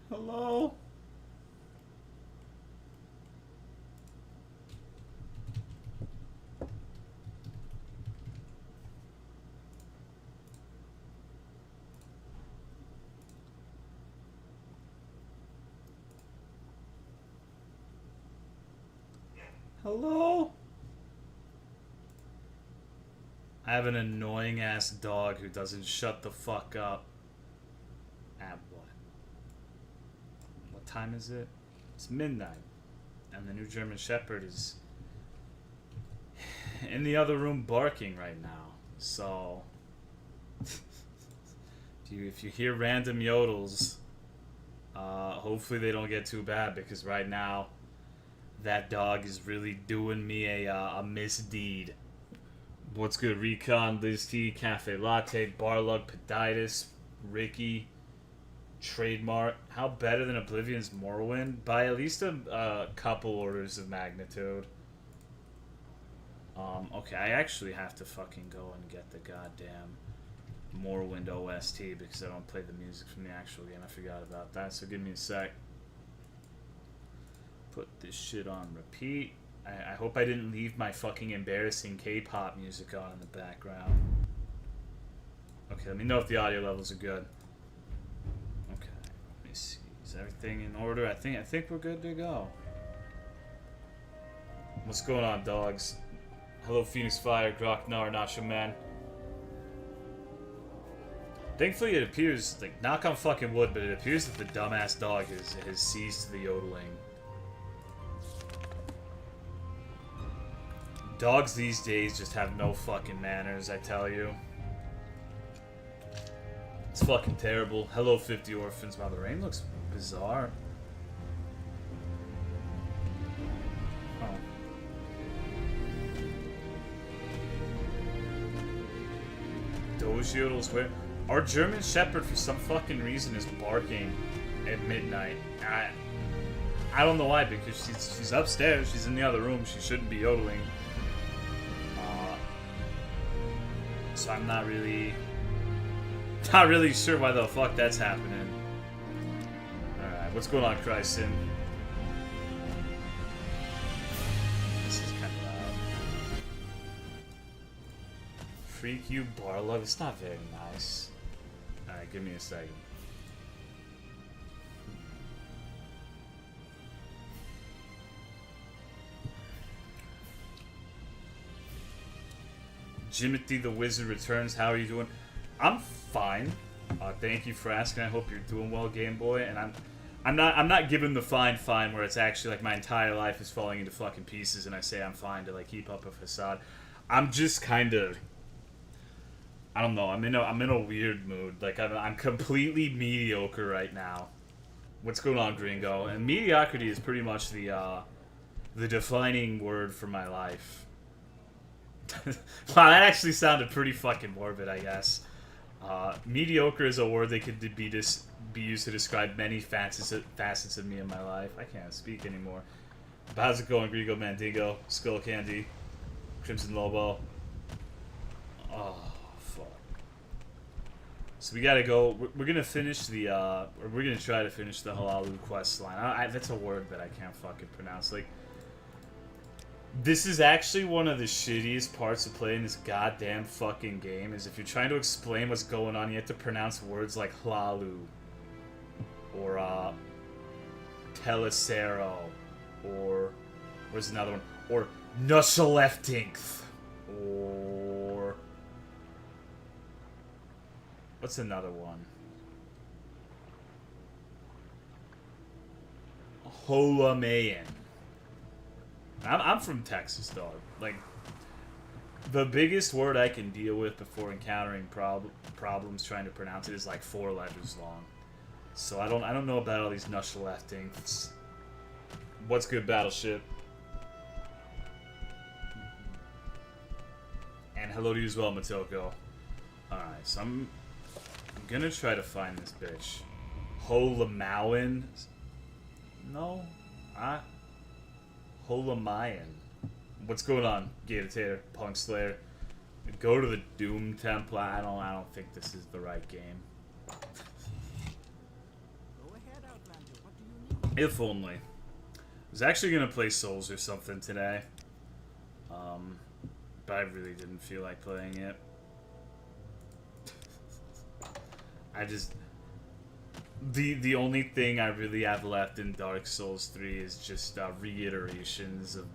Hello? Hello? I have an annoying ass dog who doesn't shut the fuck up. At what? What time is it? It's midnight. And the new German Shepherd is in the other room barking right now. So if you hear random yodels, hopefully they don't get too bad, because right now that dog is really doing me a misdeed. What's good, Recon, Liz T, Cafe Latte, Barlug, Poditis, Ricky, Trademark? How better than Oblivion's Morrowind? By at least a couple orders of magnitude. Okay, I actually have to fucking go and get the goddamn Morrowind OST because I don't play the music from the actual game. I forgot about that, so give me a sec. Put this shit on repeat. I hope I didn't leave my fucking embarrassing K-pop music on in the background. Okay, let me know if the audio levels are good. Okay, let me see. Is everything in order? I think we're good to go. What's going on, dogs? Hello, Phoenix Fire, Groknar, Nacho Man. Thankfully, it appears, like, knock on fucking wood, but it appears that the dumbass dog has ceased the yodeling. Dogs these days just have no fucking manners, I tell you. It's fucking terrible. Hello, 50 orphans. Wow, the rain looks bizarre. Oh. Those yodels, where... Our German Shepherd, for some fucking reason, is barking at midnight. I don't know why, because she's upstairs. She's in the other room. She shouldn't be yodeling. So I'm not really sure why the fuck that's happening. Alright, what's going on, Christen? This is kind of loud. Freak you, Barlove. It's not very nice. Alright, give me a second. Jimothy the Wizard returns. How are you doing? I'm fine. Thank you for asking. I hope you're doing well, Game Boy. And I'm not giving the fine where it's actually like my entire life is falling into fucking pieces and I say I'm fine to like keep up a facade. I'm just kind of, I don't know. I'm in a weird mood. Like I'm completely mediocre right now. What's going on, Gringo? And mediocrity is pretty much the defining word for my life. Wow, that actually sounded pretty fucking morbid, I guess. Mediocre is a word that could be used to describe many facets of me in my life. I can't speak anymore. But how's it going, Grigo Mandingo, Skull Candy, Crimson Lobo? Oh, fuck. So we gotta go. We're gonna finish the, or we're gonna try to finish the Halalu quest line. That's a word that I can't fucking pronounce. Like, this is actually one of the shittiest parts of playing this goddamn fucking game, is if you're trying to explain what's going on, you have to pronounce words like Hlalu, or, Telecero, or, where's another one? Or, Nushaleftinth, or, what's another one? Holamayan. I'm from Texas, dog. Like, the biggest word I can deal with before encountering problems trying to pronounce it is like 4 letters long. So I don't know about all these Nushaleftinths. What's good, Battleship? And hello to you as well, Matoko. Alright, so I'm gonna try to find this bitch. Holamayan? No? Holamayan. What's going on, Gator Punk Slayer? Go to the Doom Temple. I don't think this is the right game. Go ahead, Outlander. If only. I was actually gonna play Souls or something today. But I really didn't feel like playing it. I just... The only thing I really have left in Dark Souls 3 is just reiterations of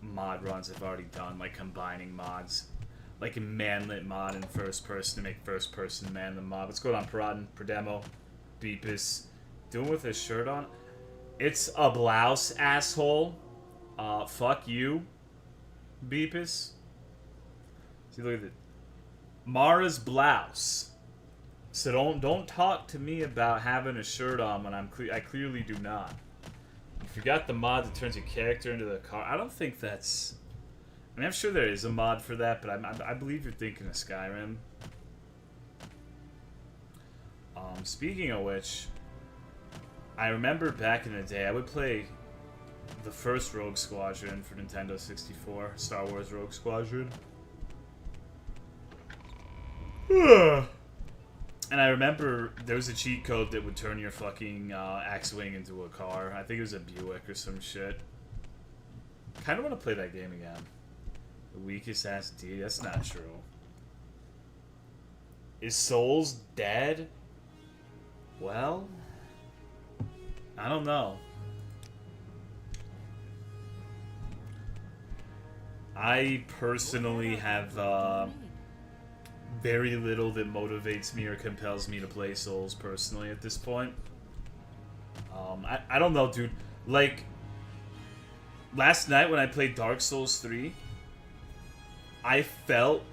mod runs I've already done, like combining mods. Like a manlet mod in first person to make first person manlet mod. What's going on, Paradin, Perdemo, Beepus? Doing with his shirt on? It's a blouse, asshole. Fuck you, Beepus. See, look at it. Mara's blouse. So don't talk to me about having a shirt on when I clearly do not. You forgot the mod that turns your character into the car. I don't think that's... I mean, I'm sure there is a mod for that, but I believe you're thinking of Skyrim. Speaking of which, I remember back in the day, I would play the first Rogue Squadron for Nintendo 64, Star Wars Rogue Squadron. And I remember there was a cheat code that would turn your fucking X-Wing into a car. I think it was a Buick or some shit. Kind of want to play that game again. The weakest ass D? That's not true. Is Souls dead? Well, I don't know. I personally have very little that motivates me or compels me to play Souls personally at this point. I don't know, dude. Like, last night when I played Dark Souls 3, I felt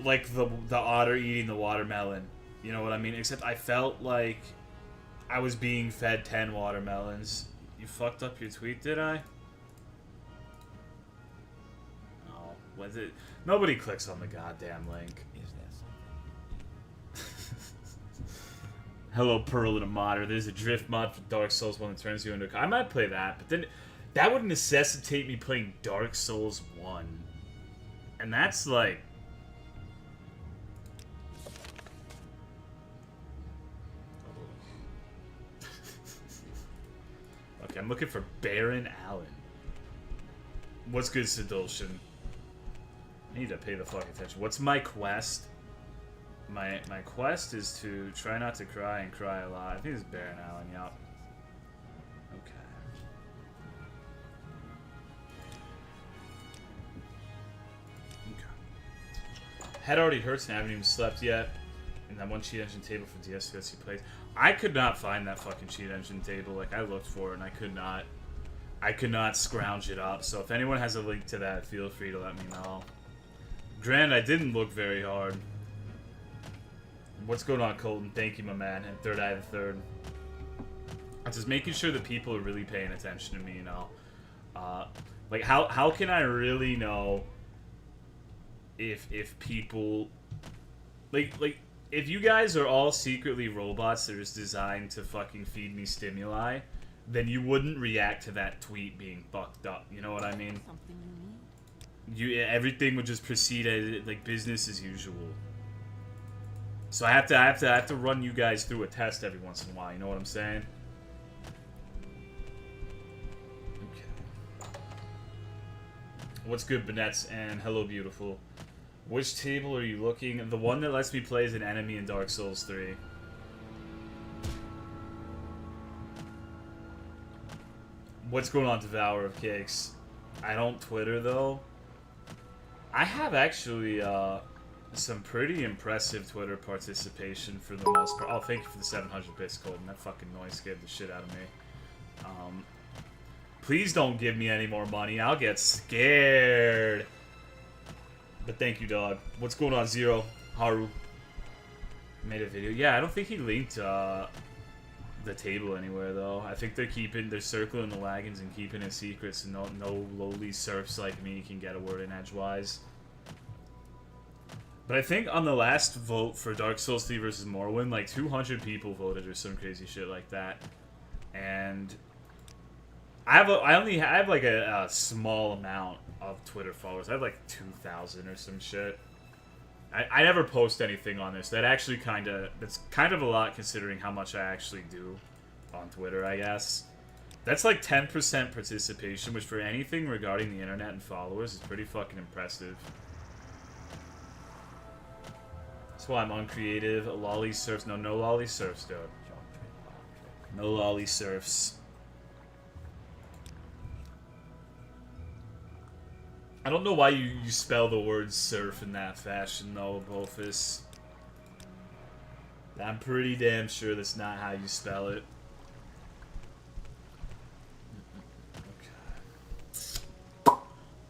like the otter eating the watermelon. You know what I mean? Except I felt like I was being fed 10 watermelons. You fucked up your tweet, did I? Oh, was it? Nobody clicks on the goddamn link. Is there something? Hello, Pearl and a modder. There's a drift mod for Dark Souls 1 that turns you into a car. I might play that, but then that would necessitate me playing Dark Souls 1. And that's like... Okay, I'm looking for Baron Allen. What's good, Sedultion? I need to pay the fuck attention. What's my quest? My quest is to try not to cry and cry a lot. I think it's Baron Allen, yup. Okay. Head already hurts and I haven't even slept yet. And that one cheat engine table for DSVSC plays. I could not find that fucking cheat engine table. Like, I looked for it and I could not scrounge it up. So if anyone has a link to that, feel free to let me know. Granted, I didn't look very hard. What's going on, Colton? Thank you, my man. And Third Eye the Third. I'm just making sure that people are really paying attention to me, you know. Like, how can I really know if people... Like, if you guys are all secretly robots that are just designed to fucking feed me stimuli, then you wouldn't react to that tweet being fucked up. You know what I mean? Something you need? Everything would just proceed as like business as usual. So I have to run you guys through a test every once in a while. You know what I'm saying? Okay. What's good, Benettes? And hello, beautiful. Which table are you looking? The one that lets me play as an enemy in Dark Souls 3. What's going on, Devourer of Cakes? I don't Twitter, though. I have actually some pretty impressive Twitter participation for the most part. Oh, thank you for the 700 bits, Colton. That fucking noise scared the shit out of me. Please don't give me any more money. I'll get scared. But thank you, dog. What's going on, Zero? Haru made a video. Yeah, I don't think he linked the table anywhere, though. I think they're circling the wagons and keeping it secret so no lowly serfs like me can get a word in edgewise. But I think on the last vote for Dark Souls 3 versus Morrowind, like 200 people voted or some crazy shit like that. And I have like a small amount of Twitter followers. I have like 2,000 or some shit. I never post anything on this. That's kind of a lot considering how much I actually do on Twitter, I guess. That's like 10% participation, which for anything regarding the internet and followers is pretty fucking impressive. That's why I'm uncreative. Lolly surfs. No lolly surfs, dude. No lolly surfs. I don't know why you spell the word surf in that fashion, though, Bofus. I'm pretty damn sure that's not how you spell it. Okay.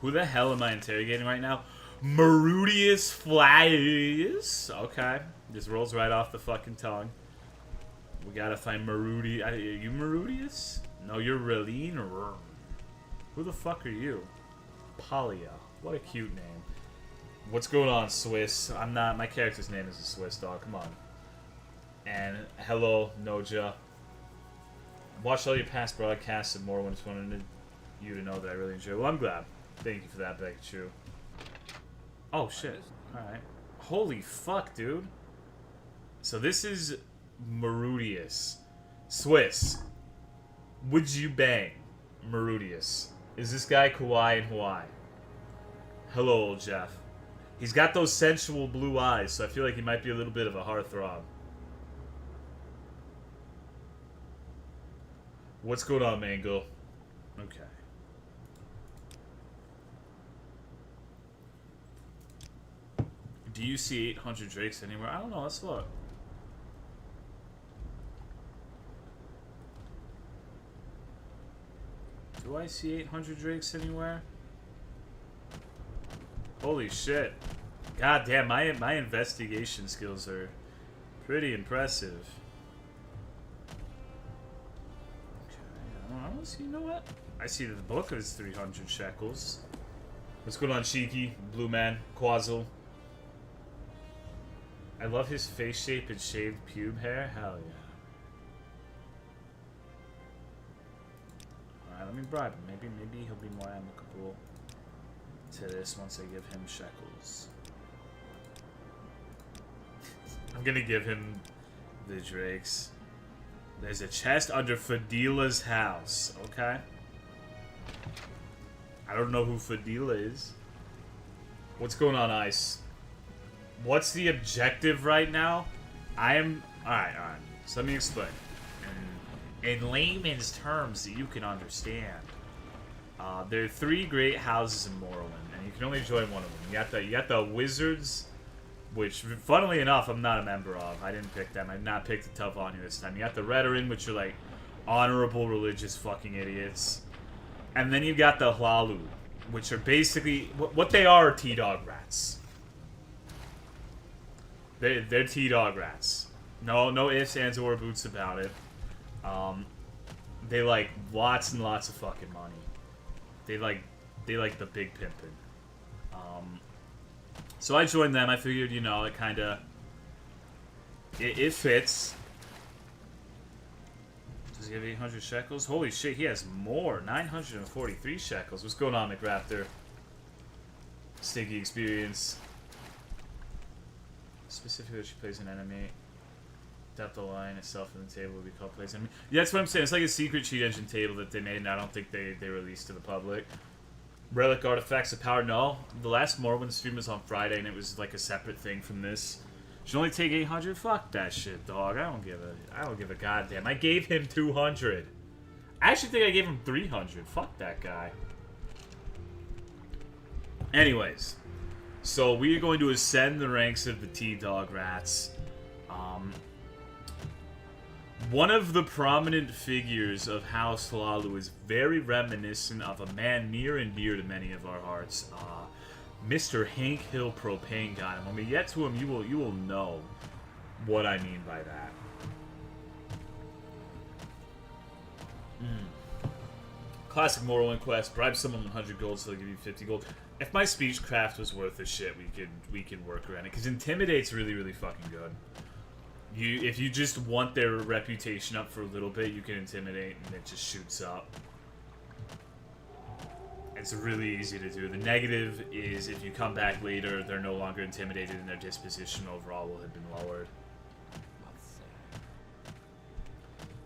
Who the hell am I interrogating right now? Marudius Flyers. Okay. Just rolls right off the fucking tongue. We gotta find Marudi. Are you Marudius? No, you're Relene. Who the fuck are you? Polia. What a cute name. What's going on, Swiss? I'm not. My character's name is a Swiss dog. Come on. And hello, Noja. Watched all your past broadcasts and more when I just wanted you to know that I really enjoy it. Well, I'm glad. Thank you for that, Pikachu. Oh, shit. Alright. Holy fuck, dude. So this is Marudius. Swiss. Would you bang Marudius? Is this guy kawaii in Hawaii? Hello, old Jeff. He's got those sensual blue eyes, so I feel like he might be a little bit of a heartthrob. What's going on, Mango? Okay. Do you see 800 Drakes anywhere? I don't know, let's look. Do I see 800 Drakes anywhere? Holy shit. God damn, my investigation skills are pretty impressive. Okay, I don't see, you know what? I see that the book is 300 shekels. What's going on, Cheeky? Blue Man, Quazzle. I love his face shape and shaved pube hair. Hell yeah. Alright, let me bribe him. Maybe he'll be more amicable to this once I give him shekels. I'm gonna give him the Drakes. There's a chest under Fadila's house. Okay. I don't know who Fadila is. What's going on, Ice? What's the objective right now? Alright. So let me explain. In layman's terms that you can understand. There are 3 great houses in Morrowind, and you can only join one of them. You got the Wizards, which, funnily enough, I'm not a member of. I didn't pick them. I did not pick the Telvanni this time. You got the Redoran, which are like honorable religious fucking idiots. And then you got the Hlalu, which are basically what they are T-Dog rats. They're T-Dog rats. No ifs, ands, or boots about it. They like lots and lots of fucking money. They like the big pimpin'. So I joined them. I figured, you know, it kind of it fits. Does he have 800 shekels? Holy shit, he has more. 943 shekels. What's going on, McRaptor? Stinky experience. Specifically, she plays an enemy. Depth of line itself in the table would be called plays enemy. Yeah, that's what I'm saying. It's like a secret cheat engine table that they made, and I don't think they released to the public. Relic artifacts of power. No, the last Morrowind stream was on Friday, and it was like a separate thing from this. Should only take 800. Fuck that shit, dog. I don't give a goddamn. I gave him 200. I actually think I gave him 300. Fuck that guy. Anyways, so we are going to ascend the ranks of the T-Dog rats. One of the prominent figures of House Hlalu is very reminiscent of a man near and dear to many of our hearts, Mr. Hank Hill Propane God. And when we get to him, you will know what I mean by that. Classic Morrowind quest: bribe someone 100 gold so they'll give you 50 gold. If my speechcraft was worth the shit, we could work around it, because Intimidate's really fucking good. If you just want their reputation up for a little bit, you can Intimidate, and it just shoots up. It's really easy to do. The negative is if you come back later, they're no longer intimidated and their disposition overall will have been lowered.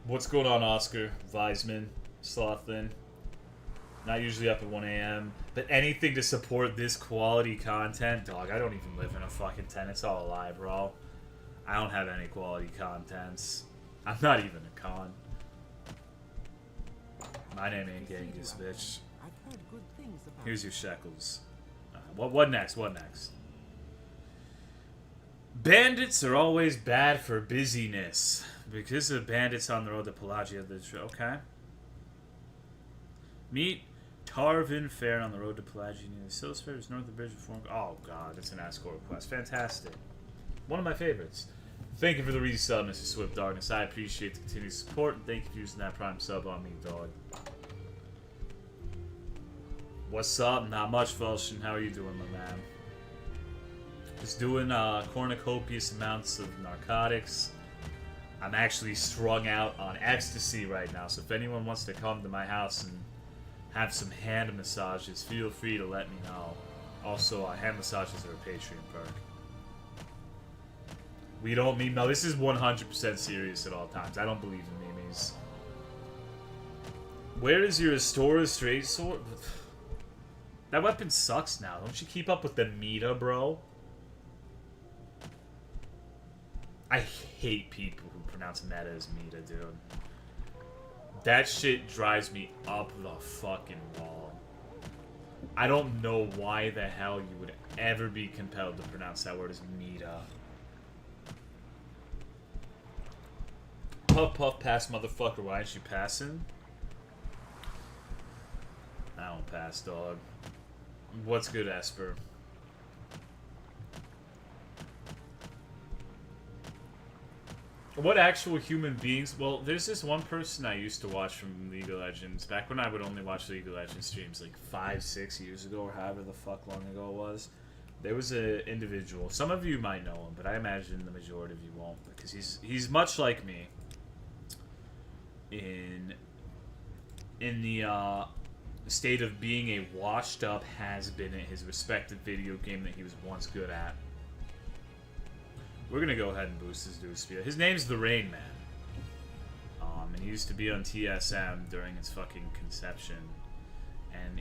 What's going on, Oscar? Weisman, Slothin. Not usually up at 1 a.m. But anything to support this quality content, dog. I don't even live in a fucking tent. It's all a lie, bro. I don't have any quality contents. I'm not even a con. My name ain't Genghis, bitch. Here's your shekels. What next? What next? Bandits are always bad for busyness. Because of bandits on the road to Pelagia. Okay. Meet Tarvin Fair on the road to Pelagia near the Silas Fair is north of the bridge before. Oh god, it's an escort quest. Fantastic. One of my favorites. Thank you for the resub, Mr. Swift Darkness. I appreciate the continued support, and thank you for using that Prime sub on me, dog. What's up? Not much, Felshin. How are you doing, my man? Just doing cornucopious amounts of narcotics. I'm actually strung out on ecstasy right now, so if anyone wants to come to my house and have some hand massages, feel free to let me know. Also, hand massages are a Patreon perk. We don't mean... No, this is 100% serious at all times. I don't believe in memes. Where is your Astora straight sword? That weapon sucks now. Don't you keep up with the meta, bro? I hate people who pronounce meta as meta, dude. That shit drives me up the fucking wall. I don't know why the hell you would ever be compelled to pronounce that word as meta. Puff puff pass, motherfucker. Why aren't you passing? I don't pass, dog. What's good, Esper? What actual human beings? Well, there's this one person I used to watch from League of Legends back when I would only watch League of Legends streams like 5-6 years ago or however the fuck long ago it was. There was an individual. Some of you might know him, but I imagine the majority of you won't because he's much like me. In the state of being a washed up has-been at his respective video game that he was once good at. We're gonna go ahead and boost his dude speed. His name's the Rain Man. And he used to be on TSM during its fucking conception. And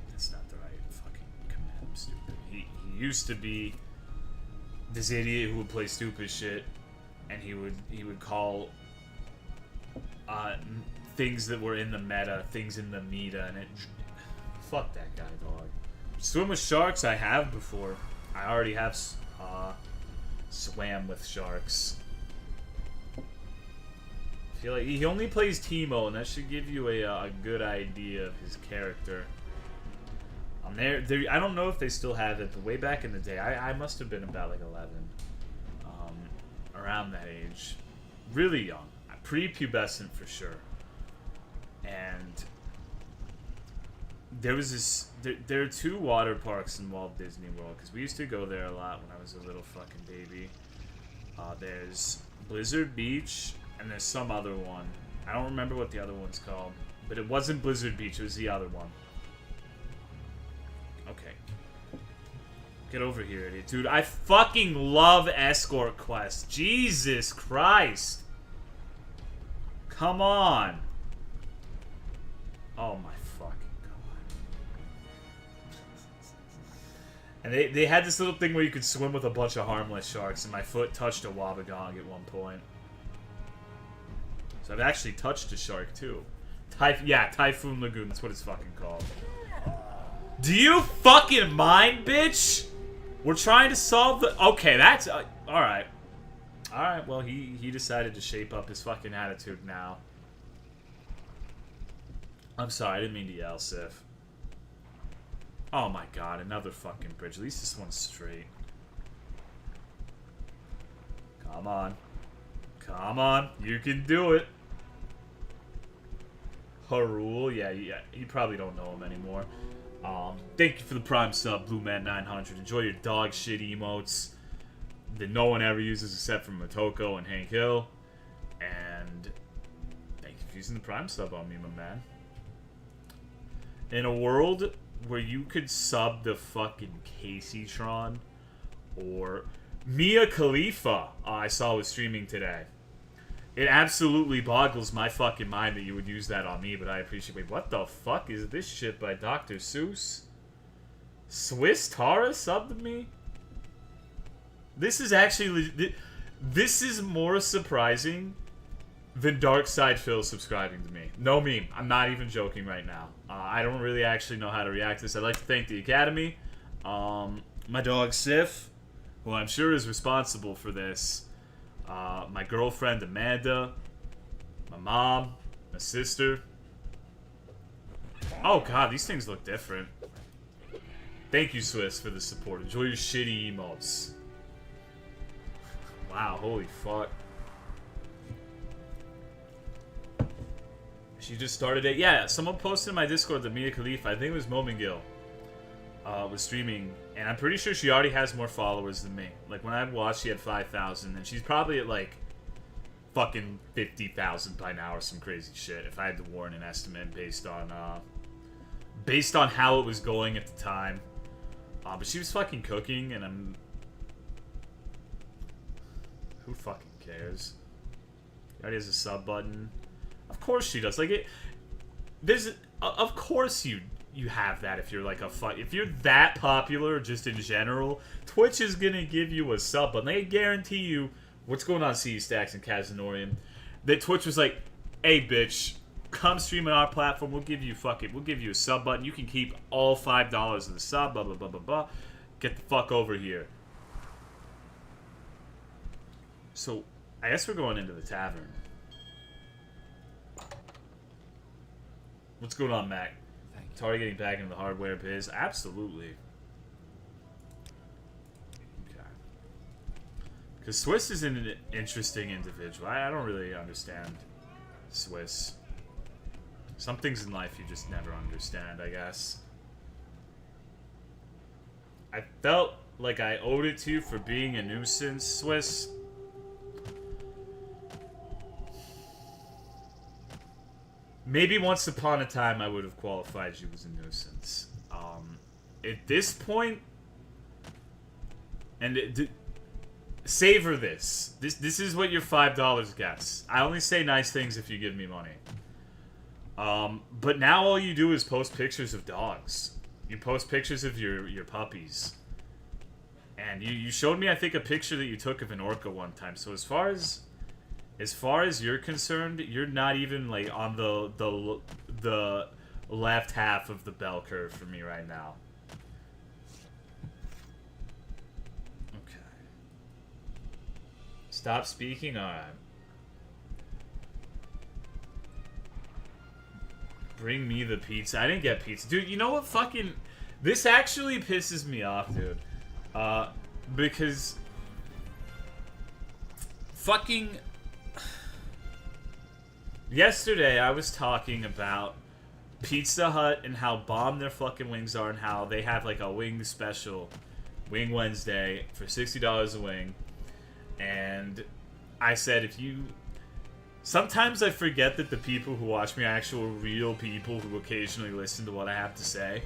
that's not the right fucking command, I'm stupid. He used to be this idiot who would play stupid shit, and he would call things that were in the meta, things in the meta, and fuck that guy, dog. Swim with sharks, I have before. I already have swam with sharks. I feel like he only plays Teemo, and that should give you a good idea of his character. I don't know if they still have it, but way back in the day, I must have been about like 11, around that age, really young, pre-pubescent for sure. And there was this. There are two water parks in Walt Disney World because we used to go there a lot when I was a little fucking baby. There's Blizzard Beach and there's some other one. I don't remember what the other one's called, but it wasn't Blizzard Beach. It was the other one. Okay. Get over here, idiot. Dude, I fucking love escort quests. Jesus Christ. Come on. Oh my fucking god. And they had this little thing where you could swim with a bunch of harmless sharks, and my foot touched a wabagong at one point. So I've actually touched a shark too. Typhoon Lagoon, that's what it's fucking called. Do you fucking mind, bitch? We're trying to solve the... Okay, that's... alright. Alright, well, he decided to shape up his fucking attitude now. I'm sorry, I didn't mean to yell, Sif. Oh my god, another fucking bridge. At least this one's straight. Come on. Come on, you can do it. Harul, yeah, you probably don't know him anymore. Thank you for the Prime sub, Blue Man 900. Enjoy your dog shit emotes that no one ever uses except for Motoko and Hank Hill. And thank you for using the Prime sub on me, my man. In a world where you could sub the fucking Caseytron or Mia Khalifa, I saw was streaming today. It absolutely boggles my fucking mind that you would use that on me, but I appreciate. Wait, what the fuck is this shit by Dr. Seuss? Swiss Tara subbed to me? This is actually... This is more surprising than Darkside Phil subscribing to me. No meme. I'm not even joking right now. I don't really actually know how to react to this. I'd like to thank the Academy. My dog Sif, who I'm sure is responsible for this. My girlfriend Amanda. My mom. My sister. Oh god, these things look different. Thank you, Swiss, for the support. Enjoy your shitty emotes. Wow, holy fuck. She just started it. Yeah, someone posted in my Discord that Mia Khalifa, I think it was Momingil, was streaming. And I'm pretty sure she already has more followers than me. Like, when I watched, she had 5,000. And she's probably at, like, fucking 50,000 by now or some crazy shit. If I had to warrant an estimate based on how it was going at the time. But she was fucking cooking, and I'm... Who fucking cares? She already has a sub button. Of course she does. Like, of course you have that if you're like if you're that popular just in general. Twitch is gonna give you a sub button. They guarantee you. What's going on, CE Stacks and Kazanorian? That Twitch was like, hey bitch, come stream on our platform. We'll give you a sub button. You can keep all $5 of the sub. Blah blah blah blah blah. Get the fuck over here. So I guess we're going into the tavern. What's going on, Mac? Tari getting back into the hardware biz? Absolutely. Okay. Because Swiss is an interesting individual. I don't really understand Swiss. Some things in life you just never understand, I guess. I felt like I owed it to you for being a nuisance, Swiss. Maybe once upon a time I would have qualified you as a nuisance. At this point, and savor this. This is what your $5 gets. I only say nice things if you give me money. But now all you do is post pictures of dogs. You post pictures of your puppies. And you showed me, I think, a picture that you took of an orca one time. So as far as you're concerned, you're not even like on the left half of the bell curve for me right now. Okay. Stop speaking? Alright. Bring me the pizza. I didn't get pizza. Dude, you know what fucking... This actually pisses me off, dude. Because... Fucking... Yesterday, I was talking about Pizza Hut and how bomb their fucking wings are and how they have, like, a wing special, Wing Wednesday, for $60 a wing. And I said, if you... Sometimes I forget that the people who watch me are actual real people who occasionally listen to what I have to say.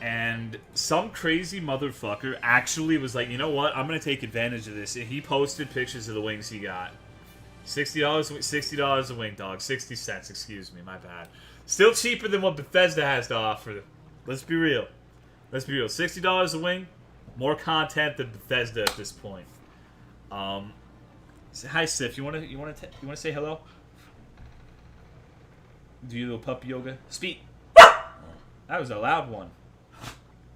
And some crazy motherfucker actually was like, you know what, I'm gonna take advantage of this. And he posted pictures of the wings he got. $60 a wing, dog. 60 cents, excuse me, my bad. Still cheaper than what Bethesda has to offer. Let's be real. Let's be real. $60 a wing, more content than Bethesda at this point. Hi Sif, you wanna say hello? Do you little puppy yoga? Speak. That was a loud one.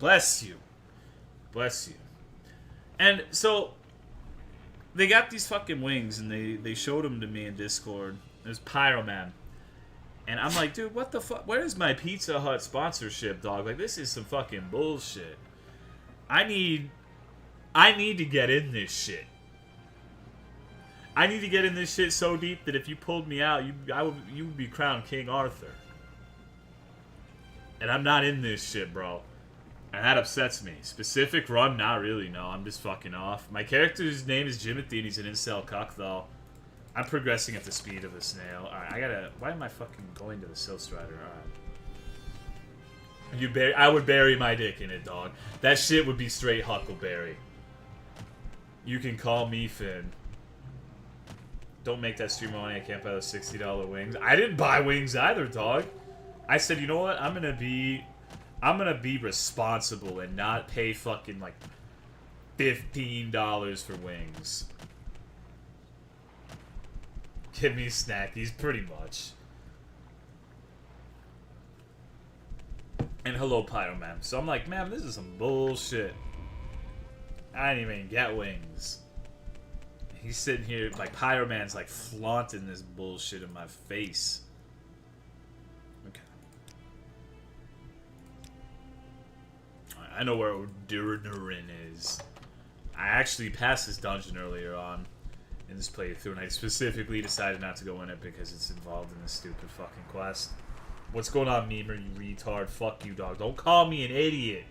Bless you. Bless you. And so they got these fucking wings, and they showed them to me in Discord. It was Pyro Man. And I'm like, dude, what the fuck? Where's my Pizza Hut sponsorship, dog? Like, this is some fucking bullshit. I need to get in this shit. I need to get in this shit so deep that if you pulled me out, you would be crowned King Arthur. And I'm not in this shit, bro. And that upsets me. Specific run? Not really, no. I'm just fucking off. My character's name is Jimothy, and he's an incel cuck, though. I'm progressing at the speed of a snail. Alright, I gotta... Why am I fucking going to the Sill Strider? Alright. I would bury my dick in it, dog. That shit would be straight Huckleberry. You can call me Finn. Don't make that stream money. I can't buy those $60 wings. I didn't buy wings either, dog. I said, you know what? I'm gonna be responsible and not pay fucking like $15 for wings. Give me snackies, pretty much. And hello, Pyroman. So I'm like, man, this is some bullshit. I didn't even get wings. He's sitting here, like, Pyroman's, like, flaunting this bullshit in my face. Okay. I know where Durinarin is. I actually passed this dungeon earlier on in this playthrough, and I specifically decided not to go in it because it's involved in this stupid fucking quest. What's going on, Memer, you retard? Fuck you, dog. Don't call me an idiot.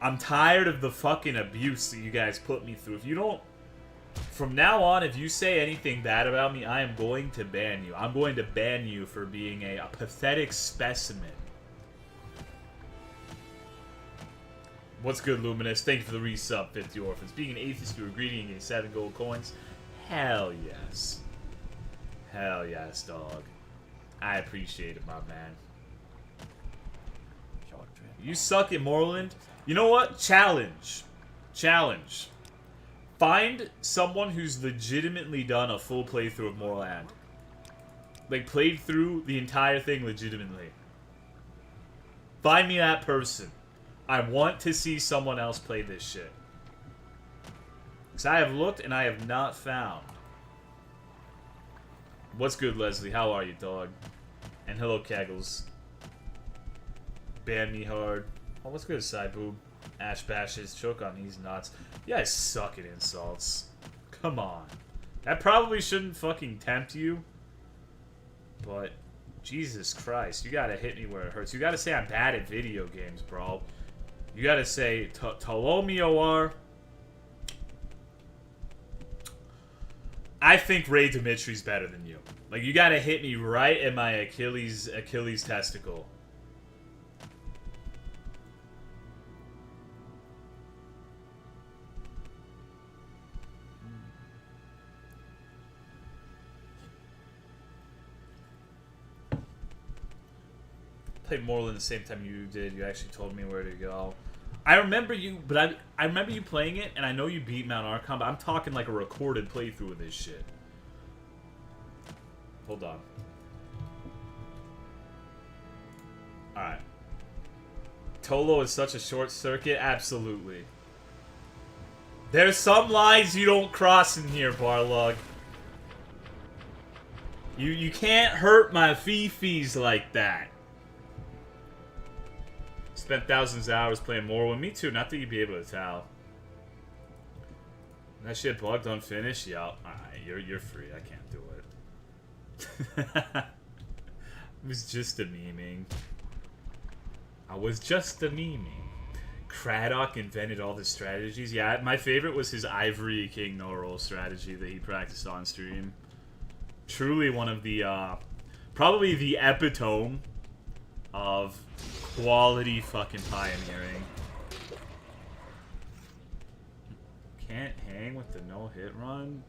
I'm tired of the fucking abuse that you guys put me through. If you don't... From now on, if you say anything bad about me, I am going to ban you. I'm going to ban you for being a pathetic specimen. What's good, Luminous? Thank you for the resub, 50 Orphans. Being an atheist, you were greedy and getting 7 gold coins? Hell yes. Hell yes, dog. I appreciate it, my man. You suck at Moreland? You know what? Challenge. Challenge. Find someone who's legitimately done a full playthrough of Moreland. Like, played through the entire thing legitimately. Find me that person. I want to see someone else play this shit. Because I have looked and I have not found. What's good, Leslie? How are you, dog? And hello, Kegels. Ban me hard. Oh, what's good, side boob? Ash bashes. Choke on these nuts. You guys suck at insults. Come on. That probably shouldn't fucking tempt you. But, Jesus Christ. You gotta hit me where it hurts. You gotta say I'm bad at video games, bro. You gotta say, Tolomeo are... I think Ray Dimitri's better than you. Like, you gotta hit me right in my Achilles testicle. Played Moreland the same time you did. You actually told me where to go. I remember you, but I remember you playing it, and I know you beat Mount Archon, but I'm talking like a recorded playthrough of this shit. Hold on. Alright. Tolo is such a short circuit? Absolutely. There's some lines you don't cross in here, Barlog. You can't hurt my fifis like that. Spent thousands of hours playing Morrowind. Me too, not that you'd be able to tell. That shit bugged unfinished? Yeah, alright, you're free. I can't do it. It was just a memeing. I was just a memeing. Craddock invented all the strategies. Yeah, my favorite was his Ivory King no-roll strategy that he practiced on stream. Truly one of the, probably the epitome of quality fucking pioneering. Can't hang with the no-hit run?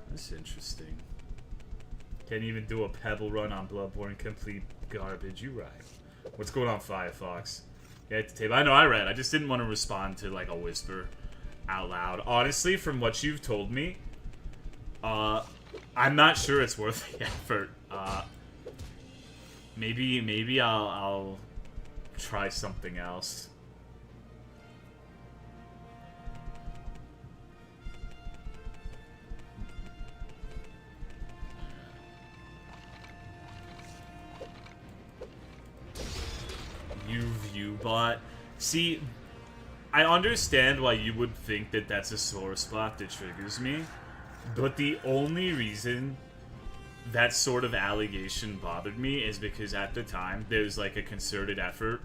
That's interesting. Can't even do a pebble run on Bloodborne. Complete garbage. You right. What's going on, Firefox? Yeah, at the table. I know I read. I just didn't want to respond to like a whisper out loud. Honestly, from what you've told me, I'm not sure it's worth the effort. Maybe I'll try something else. Viewbot. See, I understand why you would think that that's a sore spot that triggers me, but the only reason that sort of allegation bothered me is because at the time there's like a concerted effort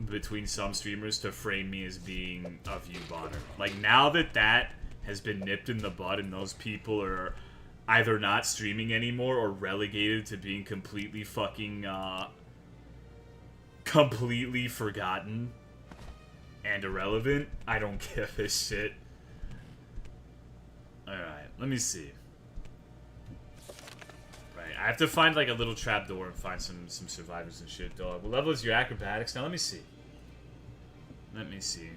between some streamers to frame me as being a viewbotter. Like, now that that has been nipped in the bud and those people are either not streaming anymore or relegated to being completely fucking completely forgotten and irrelevant, I don't give a shit. Alright, let me see. Right, I have to find like a little trapdoor and find some survivors and shit, dog. What level is your acrobatics? Now let me see. Let me see.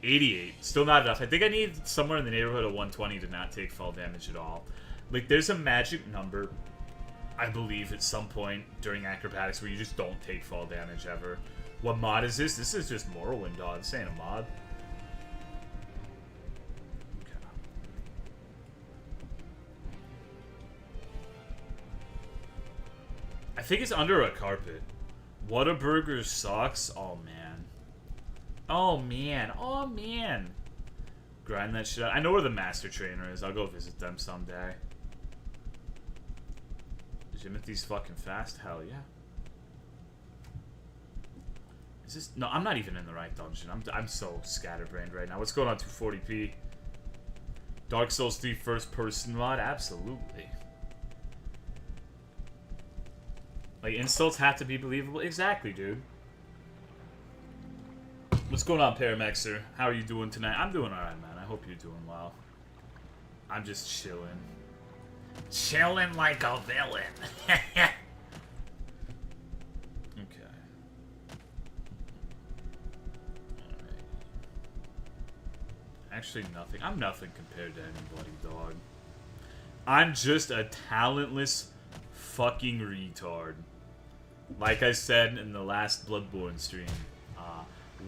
88. Still not enough. I think I need somewhere in the neighborhood of 120 to not take fall damage at all. Like, there's a magic number, I believe, at some point during acrobatics where you just don't take fall damage ever. What mod is this? This is just Morrowind, dog. This ain't a mod. Okay. I think it's under a carpet. Whataburger sucks? Oh, man. Oh, man. Oh, man. Grind that shit out. I know where the master trainer is. I'll go visit them someday. Jimothy's fucking fast? Hell yeah. Is this... No, I'm not even in the right dungeon. I'm so scatterbrained right now. What's going on, 240p? Dark Souls 3 first person mod? Absolutely. Like, insults have to be believable? Exactly, dude. What's going on, Paramexer? How are you doing tonight? I'm doing alright, man. I hope you're doing well. I'm just chilling. Chilling like a villain. Okay. Alright. Actually, nothing. I'm nothing compared to anybody, dog. I'm just a talentless fucking retard. Like I said in the last Bloodborne stream.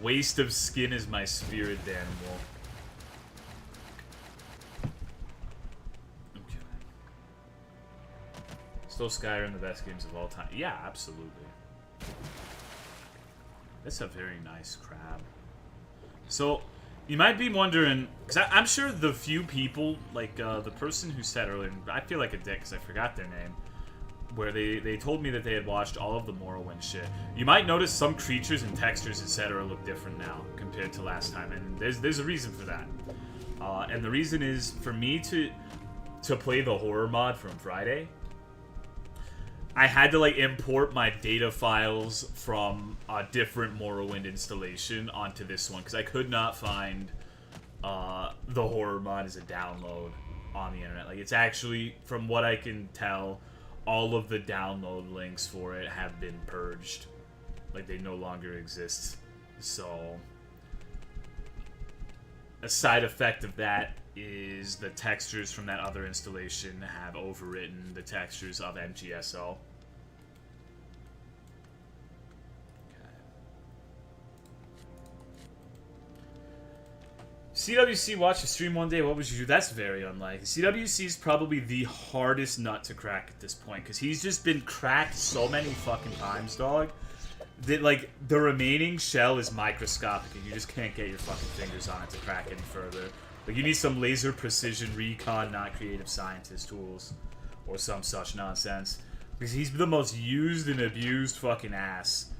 Waste of skin is my spirit animal. Okay. Still Skyrim the best games of all time. Yeah, absolutely. That's a very nice crab. So, you might be wondering, because I'm sure the few people, like the person who said earlier, I feel like a dick because I forgot their name, where they told me that they had watched all of the Morrowind shit. You might notice some creatures and textures, etc. look different now compared to last time, and there's a reason for that. And the reason is, for me to play the horror mod from Friday, I had to like import my data files from a different Morrowind installation onto this one, because I could not find the horror mod as a download on the internet. Like, it's actually, from what I can tell, all of the download links for it have been purged. Like, they no longer exist. So, a side effect of that is the textures from that other installation have overwritten the textures of MGSO. CWC watched a stream one day. What would you do? That's very unlikely. CWC is probably the hardest nut to crack at this point, because he's just been cracked so many fucking times, dog, that like the remaining shell is microscopic and you just can't get your fucking fingers on it to crack any further. Like, you need some laser precision recon, not creative scientist tools, or some such nonsense, because he's the most used and abused fucking ass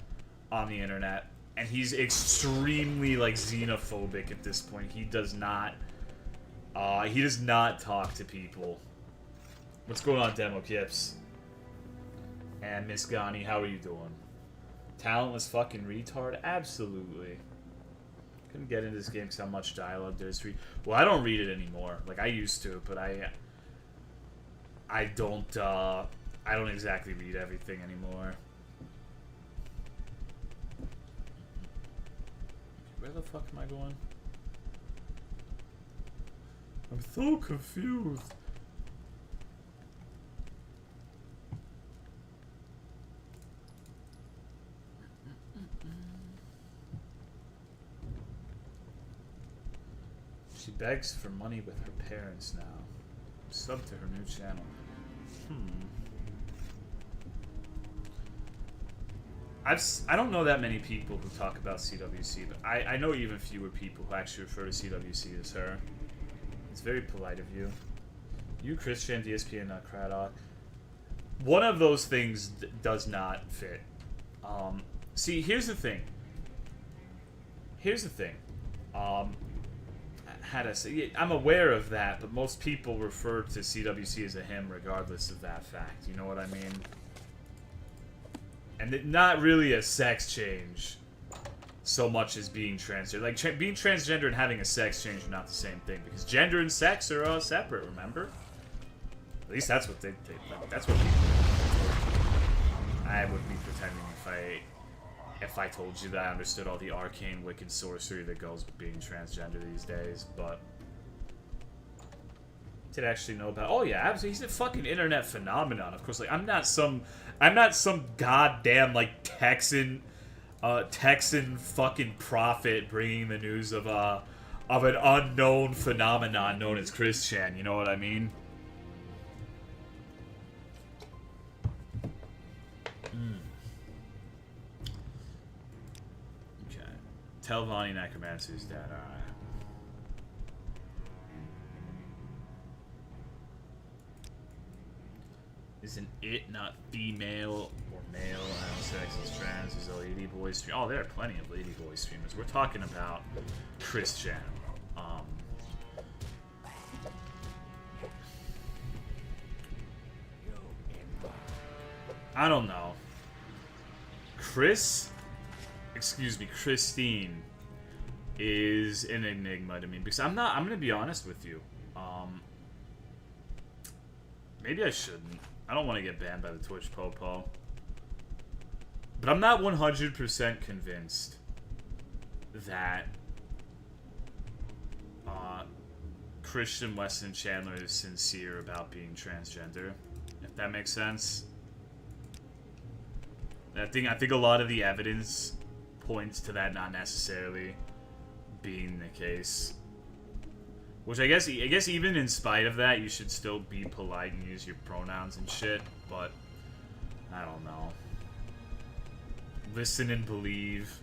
on the internet. And he's extremely, like, xenophobic at this point. He does not talk to people. What's going on, Demo Kips? And Miss Ghani, how are you doing? Talentless fucking retard? Absolutely. Couldn't get into this game because how much dialogue there is to read. Well, I don't read it anymore. Like, I used to, but I don't exactly read everything anymore. Where the fuck am I going? I'm so confused. She begs for money with her parents now. Sub to her new channel. I don't know that many people who talk about CWC, but I know even fewer people who actually refer to CWC as her. It's very polite of you. You, Christian, DSP, and Craddock. One of those things does not fit. See, here's the thing. How to say, I'm aware of that, but most people refer to CWC as a him regardless of that fact. You know what I mean? And not really a sex change so much as being transgender. Like, being transgender and having a sex change are not the same thing, because gender and sex are separate, remember? At least that's what that's what people do. I would be pretending if I told you that I understood all the arcane wicked sorcery that goes with being transgender these days, but did actually know about. Oh yeah, absolutely. He's a fucking internet phenomenon. Of course, like I'm not some goddamn like Texan fucking prophet bringing the news of an unknown phenomenon known as Christian. You know what I mean? Okay. Tell Vonnie Necromancer's dead. Alright. Isn't it not female or male? I don't know, sex is trans. There's a lady boy stream. Oh, there are plenty of lady boy streamers. We're talking about Christian. I don't know. Christine is an enigma to me because I'm gonna be honest with you. Maybe I shouldn't. I don't want to get banned by the Twitch popo. But I'm not 100% convinced that Christian Weston Chandler is sincere about being transgender. If that makes sense. I think a lot of the evidence points to that not necessarily being the case. Which I guess even in spite of that, you should still be polite and use your pronouns and shit, but I don't know. Listen and believe.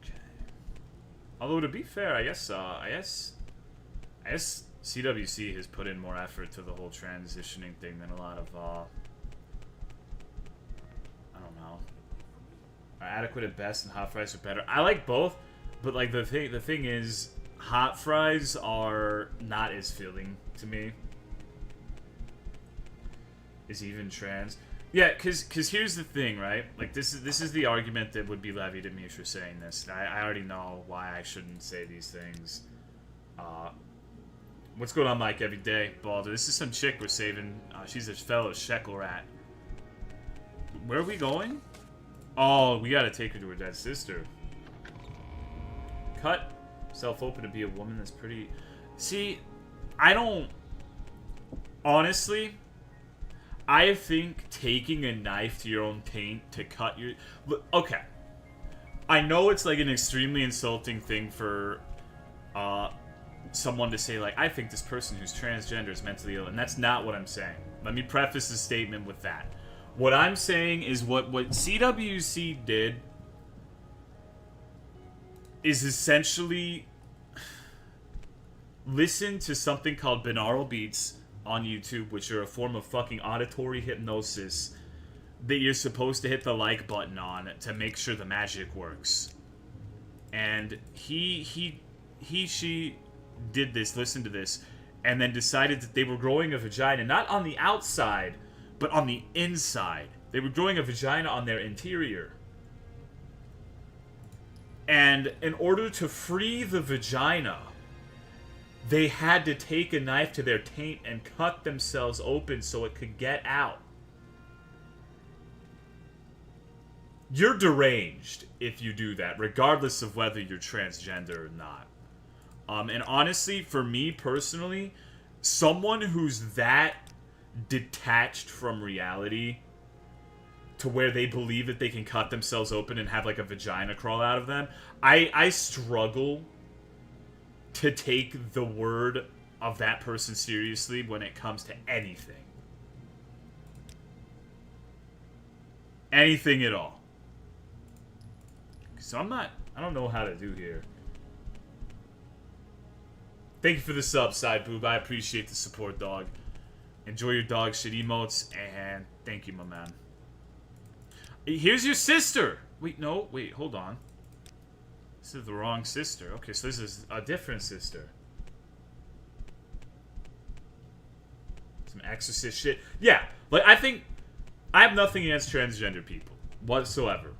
Okay. Although to be fair, I guess CWC has put in more effort to the whole transitioning thing than a lot of I don't know. Are adequate at best and hot fries are better. I like both, but like the thing is, hot fries are not as filling to me. Is even trans. Yeah, cause here's the thing, right? Like this is the argument that would be levied at me for saying this. I already know why I shouldn't say these things. What's going on, Mike? Every day, Balder. This is some chick we're saving. She's a fellow shekel rat. Where are we going? Oh, we gotta take her to her dead sister. Cut self open to be a woman that's pretty. See, I don't. Honestly, I think taking a knife to your own taint to cut your. Okay. I know it's like an extremely insulting thing for someone to say, like, I think this person who's transgender is mentally ill, and that's not what I'm saying. Let me preface the statement with that. What I'm saying is what CWC did is essentially listen to something called binaural beats on YouTube, which are a form of fucking auditory hypnosis that you're supposed to hit the like button on to make sure the magic works. And she did this, listened to this, and then decided that they were growing a vagina, not on the outside, but on the inside. They were growing a vagina on their interior. And in order to free the vagina, they had to take a knife to their taint and cut themselves open so it could get out. You're deranged if you do that, regardless of whether you're transgender or not. And honestly, for me personally, someone who's that detached from reality to where they believe that they can cut themselves open and have like a vagina crawl out of them, I struggle to take the word of that person seriously when it comes to anything. Anything at all. So I don't know how to do here. Thank you for the sub, Side Boob. I appreciate the support, dog. Enjoy your dog shit emotes, and thank you, my man. Here's your sister! Wait, no, wait, hold on. This is the wrong sister. Okay, so this is a different sister. Some exorcist shit. Yeah, like I think I have nothing against transgender people whatsoever.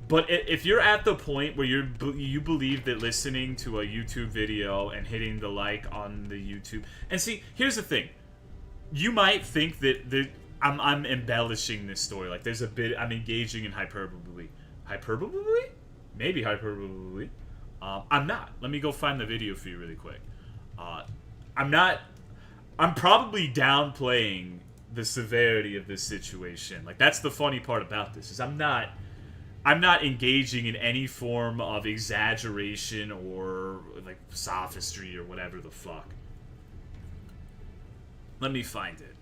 But if you're at the point where you believe that listening to a YouTube video and hitting the like on the YouTube, and see, here's the thing, you might think that I'm embellishing this story, like there's a bit I'm engaging in hyperbole, maybe hyperbole. I'm not. Let me go find the video for you really quick. I'm not. I'm probably downplaying the severity of this situation. Like that's the funny part about this is I'm not engaging in any form of exaggeration or like sophistry or whatever the fuck. Let me find it.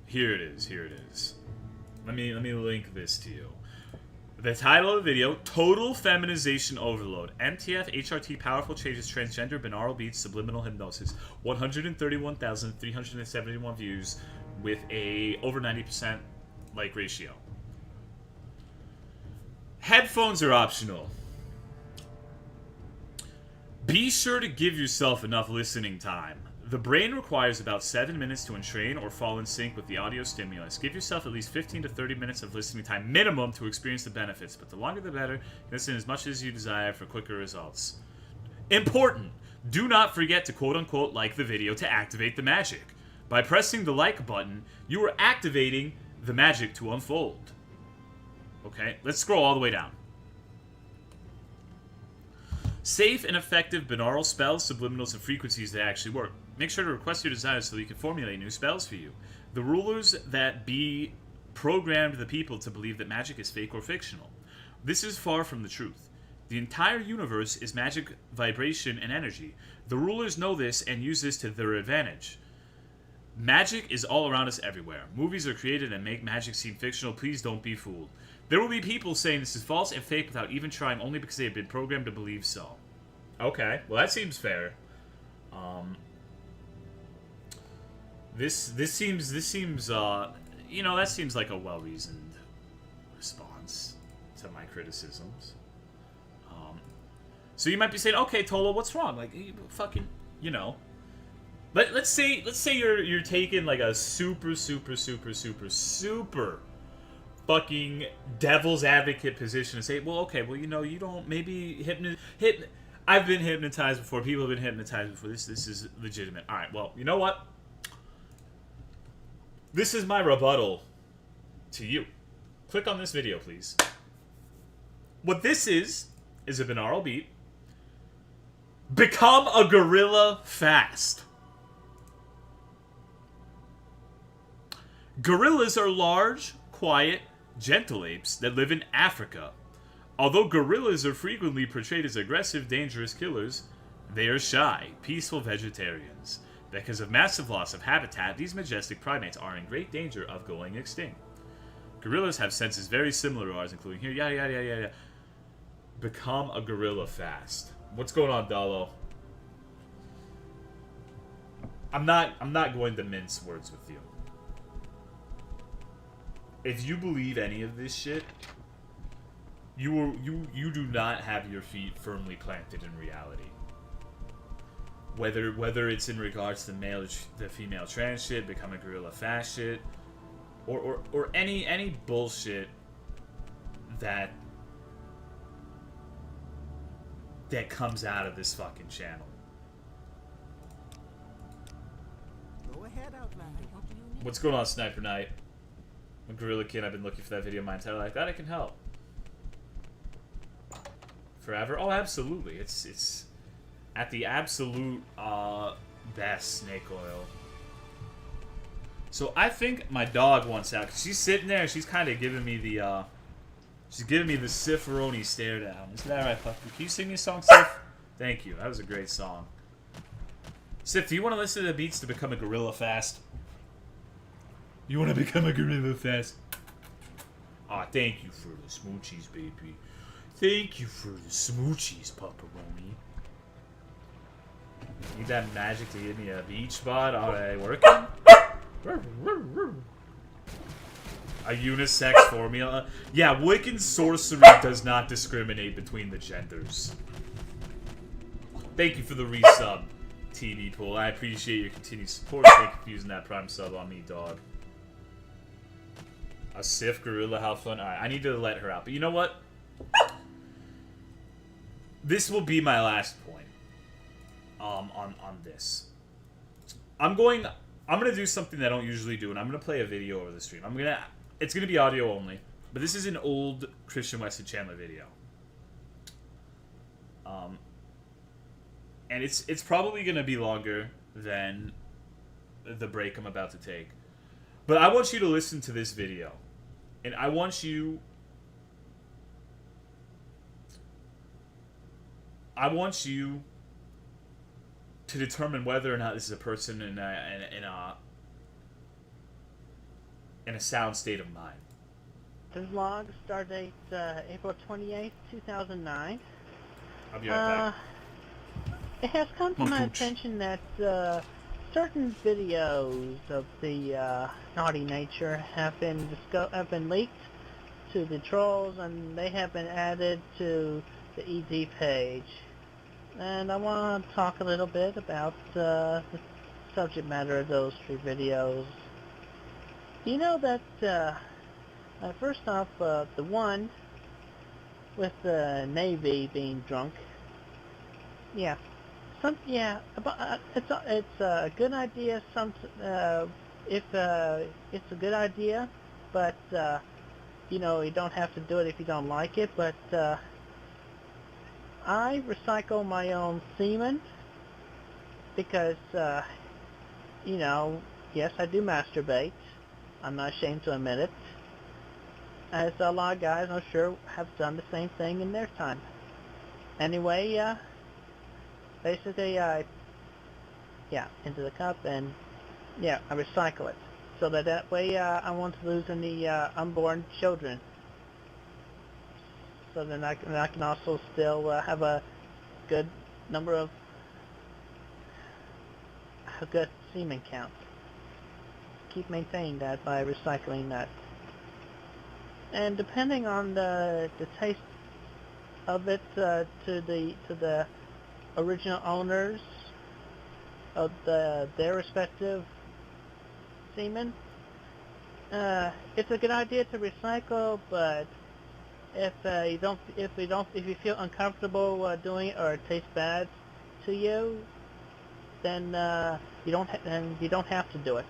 Here it is. Here it is. Let me link this to you. The title of the video, Total Feminization Overload. MTF, HRT, Powerful Changes, Transgender, Binaural Beats, Subliminal Hypnosis. 131,371 views with a over 90% like ratio. Headphones are optional. Be sure to give yourself enough listening time. The brain requires about 7 minutes to entrain or fall in sync with the audio stimulus. Give yourself at least 15 to 30 minutes of listening time minimum to experience the benefits, but the longer the better. Listen as much as you desire for quicker results. Important! Do not forget to quote-unquote like the video to activate the magic. By pressing the like button, you are activating the magic to unfold. Okay, let's scroll all the way down. Safe and effective binaural spells, subliminals, and frequencies that actually work. Make sure to request your desires so that you can formulate new spells for you. The rulers that be programmed the people to believe that magic is fake or fictional. This is far from the truth. The entire universe is magic, vibration, and energy. The rulers know this and use this to their advantage. Magic is all around us everywhere. Movies are created and make magic seem fictional. Please don't be fooled. There will be people saying this is false and fake without even trying, only because they have been programmed to believe so. Okay, well that seems fair. This seems you know, that seems like a well-reasoned response to my criticisms. So you might be saying, okay, Tolo, what's wrong? Like, you fucking, you know. Let's say you're taking like a super fucking devil's advocate position and say, well, okay, well, you know, you don't maybe I've been hypnotized before. People have been hypnotized before. This is legitimate. All right, well, you know what? This is my rebuttal to you. Click on this video, please. What this is a binaural beat. Become a gorilla fast. Gorillas are large, quiet, gentle apes that live in Africa. Although gorillas are frequently portrayed as aggressive, dangerous killers, they are shy, peaceful vegetarians. Because of massive loss of habitat, these majestic primates are in great danger of going extinct. Gorillas have senses very similar to ours, including here, yada yada yada yada. Become a gorilla fast. What's going on, Dalo? I'm not going to mince words with you. If you believe any of this shit, you do not have your feet firmly planted in reality. Whether it's in regards to the female trans shit, become a gorilla fast shit, or any bullshit that comes out of this fucking channel. Go ahead, Outlander. What do you need? What's going on, Sniper Knight? I'm a gorilla kid. I've been looking for that video my entire life. That I can help. Forever? Oh, absolutely. It's at the absolute best snake oil. So I think my dog wants out, because she's sitting there and she's kind of giving me the Cicerone stare down. Isn't that right, Puppy? Can you sing me a song, Sif? Thank you. That was a great song. Sif, do you want to listen to the beats to become a gorilla fast? You want to become a gorilla fast? Aw, thank you for the smoochies, baby. Thank you for the smoochies, Pepperoni. Need that magic to give me a beach spot? Alright, working? A unisex formula? Yeah, Wiccan sorcery does not discriminate between the genders. Thank you for the resub, TV Pool. I appreciate your continued support. Thank you for using that Prime sub on me, dog. A Sif Gorilla, how fun. Alright, I need to let her out. But you know what? This will be my last point. On this. I'm gonna do something that I don't usually do, and I'm gonna play a video over the stream. It's gonna be audio only, but this is an old Christian Wesley Chandler video. And it's probably gonna be longer than the break I'm about to take. But I want you to listen to this video. And I want you to determine whether or not this is a person in a sound state of mind. This log, start date April 28th, 2009. I'll be right back. It has come to my attention that certain videos of the naughty nature have been leaked to the trolls, and they have been added to the ED page. And I want to talk a little bit about the subject matter of those 3 videos. You know that, first off, the one with the Navy being drunk. Yeah. It's a good idea. If it's a good idea, but you know, you don't have to do it if you don't like it. But I recycle my own semen because you know, yes, I do masturbate. I'm not ashamed to admit it. As a lot of guys, I'm sure, have done the same thing in their time. Anyway, basically, into the cup, and I recycle it, so that way I won't lose any unborn children. So then I can also still have a good number of a good semen count. Keep maintaining that by recycling that. And depending on the taste of it to the original owners of their respective semen, it's a good idea to recycle, but if you feel uncomfortable doing it, or it tastes bad to you, then you don't have to do it.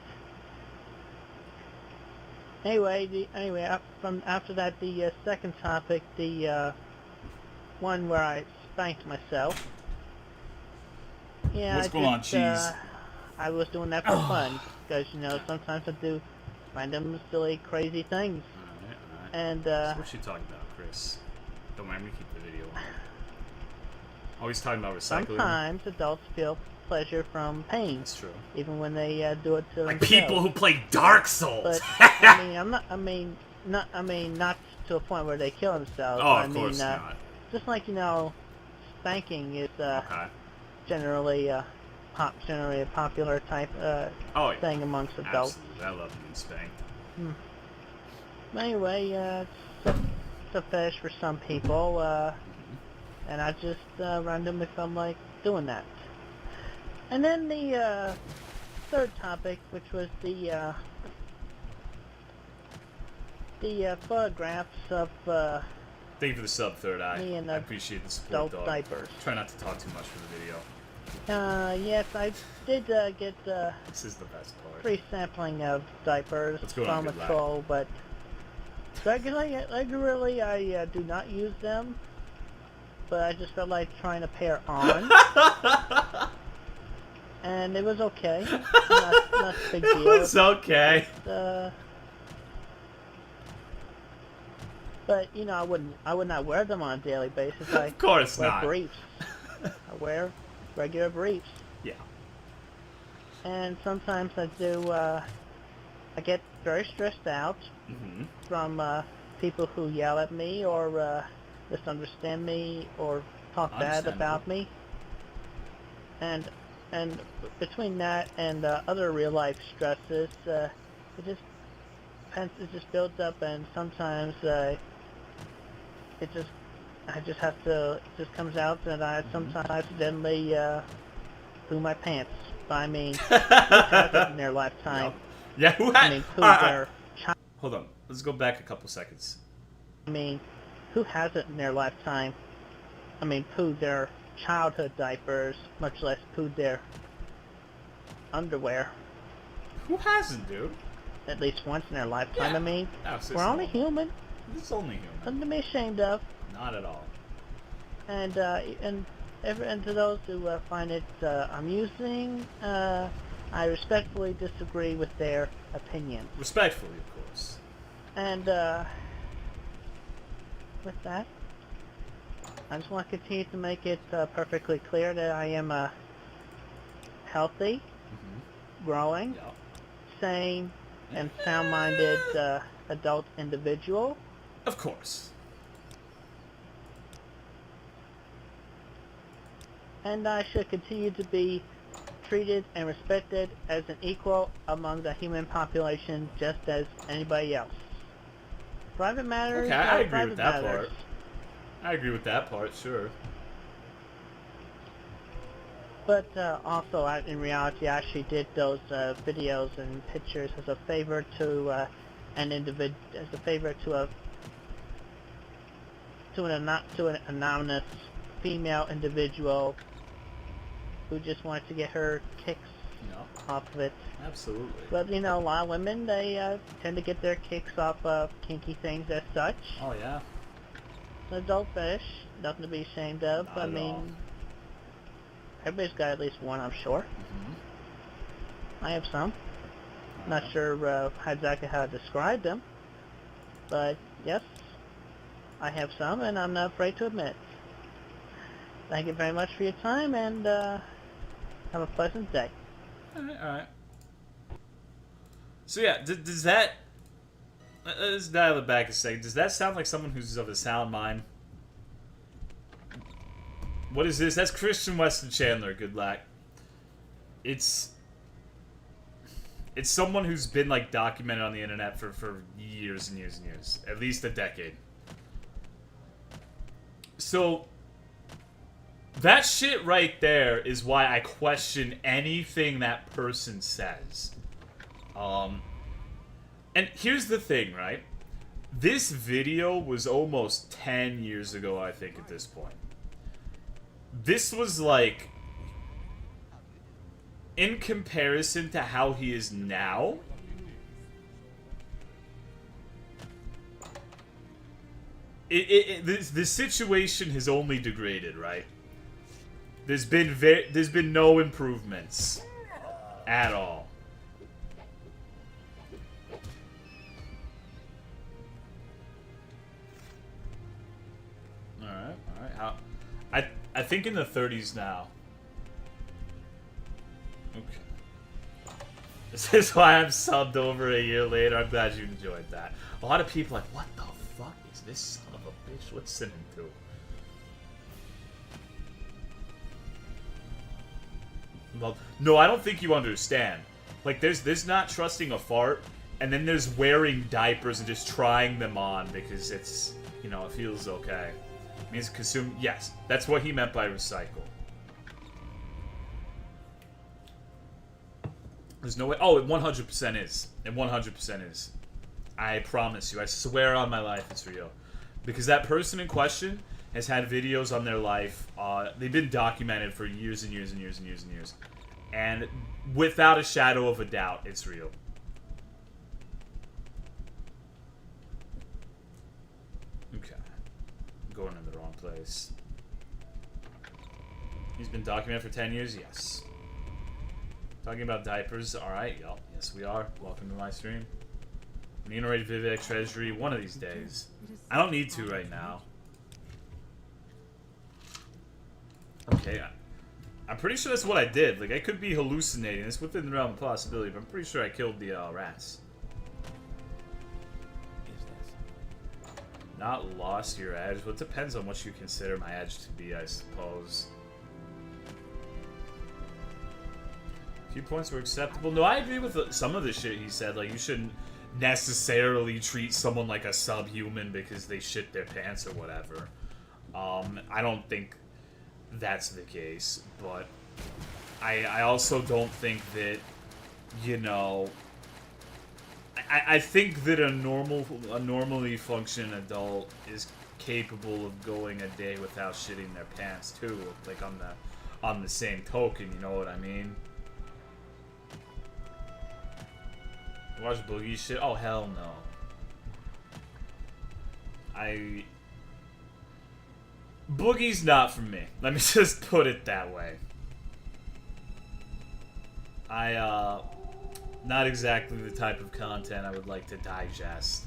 Anyway, after that, the second topic, the one where I spanked myself. Yeah, what's going on, cheese? I was doing that for fun, because you know, sometimes I do random, silly, crazy things. Alright. And So what you talking about, Chris? Don't mind me, keep the video on. Always talking about recycling. Sometimes adults feel pleasure from pain. That's true. Even when they do it to Like themselves. people who play Dark Souls. But I mean, not to a point where they kill themselves. Oh, I of course mean, not. Just like, you know, spanking is Okay. generally a popular type thing amongst adults. Absolutely. I love being spanked. Anyway, it's a fetish for some people, and I just randomly felt like doing that. And then the third topic, which was the photographs of Thank you for the sub, Third Eye. me and I appreciate the support, adult dog. diapers. Try not to talk too much for the video. Yes, I did get This is the best part. free sampling of diapers What's going on, from a good lad? troll, but regularly I do not use them, but I just felt like trying a pair on. And it was okay. Not a big deal. It's okay. But you know, I would not wear them on a daily basis. I Of course wear not. briefs. I wear regular briefs. Yeah. And sometimes I do. I get very stressed out from people who yell at me or misunderstand me or talk bad about me. And between that and other real life stresses, it just pants it just builds up, and sometimes it just I just have to it just comes out, and I sometimes accidentally poo my pants. But I mean, who hasn't in their lifetime? Yeah, who I had? mean, poo Alright, their hold on. Let's go back a couple seconds. I mean, who hasn't in their lifetime? I mean, pooed their childhood diapers, much less pooed their underwear. Who hasn't, dude? At least once in their lifetime. Yeah. I mean, No, it's we're only normal. human. It's only human. Nothing to be ashamed of. Not at all. And to those who find it amusing, I respectfully disagree with their opinion. Respectfully, of course. And with that, I just want to continue to make it perfectly clear that I am a healthy, growing, Yeah. sane, and sound-minded adult individual. Of course. And I should continue to be treated and respected as an equal among the human population, just as anybody else. Private matters. Okay, I agree private with that matters. part. I agree with that part, sure. But also, in reality, I actually did those videos and pictures as a favor to an individual, as a favor to an anonymous female individual who just wanted to get her kicks No, off of it. absolutely. But you know, a lot of women, they tend to get their kicks off of kinky things as such. Oh, yeah. Adult fetish, nothing to be ashamed of. Not I at mean, all. everybody's got at least one, I'm sure. Mm-hmm. I have some. Not sure exactly how to describe them, but yes, I have some, and I'm not afraid to admit it. Thank you very much for your time, and have a pleasant day. Alright. So yeah, does that... Let's dial it back a second. Does that sound like someone who's of a sound mind? What is this? That's Christian Weston Chandler, good luck. It's someone who's been, like, documented on the internet for years and years and years. At least a decade. So... that shit right there is why I question anything that person says. And here's the thing, right? This video was almost 10 years ago, I think, at this point. This was like... in comparison to how he is now... the situation has only degraded, right? There's been no improvements at all. All right. I think in the 30s now. Okay. This is why I'm subbed over a year later. I'm glad you enjoyed that. A lot of people are like, what the fuck is this son of a bitch? What's sending to? Well, no, I don't think you understand. Like, there's not trusting a fart, and then there's wearing diapers and just trying them on because it's, you know, it feels okay. It means consume. Yes, that's what he meant by recycle. There's no way. Oh, it 100% is. It 100% is. I promise you. I swear on my life it's real. Because that person in question has had videos on their life. They've been documented for years and years and years and years and years. And without a shadow of a doubt, it's real. Okay. I'm going in the wrong place. He's been documented for 10 years? Yes. Talking about diapers? Alright, y'all. Yes, we are. Welcome to my stream. Remunerate Vivek Treasury one of these days. I don't need to right now. Okay, I'm pretty sure that's what I did. Like, I could be hallucinating. It's within the realm of possibility, but I'm pretty sure I killed the rats. Not lost your edge. Well, it depends on what you consider my edge to be, I suppose. A few points were acceptable. No, I agree with some of the shit he said. Like, you shouldn't... necessarily treat someone like a subhuman because they shit their pants or whatever. I don't think that's the case, but I also don't think that, you know, I think that a normally functioning adult is capable of going a day without shitting their pants too, like on the same token, you know what I mean? Watch Boogie shit? Oh hell no. Boogie's not for me. Let me just put it that way. Not exactly the type of content I would like to digest.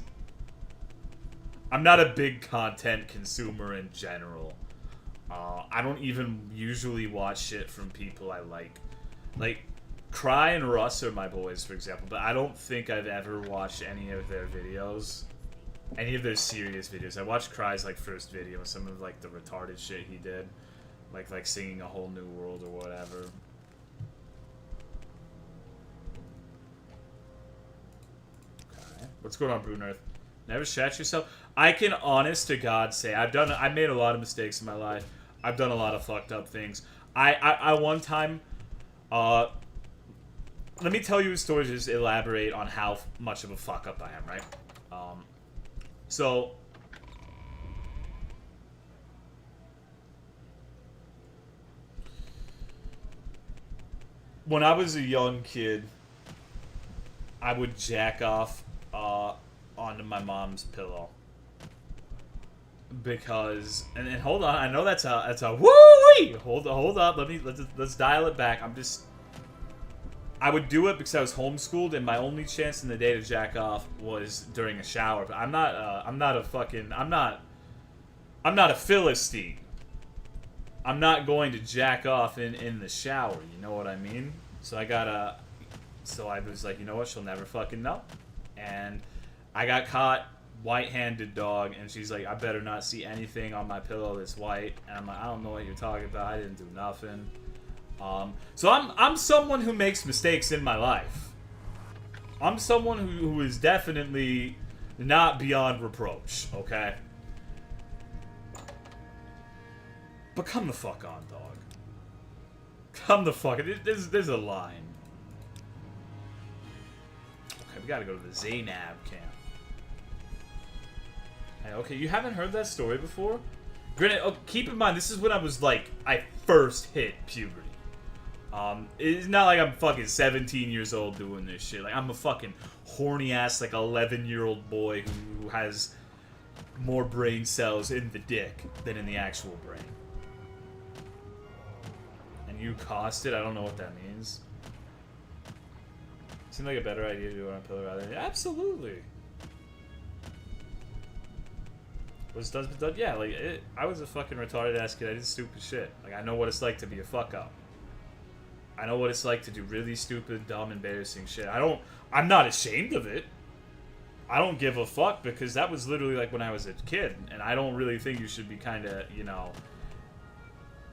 I'm not a big content consumer in general. I don't even usually watch shit from people I like. Like, Cry and Russ are my boys, for example, but I don't think I've ever watched any of their videos. Any of their serious videos. I watched Cry's, like, first video, some of, like, the retarded shit he did. Like singing A Whole New World or whatever. What's going on, Brunerth? Never shat yourself? I can, honest to God, say I made a lot of mistakes in my life. I've done a lot of fucked up things. I one time, let me tell you a story to just elaborate on how much of a fuck up I am, right? So when I was a young kid, I would jack off onto my mom's pillow because and hold on, I know that's a woo-wee! Hold up, let's dial it back. I would do it because I was homeschooled and my only chance in the day to jack off was during a shower. But I'm not a Philistine. I'm not going to jack off in the shower, you know what I mean? So I was like, you know what, she'll never fucking know. And I got caught white-handed, dog, and she's like, I better not see anything on my pillow that's white. And I'm like, I don't know what you're talking about. I didn't do nothing. So I'm someone who makes mistakes in my life. I'm someone who is definitely not beyond reproach, okay? But come the fuck on, dog. Come the fuck on. There's a line. Okay, we gotta go to the Zainab camp. Hey, okay, you haven't heard that story before? Granted, oh, keep in mind, this is when I was like, I first hit puberty. It's not like I'm fucking 17 years old doing this shit. Like, I'm a fucking horny-ass, like, 11-year-old boy who has more brain cells in the dick than in the actual brain. And you cost it? I don't know what that means. Seems like a better idea to do it on a pillow rather than... Absolutely! What's done, done? Yeah, like, I was a fucking retarded-ass kid. I did stupid shit. Like, I know what it's like to be a fuck-up. I know what it's like to do really stupid, dumb, embarrassing shit. I'm not ashamed of it. I don't give a fuck because that was literally like when I was a kid. And I don't really think you should be kind of, you know...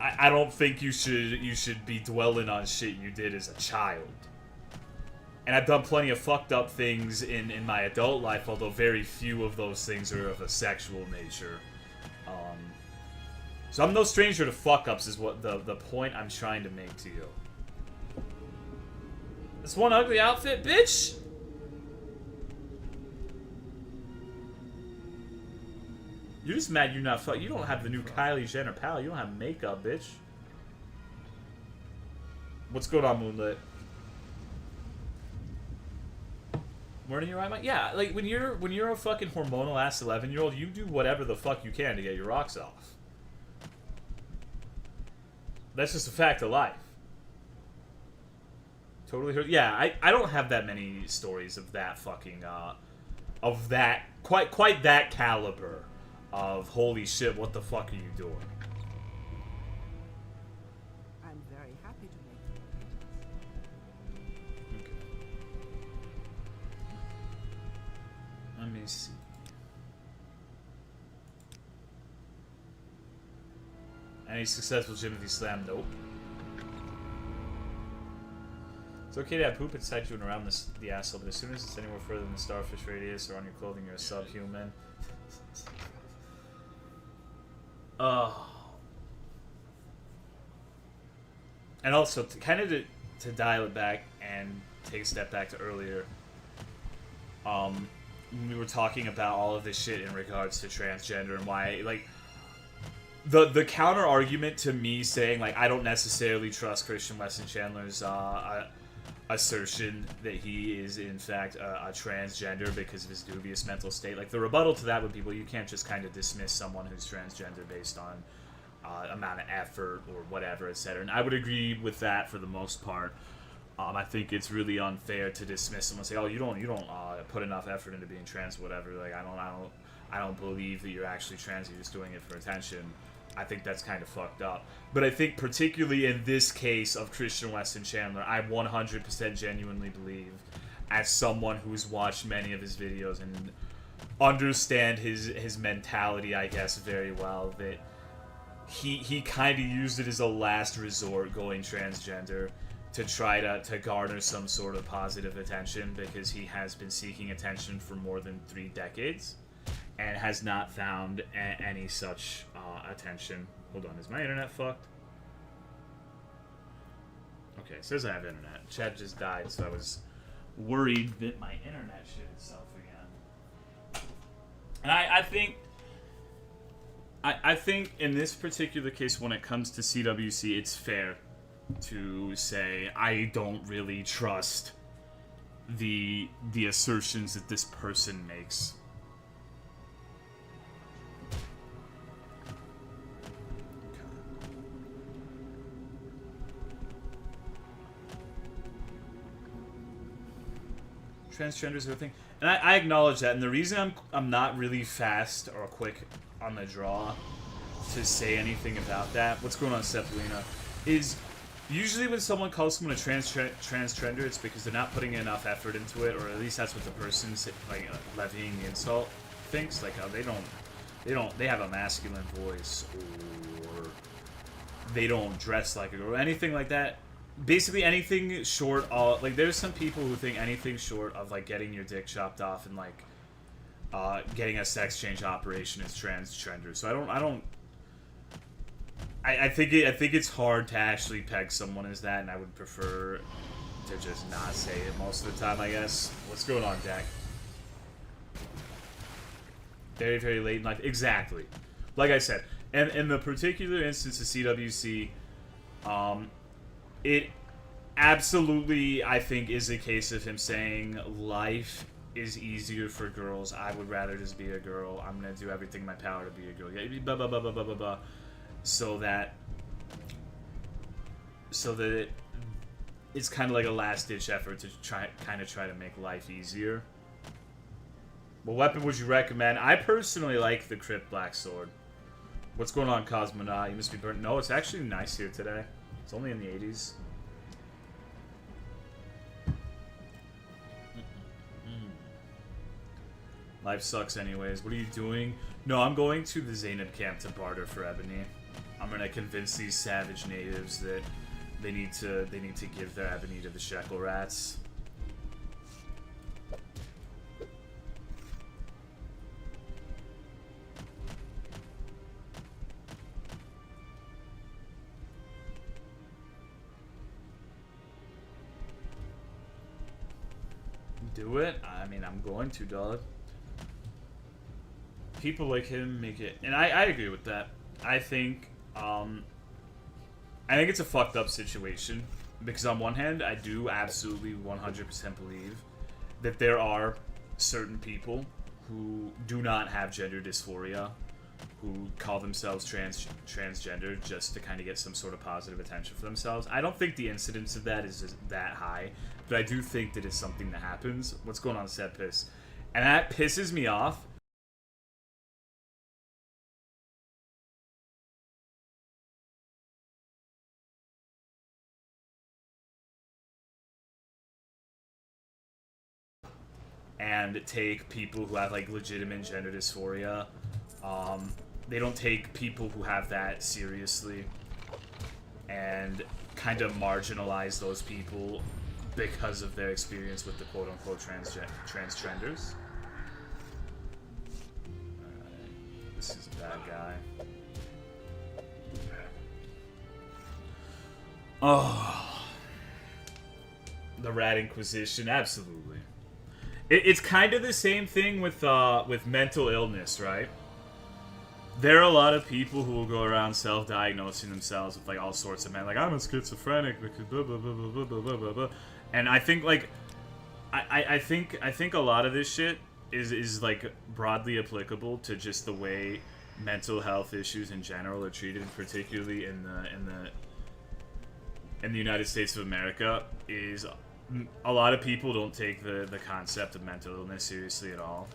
I don't think you should be dwelling on shit you did as a child. And I've done plenty of fucked up things in my adult life, although very few of those things are of a sexual nature. So I'm no stranger to fuck-ups is what the point I'm trying to make to you. This one ugly outfit, bitch! You're just mad you're not you don't have the new Kylie Jenner palette. You don't have makeup, bitch. What's going on, Moonlit? More than your right mind? Yeah, like when you're a fucking hormonal ass 11-year-old, you do whatever the fuck you can to get your rocks off. That's just a fact of life. Totally heard. Yeah, I don't have that many stories of that fucking of that quite that caliber of holy shit, what the fuck are you doing? I'm very happy to make your acquaintance. Okay. Let me see. Any successful Jimothy Slam? Nope. It's okay to have poop inside you and around the asshole, but as soon as it's anywhere further than the starfish radius or on your clothing, you're a subhuman. Oh. And also, to dial it back and take a step back to earlier, we were talking about all of this shit in regards to transgender and why, like, the counter argument to me saying, like, I don't necessarily trust Christian Weston Chandler's assertion that he is in fact a transgender because of his dubious mental state. Like, the rebuttal to that would be, well, you can't just kind of dismiss someone who's transgender based on amount of effort or whatever, etc. And I would agree with that for the most part. I think it's really unfair to dismiss someone and say, oh, you don't put enough effort into being trans, whatever. Like, I don't believe that you're actually trans. You're just doing it for attention. I think that's kind of fucked up. But I think particularly in this case of Christian Weston Chandler, I 100% genuinely believe, as someone who's watched many of his videos and understand his mentality, I guess, very well, that he kind of used it as a last resort, going transgender, to try to garner some sort of positive attention, because he has been seeking attention for more than 3 decades and has not found any such attention. Hold on, is my internet fucked? Okay, it says I have internet. Chad just died, so I was worried that my internet shit itself again. And I think in this particular case, when it comes to CWC, it's fair to say I don't really trust the assertions that this person makes. Transgender is a thing, and I acknowledge that. And the reason I'm not really fast or quick on the draw to say anything about that, what's going on, Sepulina, is usually when someone calls someone a transgender, it's because they're not putting enough effort into it, or at least that's what the person's like levying the insult thinks. Like, oh, they have a masculine voice, or they don't dress like a girl, or anything like that. Basically anything short of, like, there's some people who think anything short of, like, getting your dick chopped off and, like, getting a sex change operation is transgender. So I think it's hard to actually peg someone as that, and I would prefer to just not say it most of the time, I guess. What's going on, Dak? Very, very late in life. Exactly. Like I said, and in the particular instance of CWC, it absolutely, I think, is a case of him saying life is easier for girls. I would rather just be a girl. I'm gonna do everything in my power to be a girl. Yeah, blah blah blah blah blah blah blah. So that it's kind of like a last-ditch effort to try to make life easier. What weapon would you recommend? I personally like the Crypt Black Sword. What's going on, Cosmonaut? You must be burnt. No, it's actually nice here today. It's only in the 80s. Life sucks anyways. What are you doing? No, I'm going to the Zainab camp to barter for ebony. I'm gonna convince these savage natives that they need to give their ebony to the shekel rats. Do it? I mean, I'm going to, dog. People like him make it, and I agree with that. I think it's a fucked up situation, because on one hand, I do absolutely 100% believe that there are certain people who do not have gender dysphoria, who call themselves transgender just to kind of get some sort of positive attention for themselves. I don't think the incidence of that is just that high, but I do think that it's something that happens. What's going on, Set Piss? And that pisses me off. And take people who have, like, legitimate gender dysphoria. They don't take people who have that seriously, and kind of marginalize those people because of their experience with the quote-unquote transgenders. Alright, this is a bad guy. Oh, the Rat Inquisition, absolutely. It's kind of the same thing with mental illness, right? There are a lot of people who will go around self-diagnosing themselves with like all sorts of like I'm a schizophrenic because blah blah blah blah blah blah blah blah. And I think like I think a lot of this shit is like broadly applicable to just the way mental health issues in general are treated, particularly in the United States of America. Is a lot of people don't take the concept of mental illness seriously at all,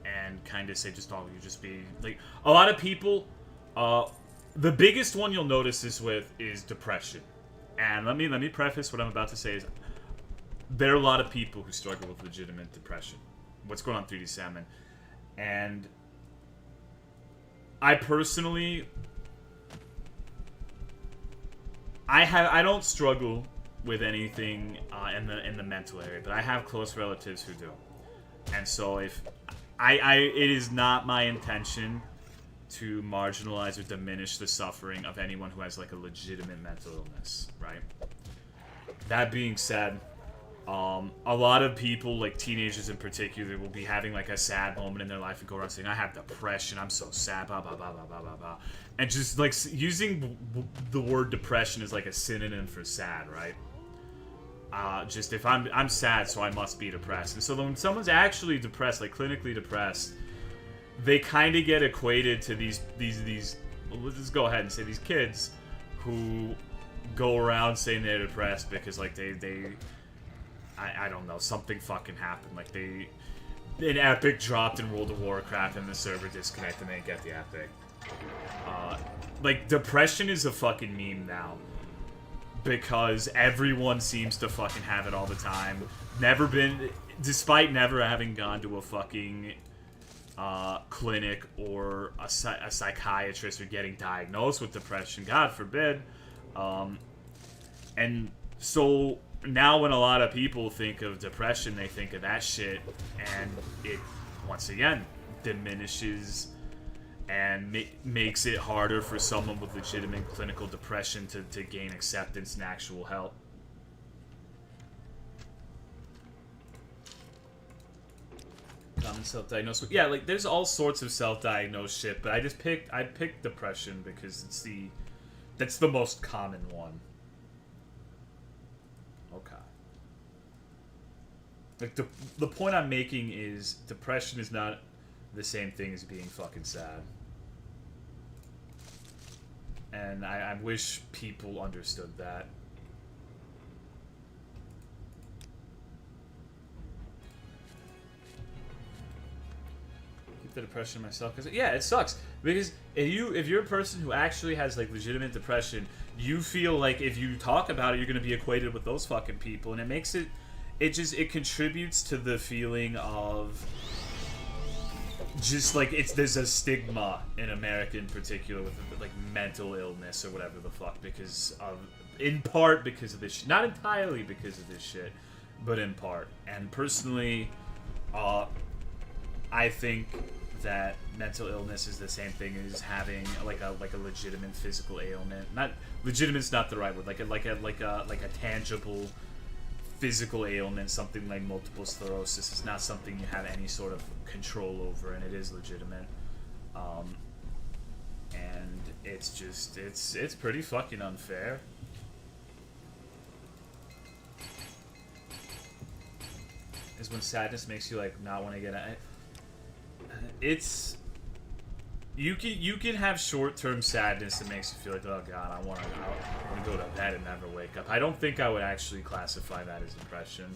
and kind of say just, oh, you just be like, a lot of people, the biggest one you'll notice this with is depression. And let me preface what I'm about to say is there are a lot of people who struggle with legitimate depression. What's going on 3D Salmon? And I personally, I don't struggle with anything in the mental area, but I have close relatives who do. And so if it is not my intention to marginalize or diminish the suffering of anyone who has like a legitimate mental illness, right? That being said, a lot of people, like teenagers in particular, will be having like a sad moment in their life and go around saying, I have depression, I'm so sad, blah blah blah blah blah blah blah, and just like using the word depression as like a synonym for sad, right? Just if I'm sad, so I must be depressed. And so when someone's actually depressed, like clinically depressed, they kind of get equated to these let's just go ahead and say these kids who go around saying they're depressed because like I don't know, something fucking happened. Like an epic dropped in World of Warcraft and the server disconnected and they get the epic. Like depression is a fucking meme now. Because everyone seems to fucking have it all the time. Despite never having gone to a fucking clinic or a psychiatrist or getting diagnosed with depression, God forbid. And so now when a lot of people think of depression, they think of that shit, and it, once again, diminishes and makes it harder for someone with legitimate clinical depression to gain acceptance and actual help. Common self-diagnosed. Yeah, like there's all sorts of self-diagnosed shit, but I picked depression because that's the most common one. Okay. Like the point I'm making is depression is not the same thing as being fucking sad. And I wish people understood that. Keep the depression myself, because yeah, it sucks. Because if you're a person who actually has like legitimate depression, you feel like if you talk about it, you're gonna be equated with those fucking people, and it makes it contributes to the feeling of just like there's a stigma in America in particular with like mental illness or whatever the fuck, because of, in part because of this shit. Not entirely because of this shit, but in part. And personally, I think that mental illness is the same thing as having like a legitimate physical ailment. Not legitimate's not the right word. Like a tangible physical ailment, something like multiple sclerosis is not something you have any sort of control over, and it is legitimate. And it's just it's pretty fucking unfair. Is when sadness makes you like not want to get it. It's you can have short-term sadness that makes you feel like, oh god, I want to go to bed and never wake up. I don't think I would actually classify that as depression.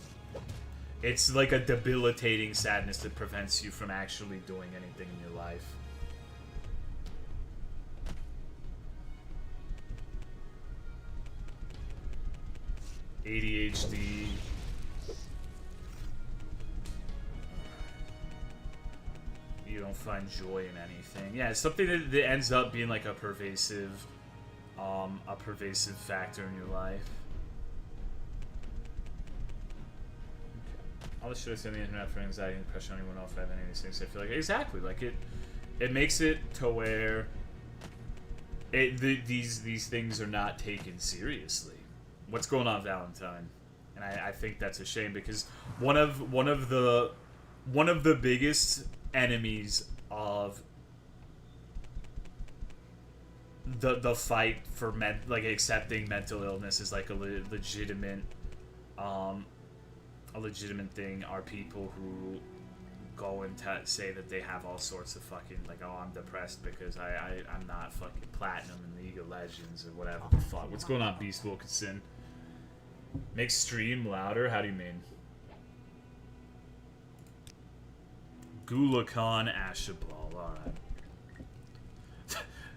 It's like a debilitating sadness that prevents you from actually doing anything in your life. ADHD. You don't find joy in anything. Yeah, it's something that ends up being like a pervasive factor in your life. all the shit I say on the internet for anxiety and depression. I don't even know if I have any of these things. I feel like exactly like it makes it to where these things are not taken seriously. What's going on, Valentine? And I think that's a shame because one of the biggest enemies of the fight for accepting mental illness is like a legitimate thing are people who go and say that they have all sorts of fucking like, oh, I'm depressed because I'm not fucking platinum in League of Legends or whatever the fuck. What's going on, Beast Wilkinson? Make stream louder? How do you mean? Gulakan Ashabal, alright.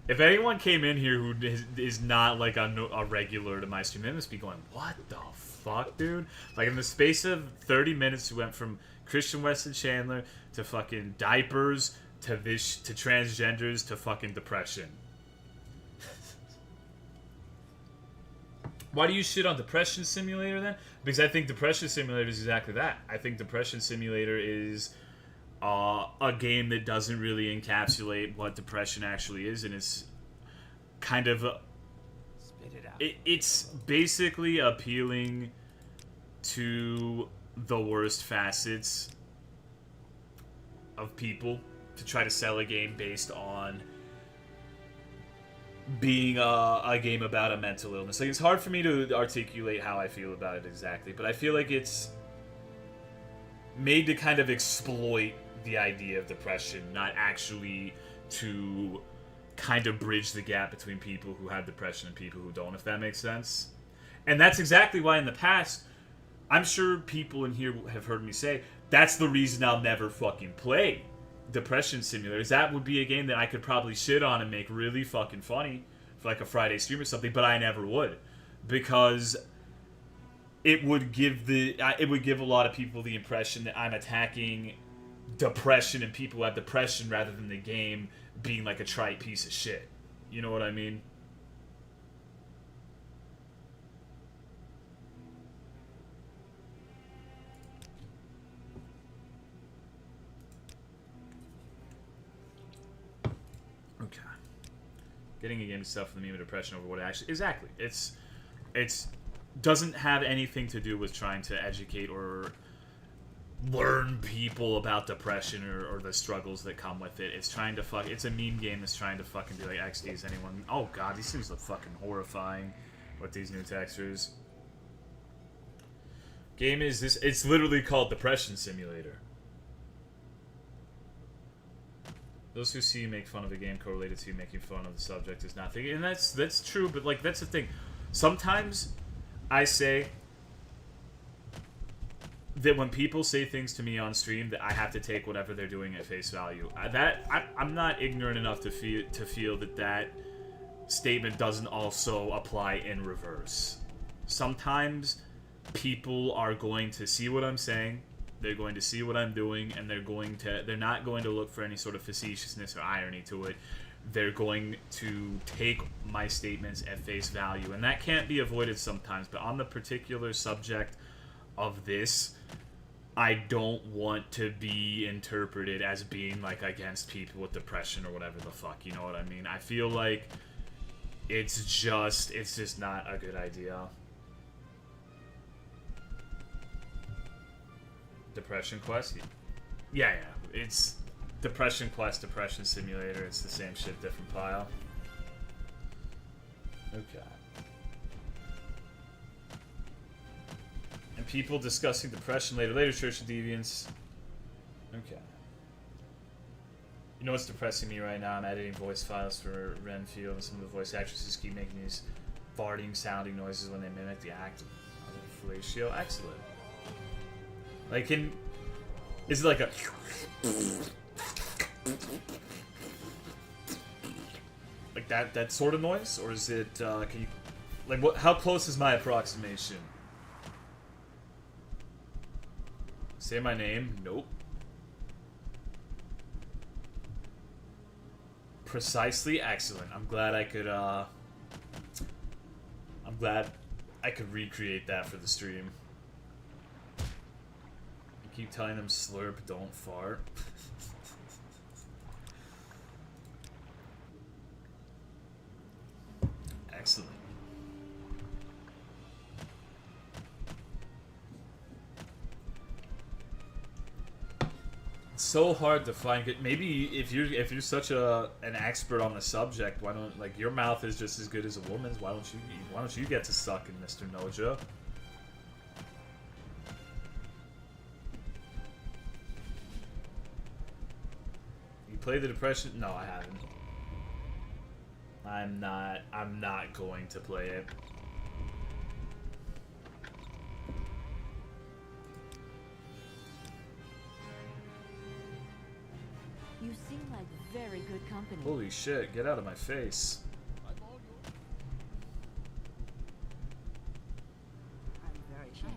If anyone came in here who is not like a regular to my stream, they must be going, what the fuck, dude? Like in the space of 30 minutes, we went from Christian Weston Chandler to fucking diapers to transgenders to fucking depression. Why do you shit on Depression Simulator then? Because I think Depression Simulator is exactly that. I think Depression Simulator is a game that doesn't really encapsulate what depression actually is, and it's kind of Spit it out. it's basically appealing to the worst facets of people to try to sell a game based on being a game about a mental illness. Like, it's hard for me to articulate how I feel about it exactly, but I feel like it's made to kind of exploit the idea of depression, not actually to kind of bridge the gap between people who have depression and people who don't, if that makes sense. And that's exactly why in the past, I'm sure people in here have heard me say, that's the reason I'll never fucking play Depression Simulators. That would be a game that I could probably shit on and make really fucking funny for like a Friday stream or something, but I never would. Because it would give a lot of people the impression that I'm attacking depression and people who have depression rather than the game being like a trite piece of shit. You know what I mean? Okay. Getting a game itself from the meme of depression over what it actually exactly. It's doesn't have anything to do with trying to educate or learn people about depression or the struggles that come with it. It's trying to it's a meme game that's trying to fucking be like, XD, is anyone... Oh god, these things look fucking horrifying with these new textures. Game is this... It's literally called Depression Simulator. Those who see you make fun of a game correlated to you making fun of the subject is nothing. And that's true, but like, that's the thing. Sometimes I say that when people say things to me on stream, that I have to take whatever they're doing at face value. I'm not ignorant enough to feel that statement doesn't also apply in reverse. Sometimes people are going to see what I'm saying, they're going to see what I'm doing, and they're not going to look for any sort of facetiousness or irony to it. They're going to take my statements at face value, and that can't be avoided sometimes. But on the particular subject of this, I don't want to be interpreted as being like against people with depression or whatever the fuck, you know what I mean? I feel like it's just not a good idea. Depression Quest? Yeah, it's Depression Quest, Depression Simulator, it's the same shit, different pile. Okay. And people discussing depression later, Church of Deviants. Okay. You know what's depressing me right now? I'm editing voice files for Renfield, and some of the voice actresses keep making these farting sounding noises when they mimic the act of fellatio. Excellent. Like, is it like a... like that sort of noise? Or is it, can you... Like, what? How close is my approximation? Say my name? Nope. Precisely excellent. I'm glad I could recreate that for the stream. Keep telling them slurp, don't fart. Excellent. It's so hard to find good. Maybe if you're such an expert on the subject, why don't, like, your mouth is just as good as a woman's? Why don't you get to suck in, Mr. Noja? You play the Depression? No, I haven't. I'm not going to play it. You seem like very good company. Holy shit, get out of my face. I'm very happy.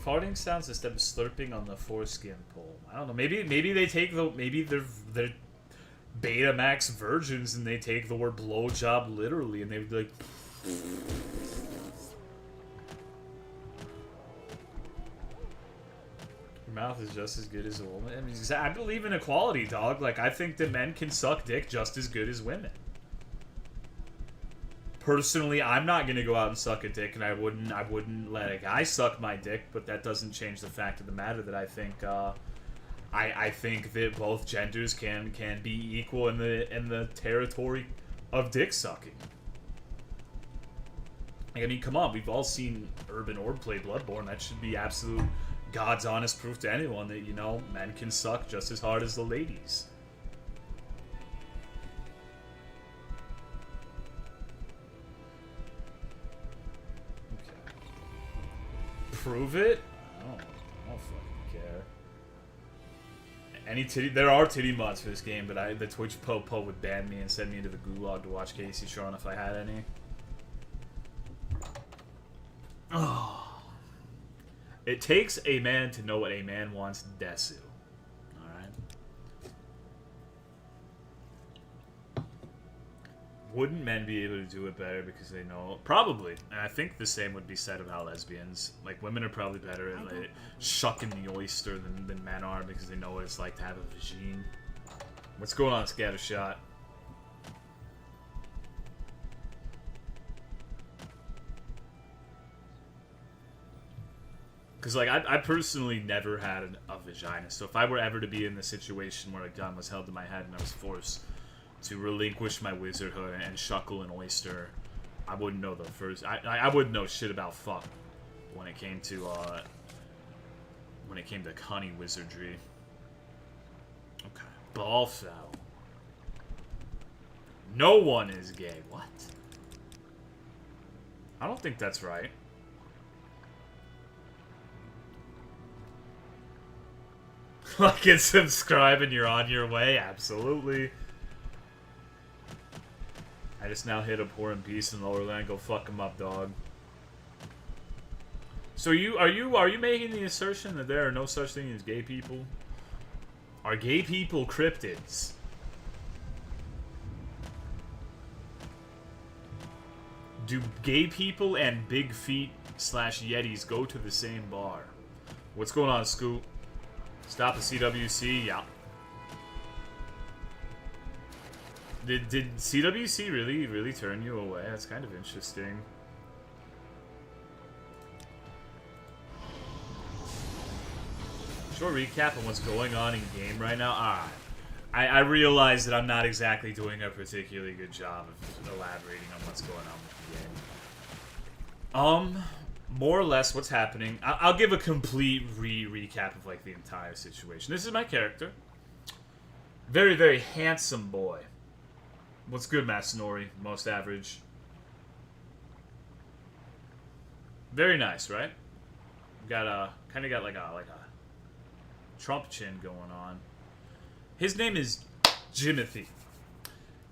Farting sounds instead of slurping on the foreskin pole. I don't know. Maybe they take the they're Betamax virgins and they take the word blowjob literally and they'd be like. Your mouth is just as good as a woman. I mean, I believe in equality, dog. Like, I think that men can suck dick just as good as women. Personally, I'm not gonna go out and suck a dick, and I wouldn't let a guy suck my dick. But that doesn't change the fact of the matter that I think, I think that both genders can be equal in the territory of dick sucking. Like, I mean, come on, we've all seen Urban Orb play Bloodborne. That should be absolute God's honest proof to anyone that, you know, men can suck just as hard as the ladies. Prove it? I don't fucking care. Any titty, there are titty mods for this game, but the Twitch po would ban me and send me into the gulag to watch Casey Shawn if I had any. Oh. It takes a man to know what a man wants, Desu. Alright? Wouldn't men be able to do it better because they know? Probably. And I think the same would be said about lesbians. Like, women are probably better at, like, shucking the oyster than men are because they know what it's like to have a vagine. What's going on, Scattershot? Because, like, I personally never had a vagina, so if I were ever to be in the situation where a gun was held to my head and I was forced to relinquish my wizardhood and shuckle an oyster, I wouldn't know the first... I wouldn't know shit about fuck when it came to, cunning wizardry. Okay. Ball foul. No one is gay. What? I don't think that's right. Like and subscribe and you're on your way. Absolutely. I just now hit a poor and beast in Lower Land. Go fuck him up, dog. So are you making the assertion that there are no such thing as gay people? Are gay people cryptids? Do gay people and big feet / yetis go to the same bar? What's going on, Scoot? Stop the CWC? Yeah. Did CWC really turn you away? That's kind of interesting. Short recap on what's going on in game right now. I realize that I'm not exactly doing a particularly good job of elaborating on what's going on with the game. More or less what's happening. I'll give a complete recap of, like, the entire situation. This is my character. Very, very handsome boy. What's good, Masanori? Most average. Very nice, right? Got kind of got like a Trump chin going on. His name is Jimothy.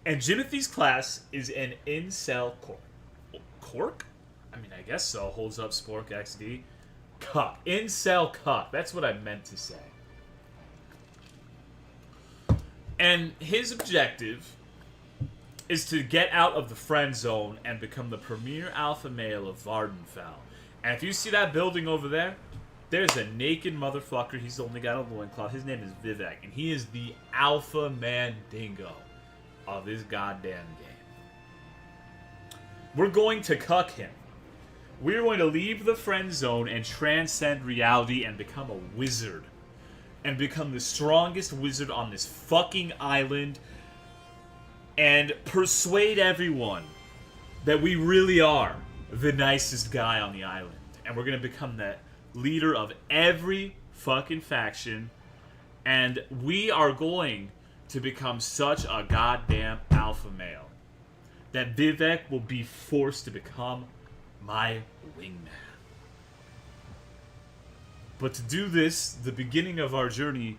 And Jimothy's class is an incel cork? I mean, I guess so. Holds up Spork XD. Cuck. Incel cuck. That's what I meant to say. And his objective is to get out of the friend zone and become the premier alpha male of Vardenfell. And if you see that building over there, there's a naked motherfucker. He's only got a loincloth. His name is Vivek, and he is the alpha man dingo of this goddamn game. We're going to cuck him. We're going to leave the friend zone and transcend reality and become a wizard. And become the strongest wizard on this fucking island. And persuade everyone that we really are the nicest guy on the island. And we're going to become the leader of every fucking faction. And we are going to become such a goddamn alpha male that Vivek will be forced to become my wingman. But to do this, the beginning of our journey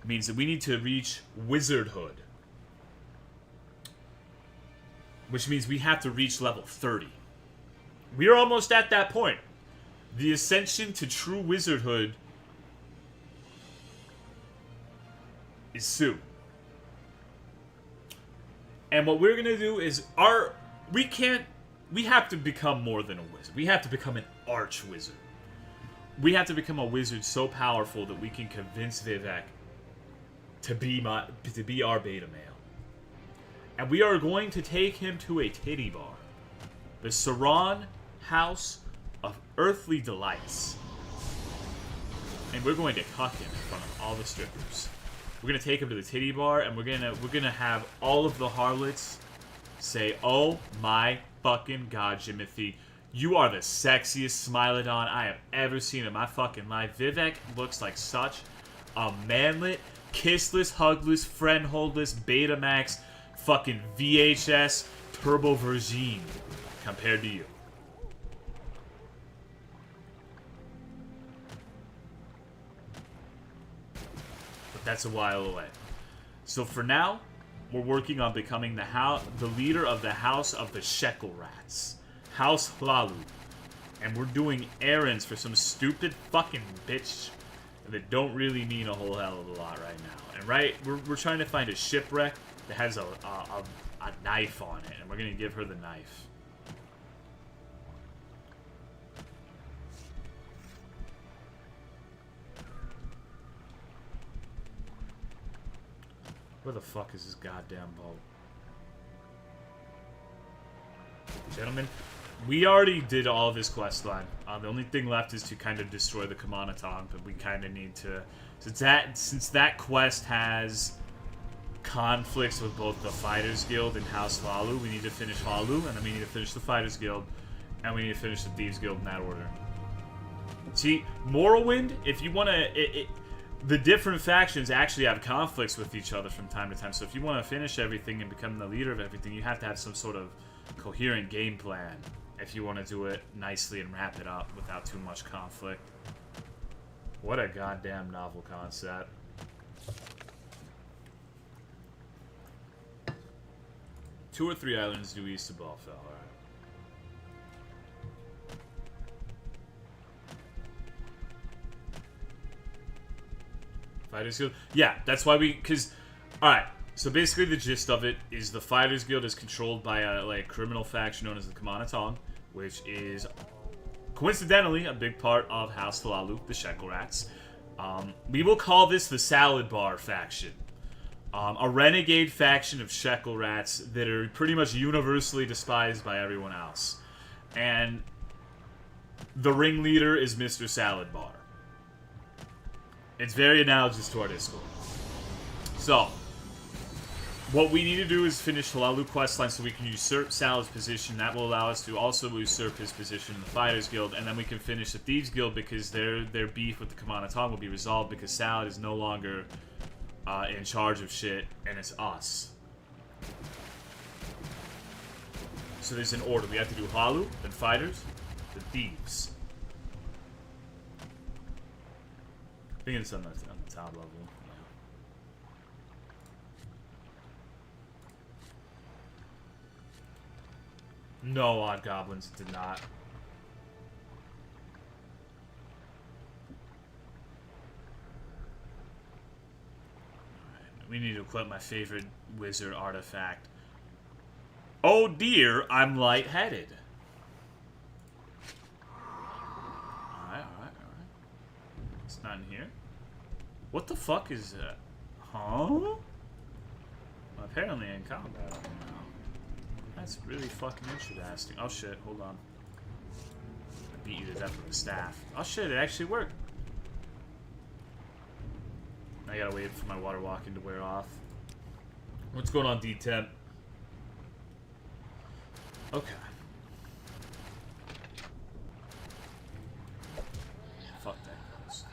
means that we need to reach wizardhood. Which means we have to reach level 30. We are almost at that point. The ascension to true wizardhood is soon. And what we're gonna do is we have to become more than a wizard. We have to become an arch wizard. We have to become a wizard so powerful that we can convince Vivek to be our beta male. And we are going to take him to a titty bar. The Saran House of Earthly Delights. And we're going to cuck him in front of all the strippers. We're gonna take him to the titty bar, and we're gonna have all of the harlots say, "Oh my fucking god, Jimothy, you are the sexiest Smilodon I have ever seen in my fucking life. Vivek looks like such a manlet, kissless, hugless, friend-holdless, Betamax, fucking VHS, turbo virgin compared to you." That's a while away. So for now, we're working on becoming the leader of the House of the Shekel Rats. House Hlalu. And we're doing errands for some stupid fucking bitch that don't really mean a whole hell of a lot right now. And we're trying to find a shipwreck that has a knife on it. And we're going to give her the knife. Where the fuck is this goddamn boat? Gentlemen, we already did all of this quest line. The only thing left is to kind of destroy the Kamanatong, but we kind of need to... Since that quest has conflicts with both the Fighters Guild and House Hlalu, we need to finish Hlalu, and then we need to finish the Fighters Guild, and we need to finish the Thieves Guild in that order. See, Morrowind, if you want to... The different factions actually have conflicts with each other from time to time, so if you want to finish everything and become the leader of everything, you have to have some sort of coherent game plan if you want to do it nicely and wrap it up without too much conflict. What a goddamn novel concept. Two or three islands due east of Balfell, alright. Fighters Guild? Yeah, that's why alright, so basically the gist of it is the Fighters Guild is controlled by a criminal faction known as the Kamanatong, which is coincidentally a big part of House Hlalu, the Shekel Rats. We will call this the Salad Bar faction. A renegade faction of Shekel Rats that are pretty much universally despised by everyone else. And the ringleader is Mr. Salad Bar. It's very analogous to our Discord. So, what we need to do is finish Hlalu questline so we can usurp Salad's position. That will allow us to also usurp his position in the Fighters Guild, and then we can finish the Thieves Guild because their beef with the Kamanatong will be resolved because Salad is no longer in charge of shit, and it's us. So there's an order. We have to do Hlalu, then Fighters, then Thieves. I think it's on the top level. Yeah. No, Odd Goblins did not. Alright, we need to equip my favorite wizard artifact. Oh dear, I'm lightheaded. Alright. It's not in here. What the fuck is that? Huh? Well, apparently in combat right now. That's really fucking interesting. Oh shit, hold on. I beat you to death with a staff. Oh shit, it actually worked. I gotta wait for my water walking to wear off. What's going on, D10? Okay. Fuck that goes.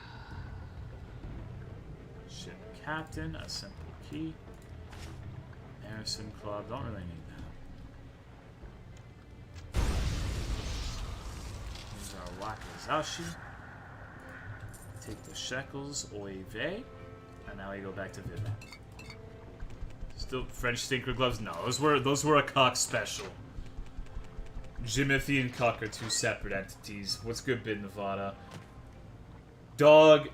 Ship captain, a simple key. Harrison Club, don't really need that. Here's our Wakizashi. Take the shekels, oy vey. And now we go back to Viva. Still French stinker gloves? No, those were a Cuck special. Jimothy and Cuck are two separate entities. What's good, Bid Nevada? Dog,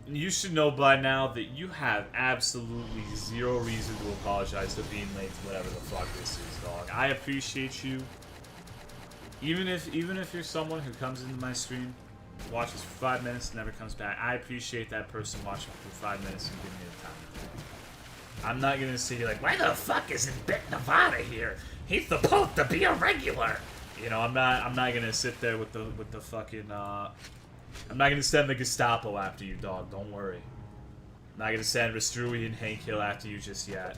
you should know by now that you have absolutely zero reason to apologize for being late to whatever the fuck this is, dog. I appreciate you. Even if you're someone who comes into my stream, watches for 5 minutes, never comes back, I appreciate that person watching for 5 minutes and giving me the time. I'm not gonna sit here like, why the fuck isn't Bit Nevada here? He's supposed to be a regular. You know, I'm not gonna sit there with the fucking I'm not gonna send the Gestapo after you, dog. Don't worry. I'm not gonna send Restrui and Hank Hill after you just yet.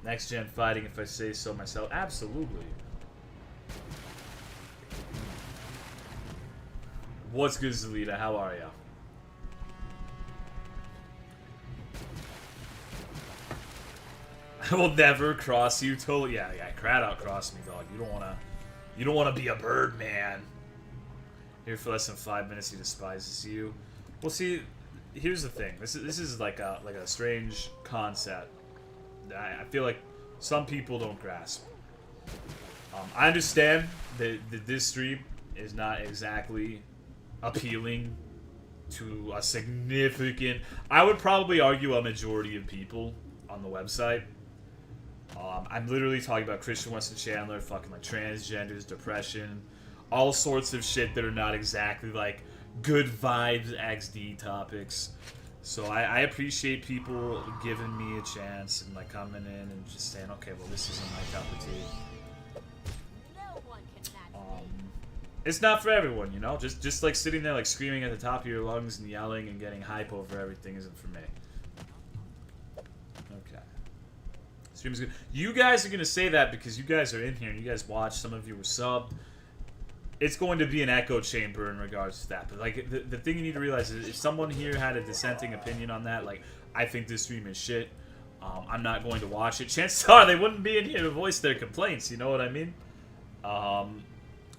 Next gen fighting, if I say so myself. Absolutely. What's good, Zelita? How are ya? I will never cross you. Totally, yeah. Crowd out cross me, dog. You don't wanna be a bird, man. Here for less than 5 minutes, he despises you. Well, see, here's the thing. This is like a strange concept. I feel like some people don't grasp. I understand that this stream is not exactly appealing to a significant, I would probably argue, a majority of people on the website. I'm literally talking about Christian Weston Chandler, fucking like transgenders, depression, all sorts of shit that are not exactly like good vibes XD topics. So I appreciate people giving me a chance and like coming in and just saying, okay, well, this isn't my cup of tea. It's not for everyone, you know? Just like sitting there like screaming at the top of your lungs and yelling and getting hype over everything isn't for me. Okay. Stream is good. You guys are gonna say that because you guys are in here and you guys watch, some of you were subbed. It's going to be an echo chamber in regards to that. But like the thing you need to realize is if someone here had a dissenting opinion on that, like I think this stream is shit, I'm not going to watch it. Chances are they wouldn't be in here to voice their complaints, you know what I mean?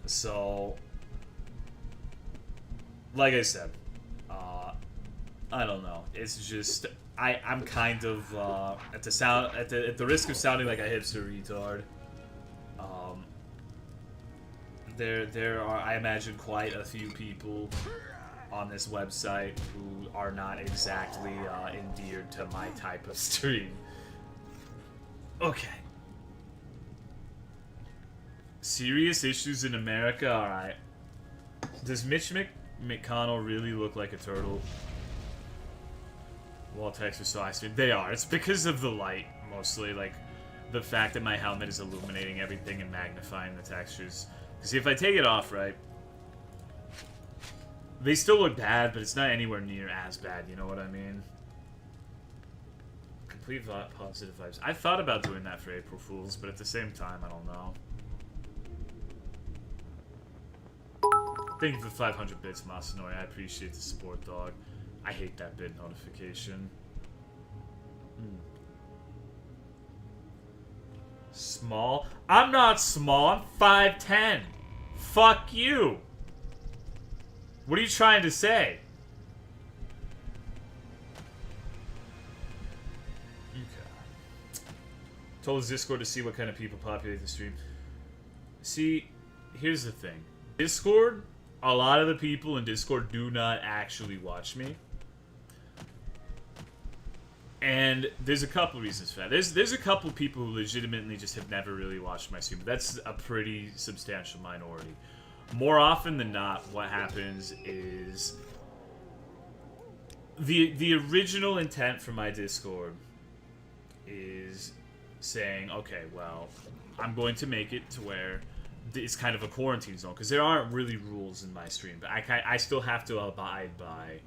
So like I said, I don't know. It's just I'm kind of at the risk of sounding like a hipster retard. There are, I imagine, quite a few people on this website who are not exactly endeared to my type of stream. Okay. Serious issues in America? Alright. Does Mitch McConnell really look like a turtle? Wall texts are so ice cream. They are. It's because of the light, mostly. Like, the fact that my helmet is illuminating everything and magnifying the textures. See, if I take it off, right, they still look bad, but it's not anywhere near as bad, you know what I mean? Complete positive vibes. I thought about doing that for April Fools, but at the same time, I don't know. Thank you for 500 bits, Masanori. I appreciate the support, dog. I hate that bit notification. Small? I'm not small. I'm 5'10". Fuck you. What are you trying to say? Okay. Told his Discord to see what kind of people populate the stream. See, here's the thing. Discord, a lot of the people in Discord do not actually watch me. And there's a couple reasons for that. There's a couple people who legitimately just have never really watched my stream, but that's a pretty substantial minority. More often than not, what happens is the original intent for my Discord is saying, okay, well, I'm going to make it to where it's kind of a quarantine zone, because there aren't really rules in my stream, but I still have to abide by,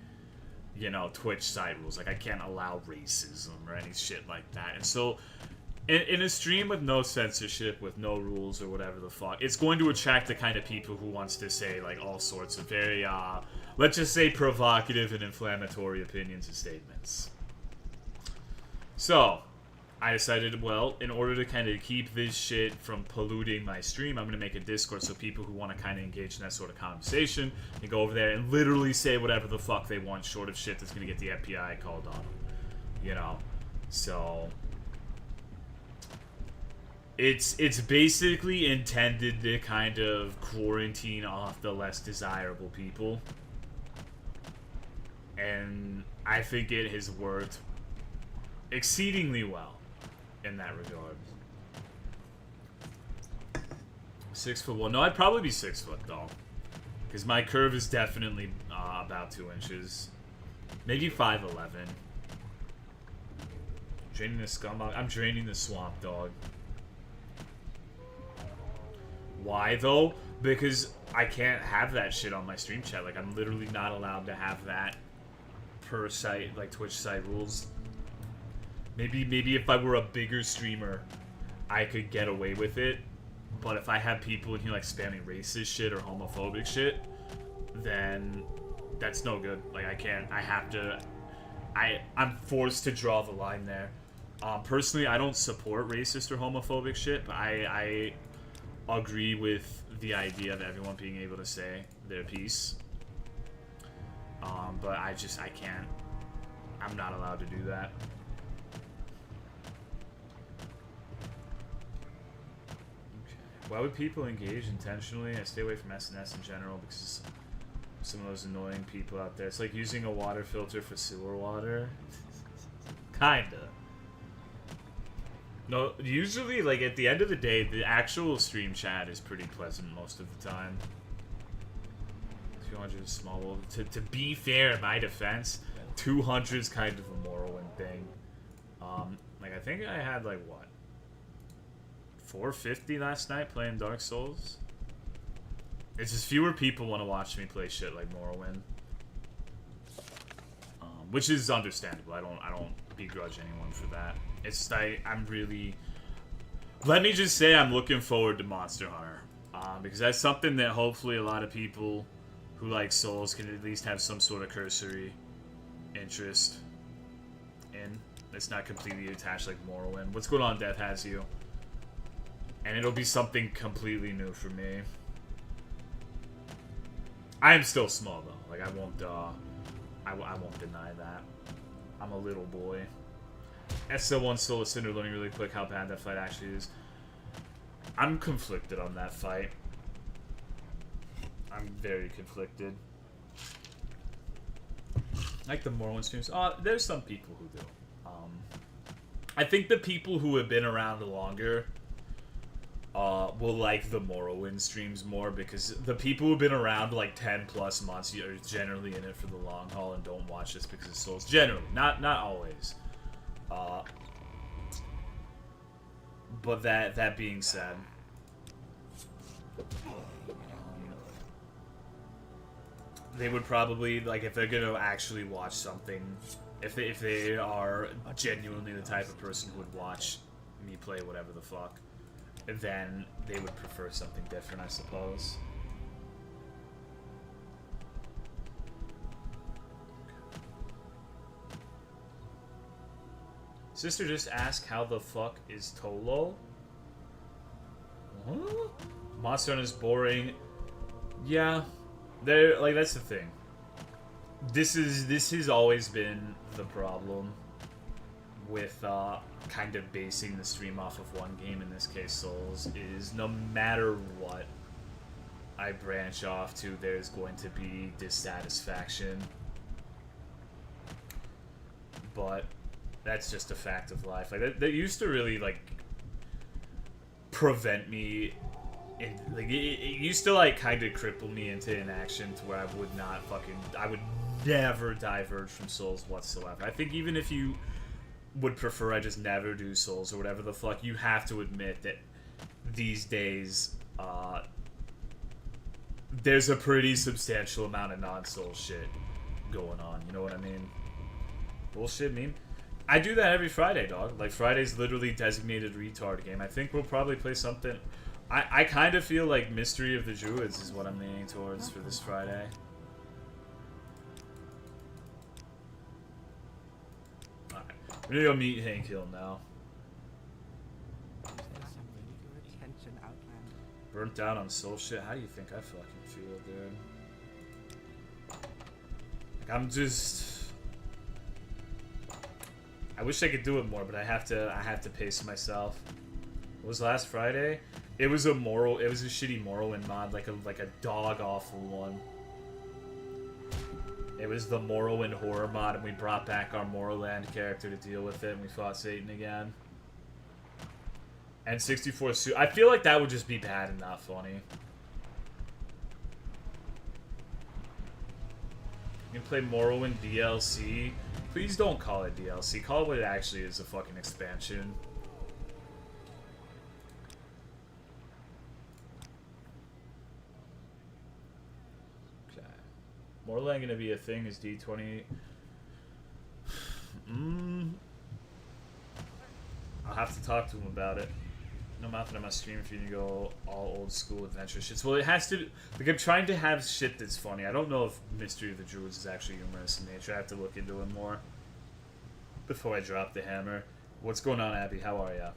you know, Twitch side rules. Like, I can't allow racism or any shit like that. And so, in a stream with no censorship, with no rules or whatever the fuck, it's going to attract the kind of people who wants to say, like, all sorts of very, let's just say provocative and inflammatory opinions and statements. So, I decided, well, in order to kind of keep this shit from polluting my stream, I'm going to make a Discord so people who want to kind of engage in that sort of conversation can go over there and literally say whatever the fuck they want, short of shit that's going to get the FBI called on them. You know? So, it's basically intended to kind of quarantine off the less desirable people. And I think it has worked exceedingly well in that regard. 6'1". No, I'd probably be 6 foot though, because my curve is definitely about 2 inches, maybe 5'11". Draining the scumbag. I'm draining the swamp dog. Why though? Because I can't have that shit on my stream chat. Like, I'm literally not allowed to have that per site, like Twitch site rules. Maybe if I were a bigger streamer, I could get away with it. But if I have people in here like spamming racist shit or homophobic shit, then that's no good. Like, I can't. I have to. I'm forced to draw the line there. Personally, I don't support racist or homophobic shit, but I agree with the idea of everyone being able to say their piece. But I can't. I'm not allowed to do that. Why would people engage intentionally? I stay away from SNS in general because some of those annoying people out there. It's like using a water filter for sewer water. Kinda. No, usually, like, at the end of the day, the actual stream chat is pretty pleasant most of the time. 200 is small. Well, to be fair, in my defense, 200 is kind of a Morrowind thing. Like, I think I had, like, what? 450 last night playing Dark Souls. It's just fewer people want to watch me play shit like Morrowind, which is understandable. I don't begrudge anyone for that. It's just I'm really. Let me just say I'm looking forward to Monster Hunter, because that's something that hopefully a lot of people who like Souls can at least have some sort of cursory interest in. It's not completely attached like Morrowind. What's going on, Death Has You? And it'll be something completely new for me. I am still small though. Like, I won't deny that. I'm a little boy. SL1 Soul Cinder learning really quick how bad that fight actually is. I'm conflicted on that fight. I'm very conflicted. Like the Morrowind streams. There's some people who do. I think the people who have been around longer will like the Morrowind streams more, because the people who've been around like 10 plus months are generally in it for the long haul and don't watch this because of Souls. Generally, not always. But that being said, they would probably, like, if they're gonna actually watch something, if they are genuinely the type of person who would watch me play whatever the fuck, then they would prefer something different, I suppose. Sister just asked, how the fuck is Tolo? What? Monster Hunter is boring. Yeah, that's the thing. This has always been the problem with kind of basing the stream off of one game, in this case Souls, is no matter what I branch off to, there's going to be dissatisfaction. But That's just a fact of life. Like that used to really like prevent me. Like it used to like kind of cripple me into inaction to where I would not I would never diverge from Souls whatsoever. I think even if you would prefer I just never do Souls or whatever the fuck, you have to admit that these days there's a pretty substantial amount of non-Soul shit going on. You know what I mean? Bullshit meme. I do that every Friday, dog. Like, Friday's literally designated retard game. I think we'll probably play something. I kind of feel like Mystery of the Druids is what I'm leaning towards for this Friday. Alright. We're gonna go meet Hank Hill now. Attention, Outlander. Burnt out on soul shit? How do you think I fucking feel, dude? Like, I'm just... I wish I could do it more, but I have to pace myself. What was last Friday? It was a shitty Morrowind mod, like a dog awful one. It was the Morrowind horror mod, and we brought back our Morroland character to deal with it, and we fought Satan again. And 64 suit. I feel like that would just be bad and not funny. You can play Morrowind DLC. Please don't call it DLC. Call it what it actually is, a fucking expansion. Okay. Morroland gonna be a thing is D20. I'll have to talk to him about it. No nothing on my stream if you can go all old school adventure shits. Well, it has to. Like, I'm trying to have shit that's funny. I don't know if Mystery of the Druids is actually humorous in nature. I have to look into it more before I drop the hammer. What's going on, Abby? How are ya?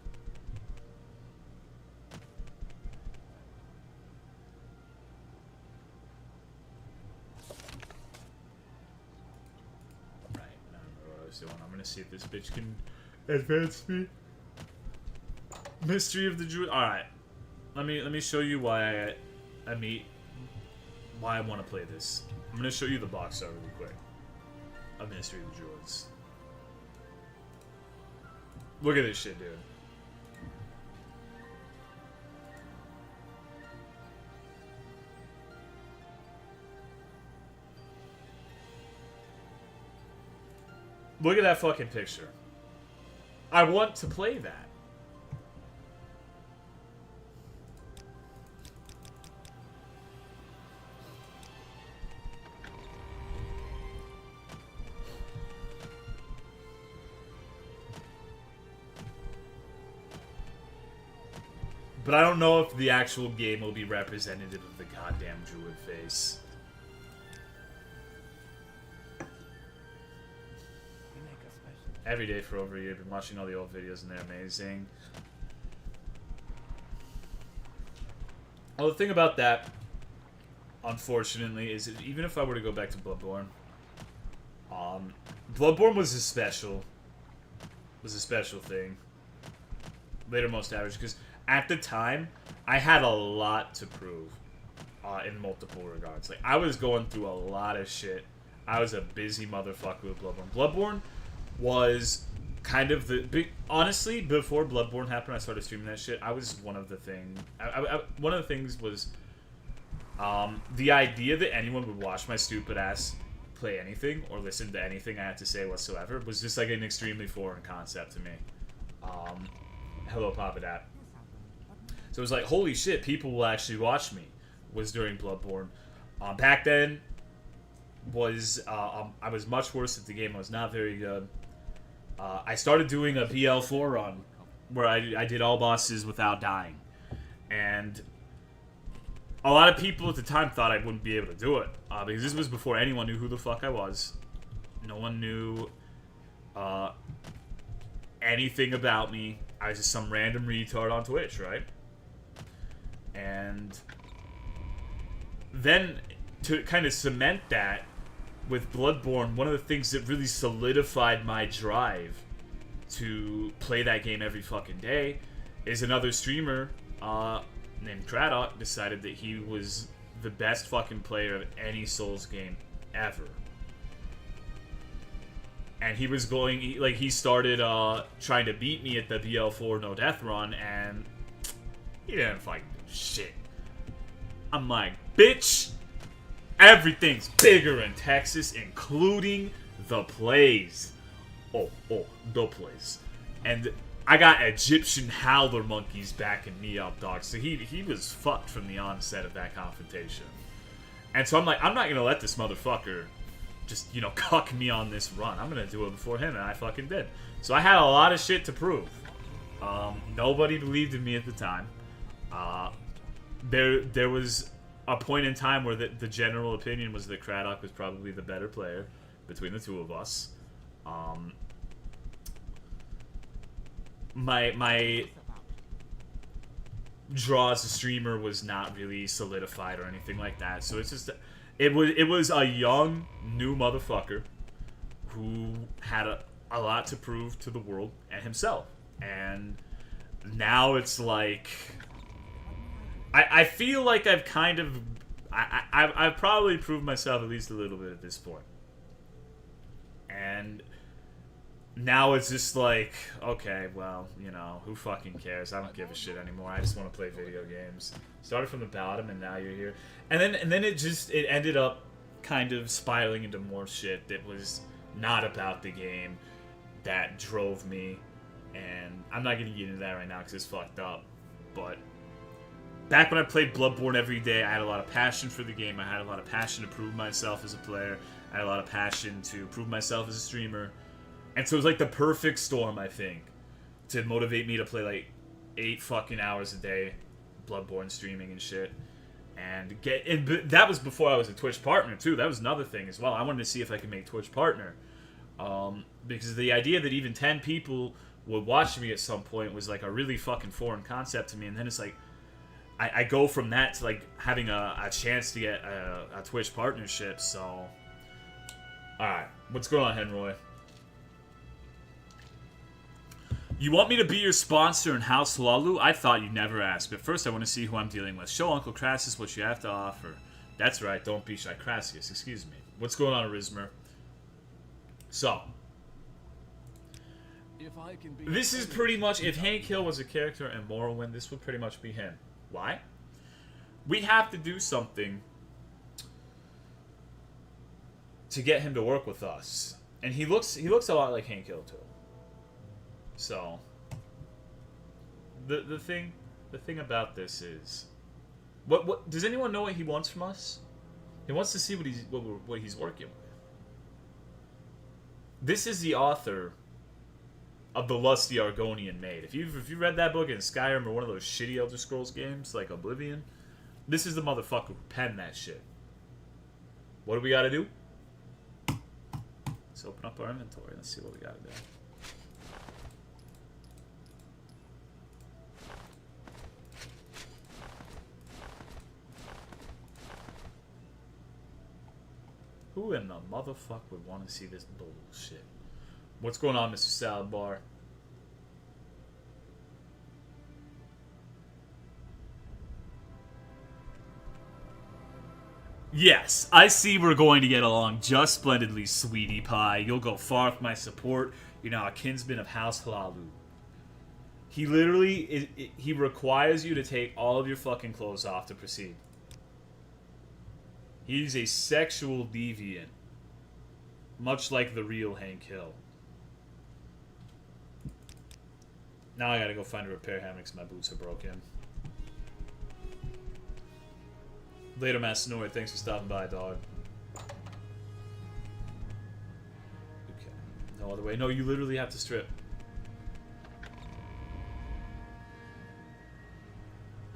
Right. I don't remember what I was doing. I'm gonna see if this bitch can advance me. Mystery of the Druid. All right, let me show you why why I want to play this. I'm gonna show you the box art really quick of Mystery of the Druids. Look at this shit, dude. Look at that fucking picture. I want to play that. But I don't know if the actual game will be representative of the goddamn druid face. Every day for over a year, I've been watching all the old videos and they're amazing. Well, the thing about that, unfortunately, is that even if I were to go back to Bloodborne, Bloodborne was a special thing. Later most average, because at the time, I had a lot to prove in multiple regards. Like, I was going through a lot of shit. I was a busy motherfucker with Bloodborne. Bloodborne was kind of the... Honestly, before Bloodborne happened, I started streaming that shit. I was one of the things... one of the things was the idea that anyone would watch my stupid ass play anything or listen to anything I had to say whatsoever was just like an extremely foreign concept to me. Hello, Papa Dat. So it was like, holy shit, people will actually watch me, was during Bloodborne. Back then, I was much worse at the game. I was not very good. I started doing a BL4 run, where I did all bosses without dying. And a lot of people at the time thought I wouldn't be able to do it, because this was before anyone knew who the fuck I was. No one knew anything about me. I was just some random retard on Twitch, right? And then, to kind of cement that with Bloodborne, one of the things that really solidified my drive to play that game every fucking day is another streamer named Craddock decided that he was the best fucking player of any Souls game ever. and he was going, he started trying to beat me at the BL4 no death run, and he didn't fucking do shit. I'm like, bitch, everything's bigger in Texas, including the plays. Oh, the plays. And I got Egyptian howler monkeys backing me up, dog. So he was fucked from the onset of that confrontation. And so I'm like, I'm not gonna let this motherfucker just, cuck me on this run. I'm gonna do it before him, and I fucking did. So I had a lot of shit to prove. Nobody believed in me at the time. There was a point in time where the general opinion was that Craddock was probably the better player between the two of us. My draw as a streamer was not really solidified or anything like that. So it's just, it was a young, new motherfucker who had a lot to prove to the world and himself. And now it's like, I feel like I've kind of, I've probably proved myself at least a little bit at this point. And now it's just like, okay, well, who fucking cares? I don't give a shit anymore. I just want to play video games. Started from the bottom, and now you're here. And then it ended up kind of spiraling into more shit that was not about the game that drove me. And I'm not going to get into that right now because it's fucked up. But back when I played Bloodborne every day, I had a lot of passion for the game. I had a lot of passion to prove myself as a player. I had a lot of passion to prove myself as a streamer. And so it was like the perfect storm, I think, to motivate me to play 8 fucking hours a day, Bloodborne streaming and shit. And that was before I was a Twitch partner too. That was another thing as well. I wanted to see if I could make Twitch partner, because the idea that even 10 people would watch me at some point was a really fucking foreign concept to me. And then it's like, I go from that to having a chance to get a Twitch partnership. So, all right, what's going on, Henroy? You want me to be your sponsor in House Lalu? I thought you'd never ask, but first I want to see who I'm dealing with. Show Uncle Crassus what you have to offer. That's right, don't be shy. Crassius, excuse me. What's going on, Arismer? So, this is pretty much, if Hank Hill was a character in Morrowind, this would pretty much be him. Why? We have to do something to get him to work with us. And he looks a lot like Hank Hill, too. So, the thing about this is, what does anyone know what he wants from us? He wants to see what he's working with. This is the author of the Lusty Argonian Maid. If you read that book in Skyrim or one of those shitty Elder Scrolls games like Oblivion, this is the motherfucker who penned that shit. What do we gotta do? Let's open up our inventory. Let's see what we gotta do. Who in the motherfucker would want to see this bullshit? What's going on, Mr. Salad Bar? Yes, I see we're going to get along just splendidly, sweetie pie. You'll go far with my support. You're now a kinsman of House Halalu. He literally, he requires you to take all of your fucking clothes off to proceed. He's a sexual deviant. Much like the real Hank Hill. Now I gotta go find a repair hammer because my boots are broken. Later, Masanori. Thanks for stopping by, dog. Okay. No other way. No, you literally have to strip.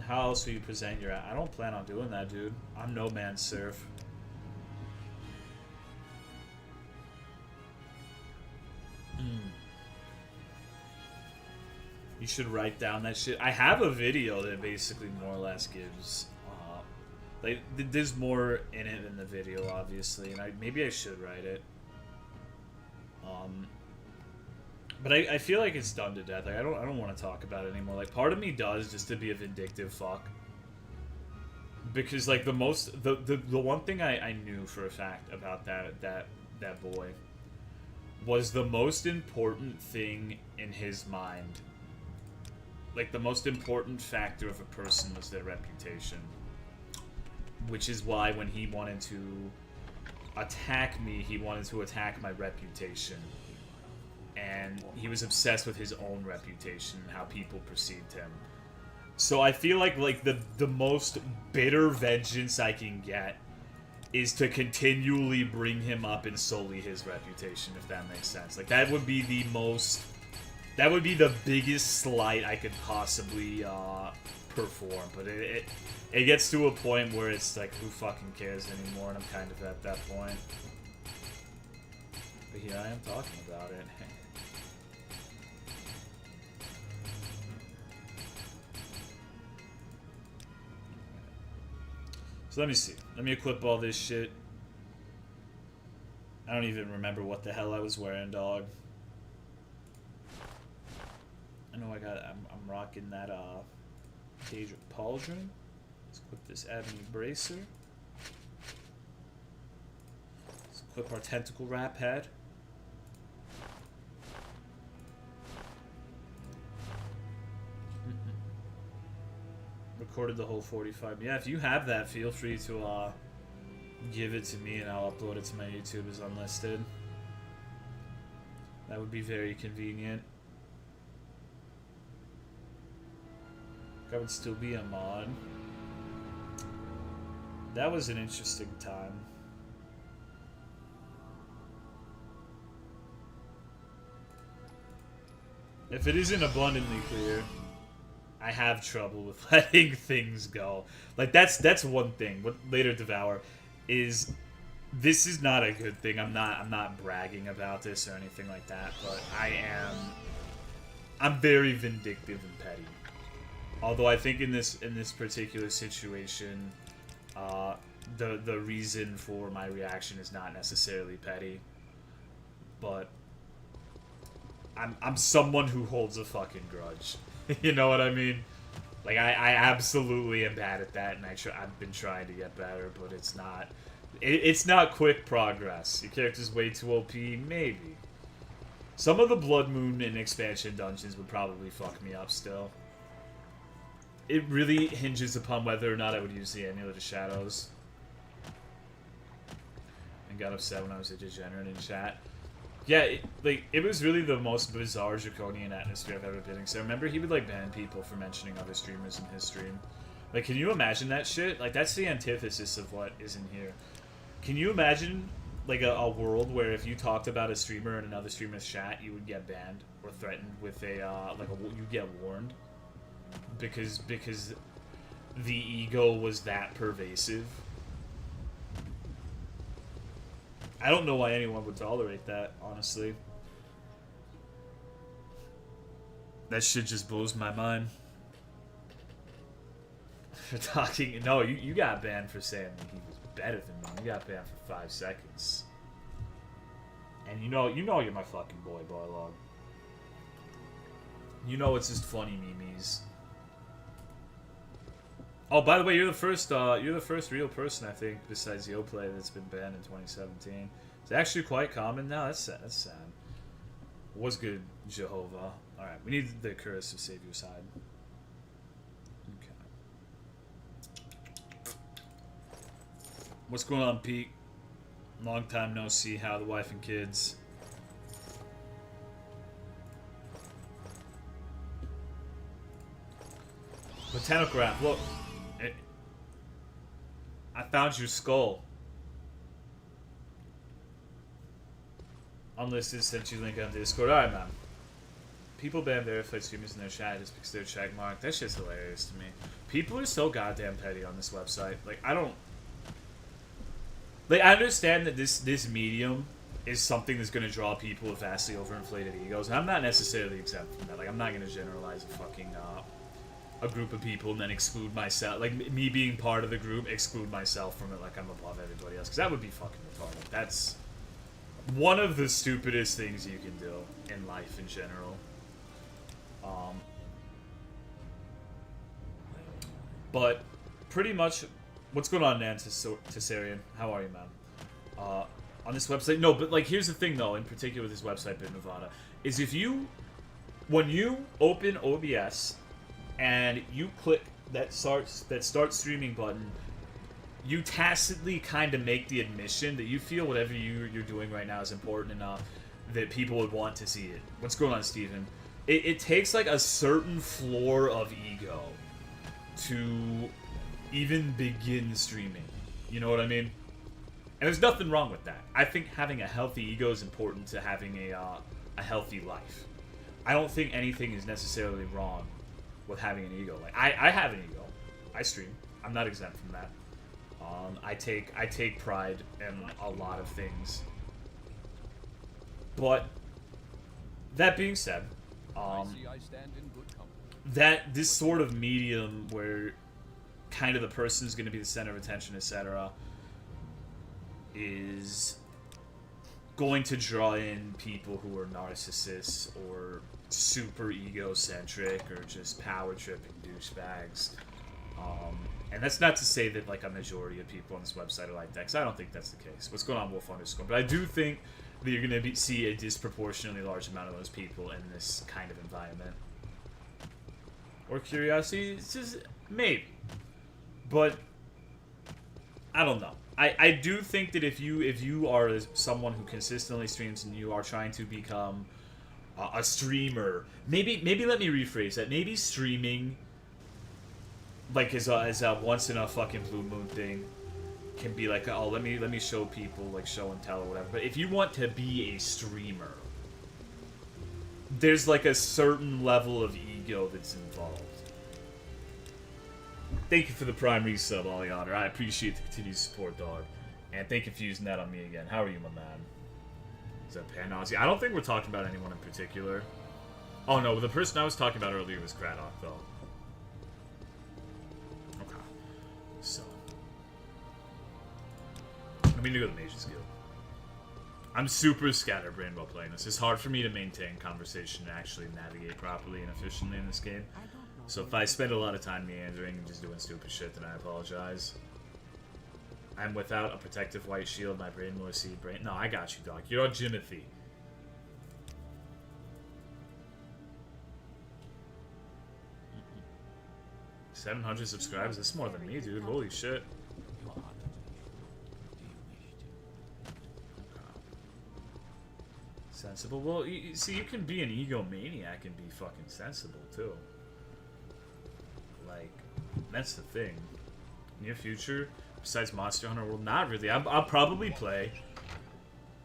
How else will you present your... I don't plan on doing that, dude. I'm no man's serf. You should write down that shit. I have a video that basically more or less gives... like, there's more in it than the video, obviously. And maybe I should write it. But I feel like it's done to death. Like, I don't want to talk about it anymore. Like, part of me does just to be a vindictive fuck. Because like the one thing I knew for a fact about that boy was the most important thing in his mind. Like, the most important factor of a person was their reputation. Which is why when he wanted to attack me, he wanted to attack my reputation. And he was obsessed with his own reputation and how people perceived him. So I feel like the most bitter vengeance I can get is to continually bring him up and sully his reputation, if that makes sense. Like, that would be the most... That would be the biggest slight I could possibly perform. But it gets to a point where it's like, who fucking cares anymore? And I'm kind of at that point. But here I am talking about it. So let me see. Let me equip all this shit. I don't even remember what the hell I was wearing, dog. I know I'm rocking that Cage of Pauldron. Let's equip this Ebony Bracer. Let's equip our Tentacle Wrap Head. Recorded the whole 45. Yeah, if you have that, feel free to give it to me and I'll upload it to my YouTube as unlisted. That would be very convenient. I would still be a mod. That was an interesting time. If it isn't abundantly clear, I have trouble with letting things go. Like, that's one thing. What Later Devour is, this is not a good thing. I'm not bragging about this or anything like that, but I'm very vindictive and petty. Although I think in this particular situation, the reason for my reaction is not necessarily petty, but I'm someone who holds a fucking grudge. You know what I mean? Like, I absolutely am bad at that, and I've been trying to get better, but it's not quick progress. Your character's way too OP, maybe. Some of the Blood Moon and expansion dungeons would probably fuck me up still. It really hinges upon whether or not I would use the Amulet of Shadows. And got upset when I was a degenerate in chat. Yeah, it was really the most bizarre draconian atmosphere I've ever been in. So I remember he would, like, ban people for mentioning other streamers in his stream. Like, can you imagine that shit? Like, that's the antithesis of what is in here. Can you imagine, like, a world where if you talked about a streamer in another streamer's chat, you would get banned or threatened with you'd get warned? Because the ego was that pervasive. I don't know why anyone would tolerate that, honestly. That shit just blows my mind. For talking... No, you got banned for saying that he was better than me. You got banned for 5 seconds. And you know you're my fucking boy, Barlog. You know it's just funny memes. Oh, by the way, you're the first real person, I think, besides YoPlay that's been banned in 2017. It's actually quite common now. That's sad. That's sad. What's good, Jehovah? All right, we need the curse to save your side. Okay. What's going on, Pete? Long time no see. How the wife and kids? Botanical Wrap, look. I found your skull. Unlisted, sent you link on Discord. Alright, man. People ban verified streamers in their chat just because they're checkmarked. That shit's hilarious to me. People are so goddamn petty on this website. Like, I don't... Like, I understand that this medium is something that's going to draw people with vastly overinflated egos, and I'm not necessarily exempt from that. Like, I'm not going to generalize a fucking... a group of people and then exclude myself, like me being part of the group, exclude myself from it like I'm above everybody else, because that would be fucking retarded. That's one of the stupidest things you can do in life in general. But pretty much, what's going on, Nan Tessarian? How are you, man? on this website. No, but like here's the thing though, in particular with this website, Bit Nevada, is when you open OBS and you click that start streaming button, you tacitly kind of make the admission that you feel whatever you're doing right now is important enough that people would want to see it. What's going on, Steven? It takes like a certain floor of ego to even begin streaming. You know what I mean? And there's nothing wrong with that. I think having a healthy ego is important to having a healthy life. I don't think anything is necessarily wrong with having an ego. Like I have an ego. I stream. I'm not exempt from that. I take pride in a lot of things. But that being said, that this sort of medium where kind of the person is going to be the center of attention, etc., is going to draw in people who are narcissists or super egocentric or just power tripping douchebags. And that's not to say that like a majority of people on this website are like that, because I don't think that's the case. What's going on, Wolf _? But I do think that you're going to see a disproportionately large amount of those people in this kind of environment. Or curiosity, it's just maybe. But I don't know. I do think that if you are someone who consistently streams and you are trying to become a streamer, maybe let me rephrase that. Maybe streaming like is a once in a fucking blue moon thing can be like, oh, let me show people, like show and tell or whatever. But if you want to be a streamer, there's like a certain level of ego that's involved. Thank you for the prime resub, Aliander. I appreciate the continued support, dog. And thank you for using that on me again. How are you, my man? Is that Panazi? I don't think we're talking about anyone in particular. Oh no, the person I was talking about earlier was Craddock, though. Okay. So. Let me go to the Mage's Guild. I'm super scatterbrained while playing this. It's hard for me to maintain conversation and actually navigate properly and efficiently in this game. So if I spend a lot of time meandering and just doing stupid shit, then I apologize. I'm without a protective white shield. My brain will see brain. No, I got you, dog. You're on Jimothy. Mm-mm. 700 subscribers? That's more than me, dude. Holy shit. Sensible. Well, see, you can be an egomaniac and be fucking sensible, too. Like, that's the thing. Near future, besides Monster Hunter World, not really. I'll probably play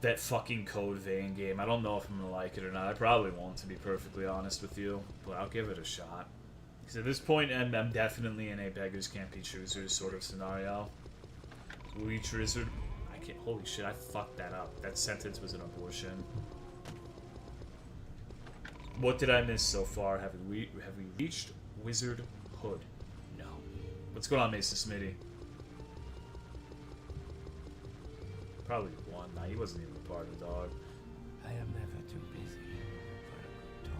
that fucking Code Vein game. I don't know if I'm gonna like it or not. I probably won't, to be perfectly honest with you. But I'll give it a shot. Because at this point, I'm definitely in a beggars can't be choosers sort of scenario. Louis Trizzard. I can't. Holy shit, I fucked that up. That sentence was an abortion. What did I miss so far? Have we reached Wizard Hood? No. What's going on, Mason Smitty? Probably one. Nah, he wasn't even a part of the dog. I am never too busy for a good talk.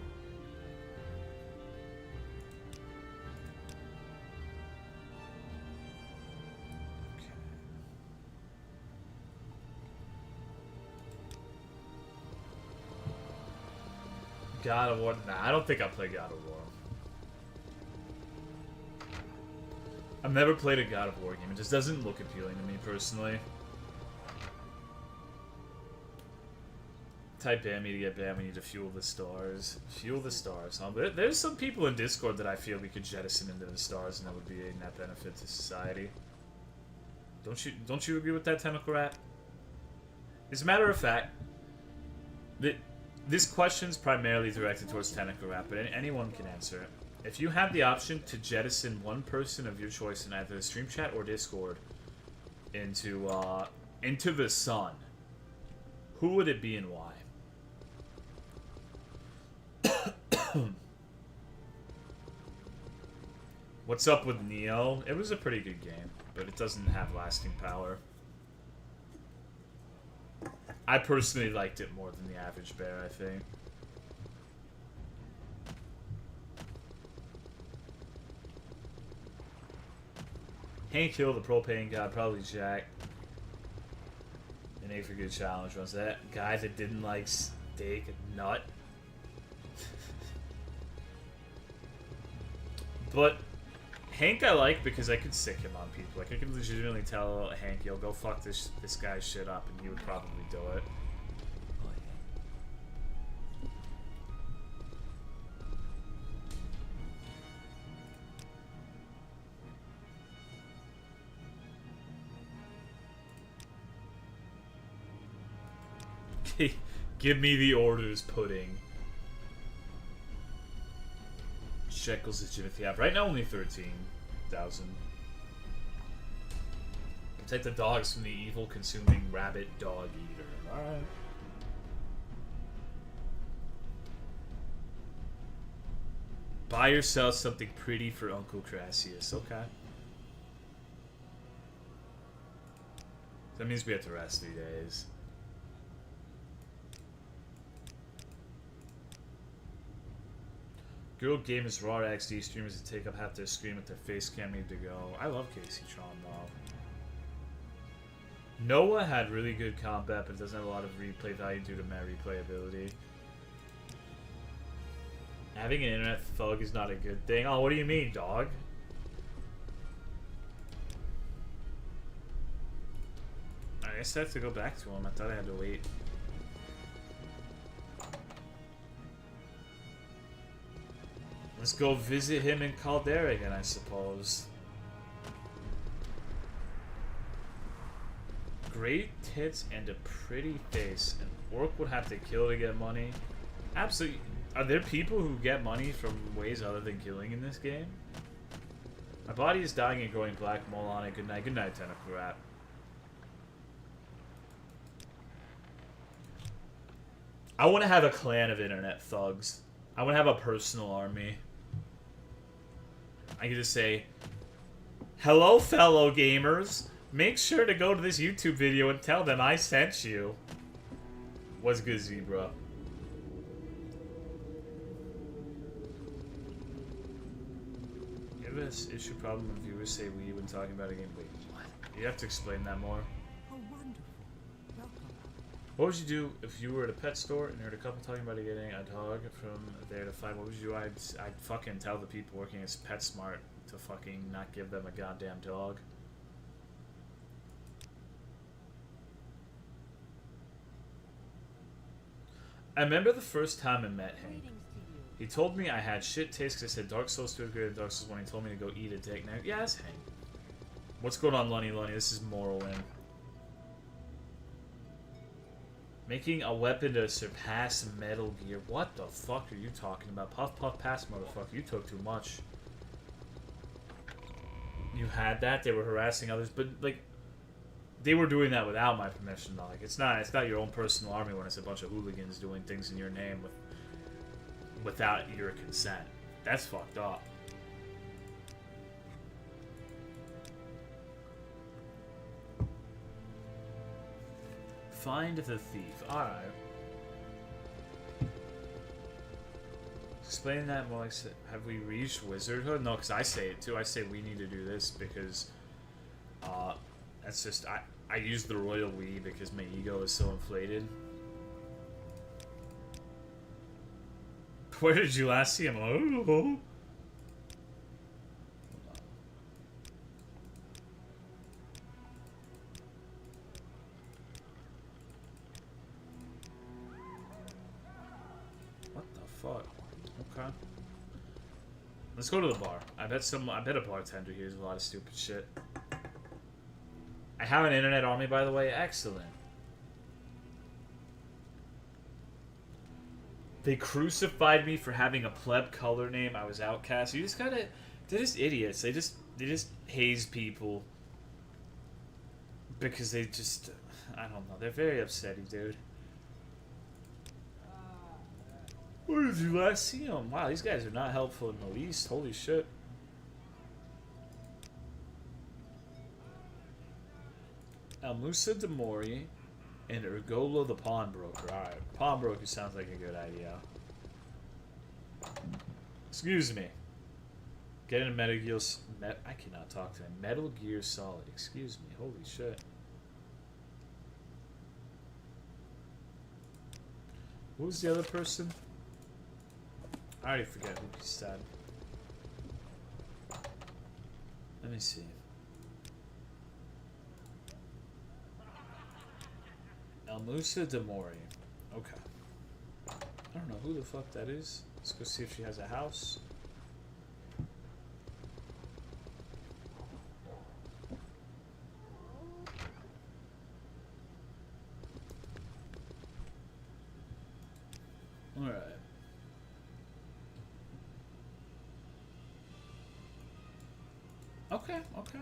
God of War? Nah, I don't think I play God of War. I've never played a God of War game. It just doesn't look appealing to me, personally. Type Bammy to get Bam. We need to fuel the stars. Fuel the stars, huh? There's some people in Discord that I feel we could jettison into the stars, and that would be a net benefit to society. Don't you agree with that, Tentacle Rat? As a matter of fact, this question's primarily directed towards Tentacle Rat, but anyone can answer it. If you have the option to jettison one person of your choice in either the stream chat or Discord into the sun, who would it be and why? What's up with Neo? It was a pretty good game, but it doesn't have lasting power. I personally liked it more than the average bear, I think. Hank Hill, the propane god, probably Jack. And make for good challenge runs. That guy that didn't like steak nut. But Hank I like because I could sick him on people. Like I could legitimately tell Hank, yo, go fuck this guy's shit up, and he would probably do it. Give me the orders, pudding. Shekels is Jimothy have. Right now only 13,000. Protect the dogs from the evil consuming rabbit dog eater. Alright. Buy or sell something pretty for Uncle Crassius. Okay. That means we have to rest 3 days. Girl Gamers Raw XD streamers that take up half their screen with their face cam need to go. I love Casey Tron though. Noah had really good combat, but it doesn't have a lot of replay value due to meta replayability. Having an internet thug is not a good thing. Oh, what do you mean, dog? I guess I have to go back to him. I thought I had to wait. Let's go visit him in Caldera again, I suppose. Great tits and a pretty face. An orc would have to kill to get money. Absolutely. Are there people who get money from ways other than killing in this game? My body is dying and growing black mole on it. Good night. Good night, Tentacle Rat. I want to have a clan of internet thugs. I want to have a personal army. I can just say, hello, fellow gamers. Make sure to go to this YouTube video and tell them I sent you. What's good, Zebra? You have this issue problem when viewers say we when talking about a game. Wait, what? You have to explain that more. Oh, wonderful. Welcome. What would you do if you were at a pet store and heard a couple talking about getting a dog from there to 5? What would you do? I'd fucking tell the people working as PetSmart to fucking not give them a goddamn dog. I remember the first time I met Hank. Greetings to you. He told me I had shit taste because I said Dark Souls 2 is greater than Dark Souls 1. He told me to go eat a dick. Now, yeah, that's Hank. What's going on, Lunny Lunny? This is Morrowind. Making a weapon to surpass Metal Gear. What the fuck are you talking about? Puff Puff Pass, motherfucker. You took too much. You had that? They were harassing others, but, like, they were doing that without my permission, though. Like, it's not your own personal army when it's a bunch of hooligans doing things in your name without your consent. That's fucked up. Find the thief. Alright. Explain that more like, have we reached wizardhood? No, because I say it too. I say we need to do this because, that's just, I use the royal we because my ego is so inflated. Where did you last see him? Oh. What the fuck? Okay. Let's go to the bar. I bet a bartender hears a lot of stupid shit. I have an internet army, by the way. Excellent. They crucified me for having a pleb color name. I was outcast. You just gotta... They're just idiots. They just haze people. Because they just... I don't know. They're very upsetty, dude. Where did you last see them? Wow, these guys are not helpful in the least. Holy shit. Musa Demori and Ergolo the Pawnbroker. Alright, Pawnbroker sounds like a good idea. Excuse me. Get into Metal Gear... I cannot talk to him. Metal Gear Solid. Excuse me. Holy shit. Who was the other person? I already forget who he said. Let me see. El Musa de Mori. Okay. I don't know who the fuck that is. Let's go see if she has a house. Alright. Okay, okay.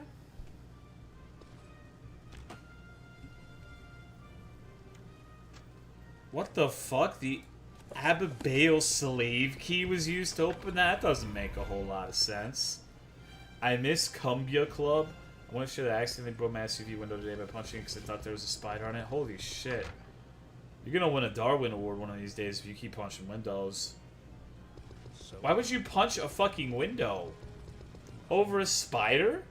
What the fuck? The Abibail slave key was used to open that? That doesn't make a whole lot of sense. I miss Cumbia Club. I want to show that I accidentally broke my SUV window today by punching it because I thought there was a spider on it. Holy shit. You're gonna win a Darwin Award one of these days if you keep punching windows. So Why would you punch a fucking window? Over a spider?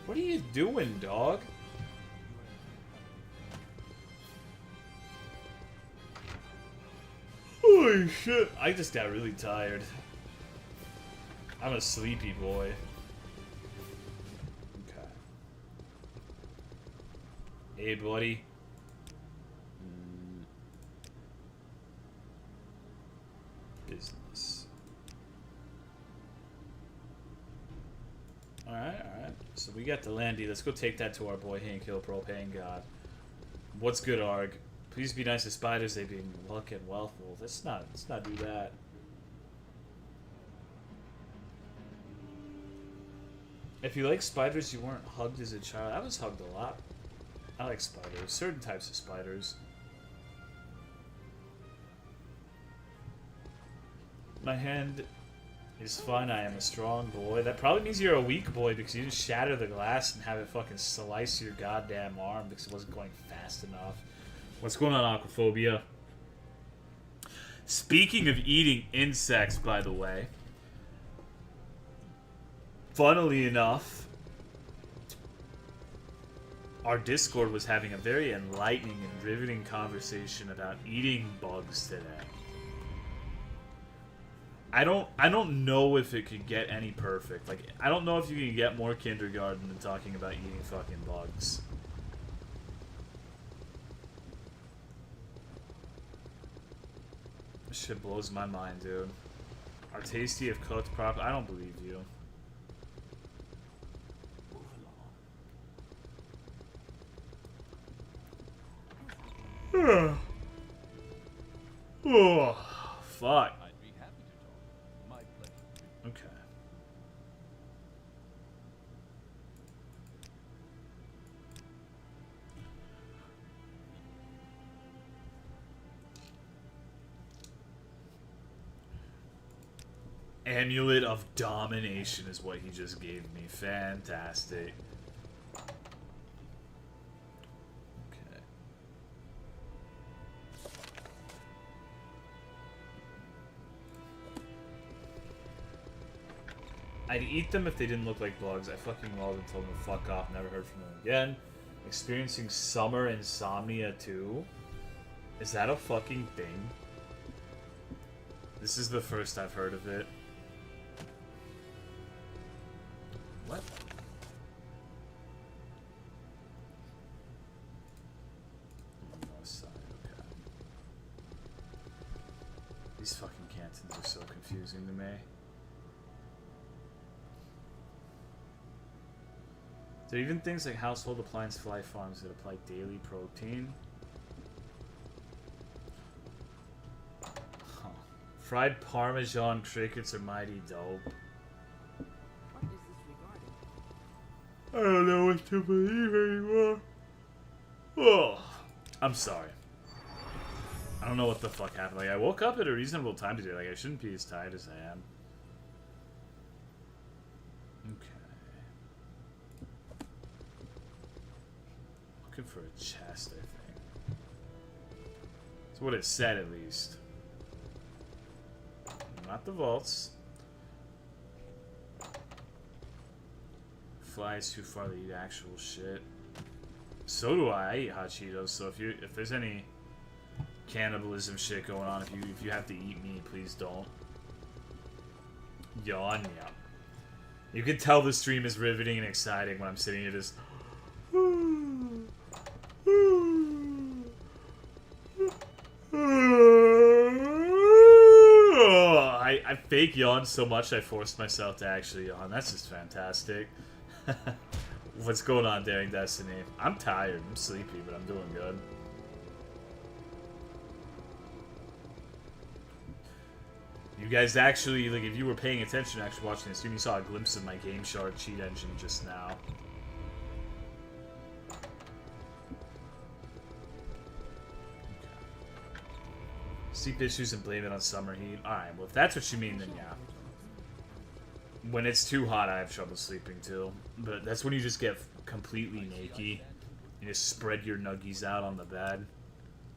What are you doing, dog? Holy shit. I just got really tired. I'm a sleepy boy. Okay. Hey, buddy. Business. Alright, alright. So we got the Landy. Let's go take that to our boy Hank Hill, Propane God. What's good, Arg? Please be nice to spiders, they bring luck and wealth. Well, let's not do that. If you like spiders, you weren't hugged as a child. I was hugged a lot. I like spiders. Certain types of spiders. My hand is fine. I am a strong boy. That probably means you're a weak boy because you just shatter the glass and have it fucking slice your goddamn arm because it wasn't going fast enough. What's going on, Aquaphobia? Speaking of eating insects, by the way, funnily enough, our Discord was having a very enlightening and riveting conversation about eating bugs today. I don't know if it could get any perfect. Like, I don't know if you can get more kindergarten than talking about eating fucking bugs. This shit blows my mind, dude. Are tasty if cooked properly? I don't believe you. Oh, fuck. I'd be happy to talk. My pleasure. Okay. Amulet of Domination is what he just gave me. Fantastic. Okay. I'd eat them if they didn't look like bugs. I fucking love them, told them to fuck off, never heard from them again. Experiencing summer insomnia too? Is that a fucking thing? This is the first I've heard of it. What? On the north side, okay. These fucking cantons are so confusing to me. There are even things like household appliance fly farms that apply daily protein. Huh. Fried Parmesan crickets are mighty dope. What is this regarding? I don't know what to believe anymore. Oh, I'm sorry. I don't know what the fuck happened. Like, I woke up at a reasonable time today. Like, I shouldn't be as tired as I am. Okay. Looking for a chest, I think. That's what it said, at least. Not the vaults. Flies too far to eat actual shit. So do I. I eat hot Cheetos. So if there's any cannibalism shit going on. If you have to eat me, please don't. Yawn, yeah. You can tell the stream is riveting and exciting when I'm sitting here just. I fake yawn so much I forced myself to actually yawn. That's just fantastic. What's going on, Daring Destiny? I'm tired. I'm sleepy, but I'm doing good. You guys actually, like, if you were paying attention, actually watching the stream, you saw a glimpse of my Game Shard cheat engine just now. Sleep issues and blame it on summer heat. Alright, well, if that's what you mean, then yeah. When it's too hot, I have trouble sleeping too. But that's when you just get completely naked. You just spread your nuggies out on the bed.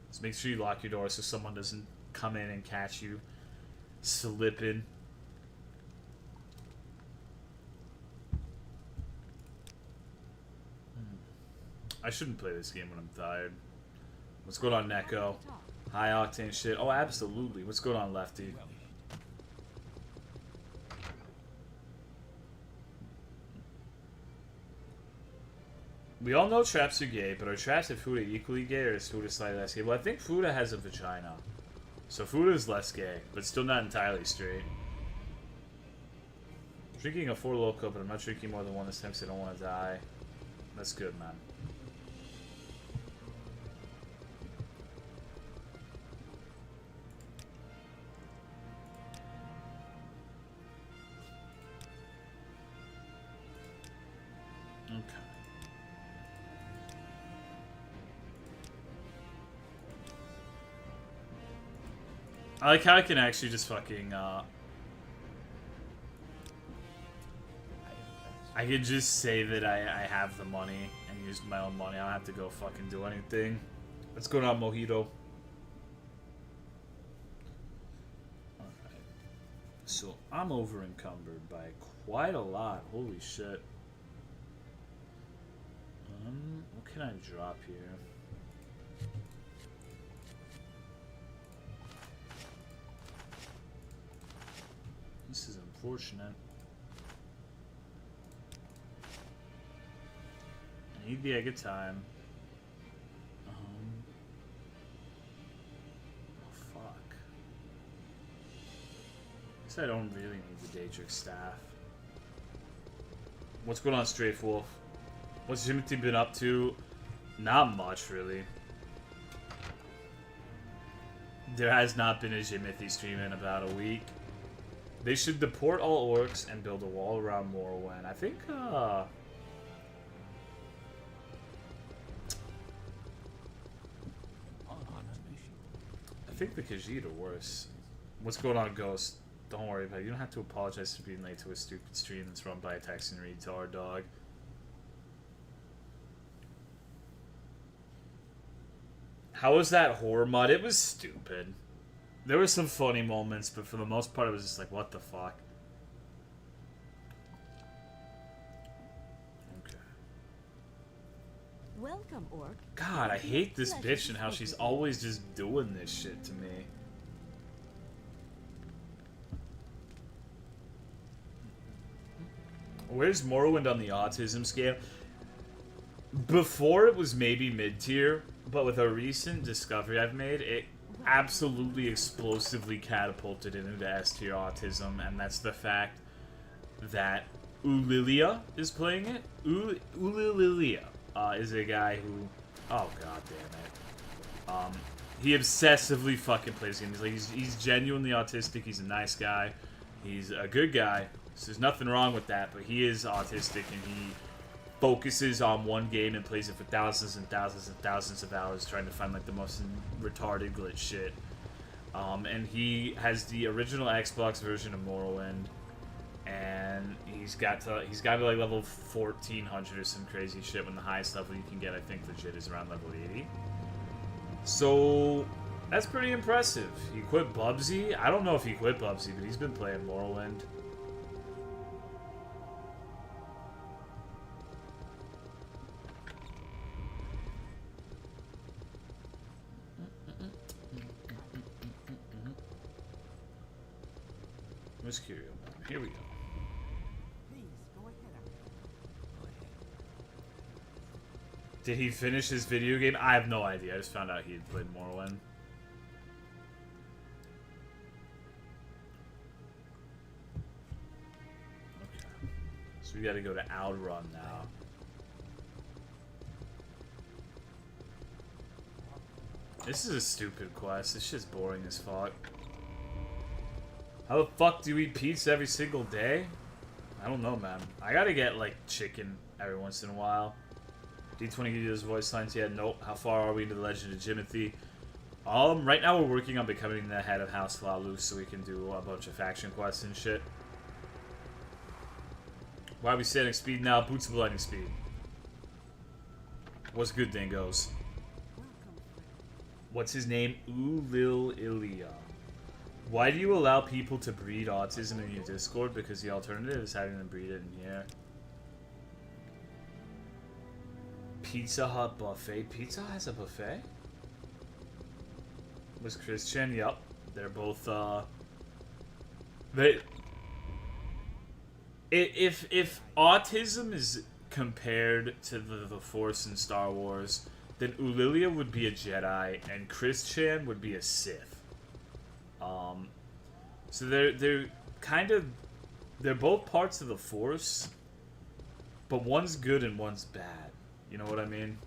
Just make sure you lock your door so someone doesn't come in and catch you slipping. I shouldn't play this game when I'm tired. What's going on, Neko? High octane shit. Oh, absolutely. What's going on, Lefty? We all know traps are gay, but are traps at Fuda equally gay, or is Fuda slightly less gay? Well, I think Fuda has a vagina. So Fuda is less gay, but still not entirely straight. I'm drinking a 4 Loco, but I'm not drinking more than one this time because I don't want to die. That's good, man. Okay. I like how I can actually just fucking, I can just say that I have the money and use my own money. I don't have to go fucking do anything. What's going on, Mojito? Alright. So, I'm over encumbered by quite a lot. Holy shit. What can I drop here? This is unfortunate. I need the egg of time. Oh, fuck. Guess I don't really need the Daedric staff. What's going on, Strafe Wolf? What's Jimothy been up to? Not much, really. There has not been a Jimothy stream in about a week. They should deport all orcs and build a wall around Morrowind. I think, I think the Khajiit are worse. What's going on, Ghost? Don't worry about it. You don't have to apologize for being late to a stupid stream that's run by a Texan retard, dog. How was that horror mod? It was stupid. There were some funny moments, but for the most part, it was just like, what the fuck? Okay. Welcome, Orc. God, I hate this bitch and how she's always just doing this shit to me. Where's Morrowind on the autism scale? Before it was maybe mid-tier, but with a recent discovery I've made, it absolutely explosively catapulted it into S-tier autism, and that's the fact that Ulilia is playing it. Ulilia is a guy who... Oh, god damn it. He obsessively fucking plays games. Like, he's genuinely autistic, he's a nice guy, he's a good guy, so there's nothing wrong with that, but he is autistic, and he focuses on one game and plays it for thousands and thousands and thousands of hours trying to find like the most retarded glitch shit. And he has the original Xbox version of Morrowind, and he's got to like level 1400 or some crazy shit, when the highest level you can get, I think legit, is around level 80. So that's pretty impressive. He quit Bubsy. I don't know if he quit Bubsy, but he's been playing Morrowind. Miss Curio. Here we go. Please, go ahead, Outlander. Did he finish his video game? I have no idea. I just found out he had played Morrowind. Okay. So we gotta go to Outrun now. This is a stupid quest. This shit's boring as fuck. How the fuck do you eat pizza every single day? I don't know, man. I gotta get, like, chicken every once in a while. D20 give you those voice lines? Yeah, nope. How far are we into the Legend of Jimothy? Right now we're working on becoming the head of House Lalu so we can do a bunch of faction quests and shit. Why are we standing speed now? Boots of lightning speed. What's good, dingoes? What's his name? Ulil Ilia. Why do you allow people to breed autism in your Discord? Because the alternative is having them breed it in here. Pizza Hut buffet. Pizza Hut has a buffet? Was Christian? Yup. They're both, If autism is compared to the Force in Star Wars, then Ulilia would be a Jedi and Christian would be a Sith. So they're kind of, they're both parts of the Force, but one's good and one's bad. You know what I mean?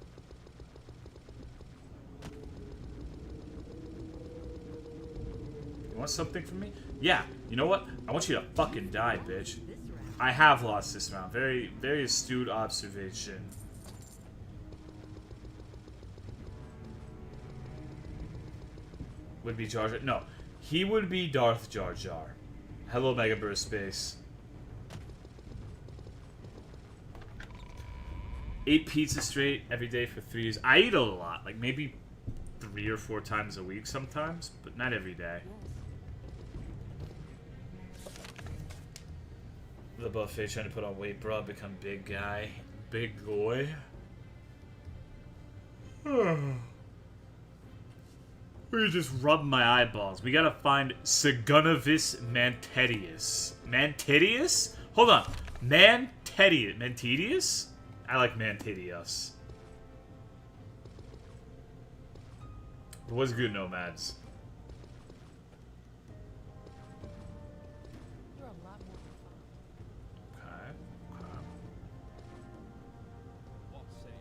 You want something from me? Yeah. You know what? I want you to fucking die, bitch. I have lost this round. Very, very astute observation. Would be Jar Jar? No. He would be Darth Jar Jar. Hello, Mega Burst Space. 8 pizza straight every day for 3 years. I eat a lot. Like, maybe 3 or 4 times a week sometimes, but not every day. The buffet trying to put on weight, bro. Become big guy. Big boy. We just rub my eyeballs. We gotta find Segunavis Mantedius. Mantedius? Hold on. Mantedius. Mantedius? I like Mantedius. It was good, Nomads. You're a lot more fun. Okay.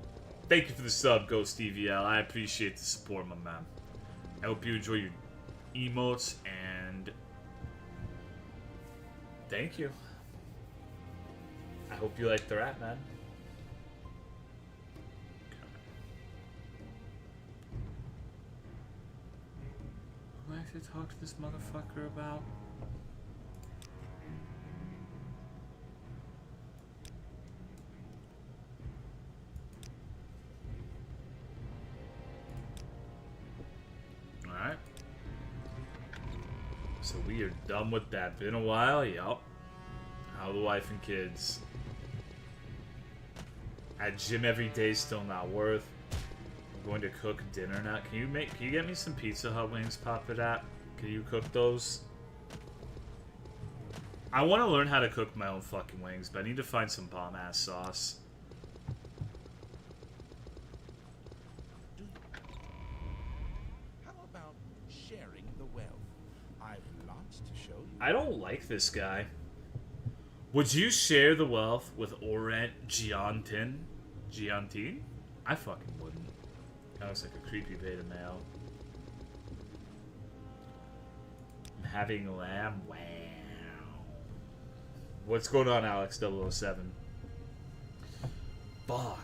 Thank you for the sub, Ghost EVL. I appreciate the support, my man. I hope you enjoy your emotes, and thank you. I hope you like the rat, man. Who do I have to talk to this motherfucker about? Alright. So we are done with that. Been a while, yup. How are the wife and kids? At gym every day, still not worth. I'm going to cook dinner now. Can you get me some Pizza Hut wings, Papa Dat? Can you cook those? I want to learn how to cook my own fucking wings, but I need to find some bomb-ass sauce. How about sharing the wealth? I've lots to show you. I don't like this guy. Would you share the wealth with Orant Giantin? Giantin? I fucking wouldn't. That looks like a creepy beta male. I'm having lamb. Wow. What's going on, Alex 007? Fuck.